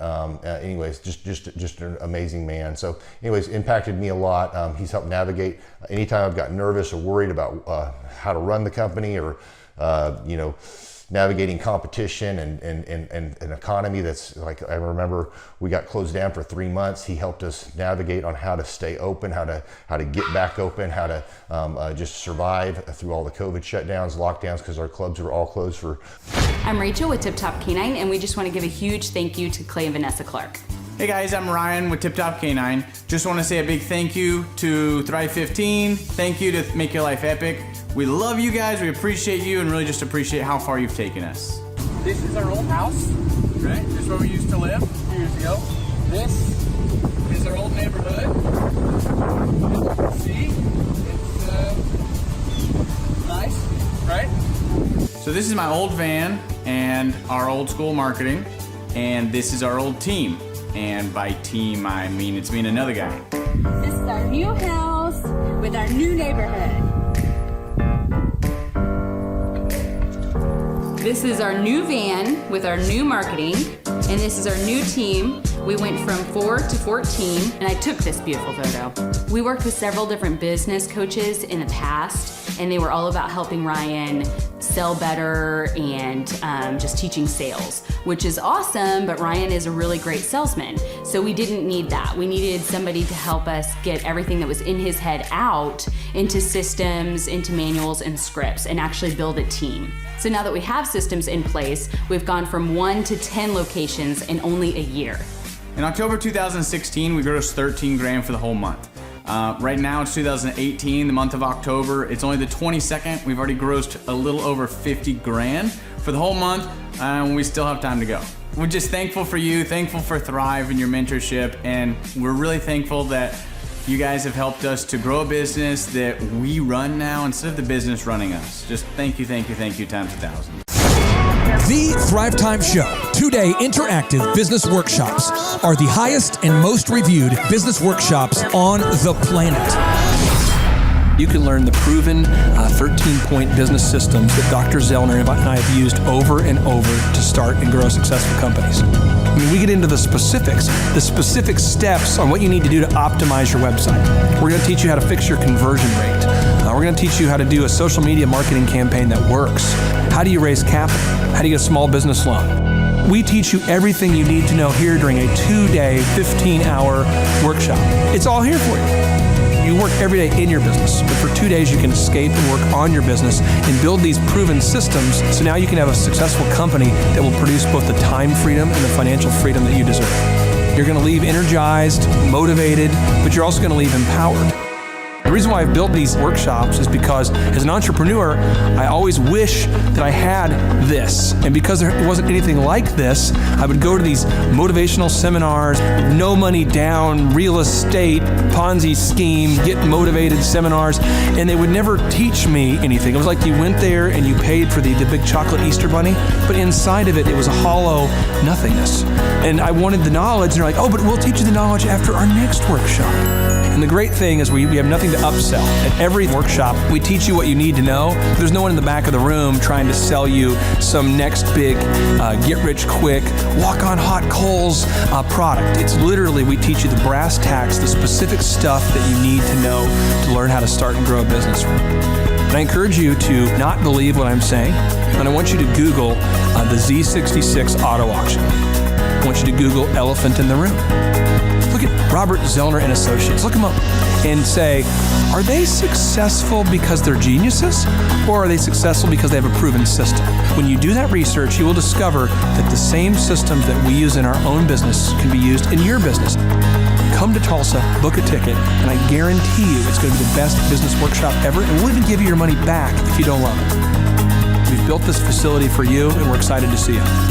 anyways, just an amazing man. So anyways, impacted me a lot. He's helped navigate anytime I've got nervous or worried about how to run the company or, navigating competition and an economy that's like, I remember we got closed down for 3 months. He helped us navigate on how to stay open, how to get back open, how to just survive through all the COVID shutdowns, lockdowns, because our clubs were all closed for. I'm Rachel with Tip Top Canine, and we just want to give a huge thank you to Clay and Vanessa Clark. Hey guys, I'm Ryan with Tip Top Canine. Just want to say a big thank you to Thrive 15. Thank you to Make Your Life Epic. We love you guys, we appreciate you, and really just appreciate how far you've taken us. This is our old house, right? This is where we used to live a few years ago. This is our old neighborhood. As you can see, it's nice, right? So this is my old van and our old school marketing, and this is our old team. And by team, I mean it's me and another guy. This is our new house with our new neighborhood. This is our new van with our new marketing, and this is our new team. We went from 4 to 14, and I took this beautiful photo. We worked with several different business coaches in the past, and they were all about helping Ryan sell better and just teaching sales, which is awesome, but Ryan is a really great salesman. So we didn't need that. We needed somebody to help us get everything that was in his head out into systems, into manuals and scripts, and actually build a team. So now that we have systems in place, we've gone from 1 to 10 locations in only a year. In October 2016, we grossed 13 grand for the whole month. Right now it's 2018, the month of October. It's only the 22nd. We've already grossed a little over 50 grand for the whole month, and we still have time to go. We're just thankful for you, thankful for Thrive and your mentorship, and we're really thankful that you guys have helped us to grow a business that we run now instead of the business running us. Just thank you times 1,000. The Thrivetime Show, 2-day interactive business workshops, are the highest and most reviewed business workshops on the planet. You can learn the proven 13-point business systems that Dr. Zellner and I have used over and over to start and grow successful companies. I mean, we get into the specific steps on what you need to do to optimize your website. We're going to teach you how to fix your conversion rate. We're going to teach you how to do a social media marketing campaign that works. How do you raise capital? How do you get a small business loan? We teach you everything you need to know here during a 2-day, 15-hour workshop. It's all here for you. You work every day in your business, but for 2 days you can escape and work on your business and build these proven systems so now you can have a successful company that will produce both the time freedom and the financial freedom that you deserve. You're going to leave energized, motivated, but you're also going to leave empowered. The reason why I've built these workshops is because as an entrepreneur, I always wish that I had this. And because there wasn't anything like this, I would go to these motivational seminars, no money down, real estate, Ponzi scheme, get motivated seminars, and they would never teach me anything. It was like you went there and you paid for the big chocolate Easter bunny, but inside of it, it was a hollow nothingness. And I wanted the knowledge, and they're like, oh, but we'll teach you the knowledge after our next workshop. And the great thing is we have nothing to upsell. At every workshop, we teach you what you need to know. There's no one in the back of the room trying to sell you some next big get-rich-quick, walk-on-hot coals product. It's literally, we teach you the brass tacks, the specific stuff that you need to know to learn how to start and grow a business. And I encourage you to not believe what I'm saying, and I want you to Google the Z66 auto auction. I want you to Google elephant in the room. Look at Robert Zellner and Associates. Look them up and say, are they successful because they're geniuses, or are they successful because they have a proven system? When you do that research, you will discover that the same systems that we use in our own business can be used in your business. Come to Tulsa, book a ticket, and I guarantee you it's going to be the best business workshop ever, and we'll even give you your money back if you don't love it. We've built this facility for you, and we're excited to see you.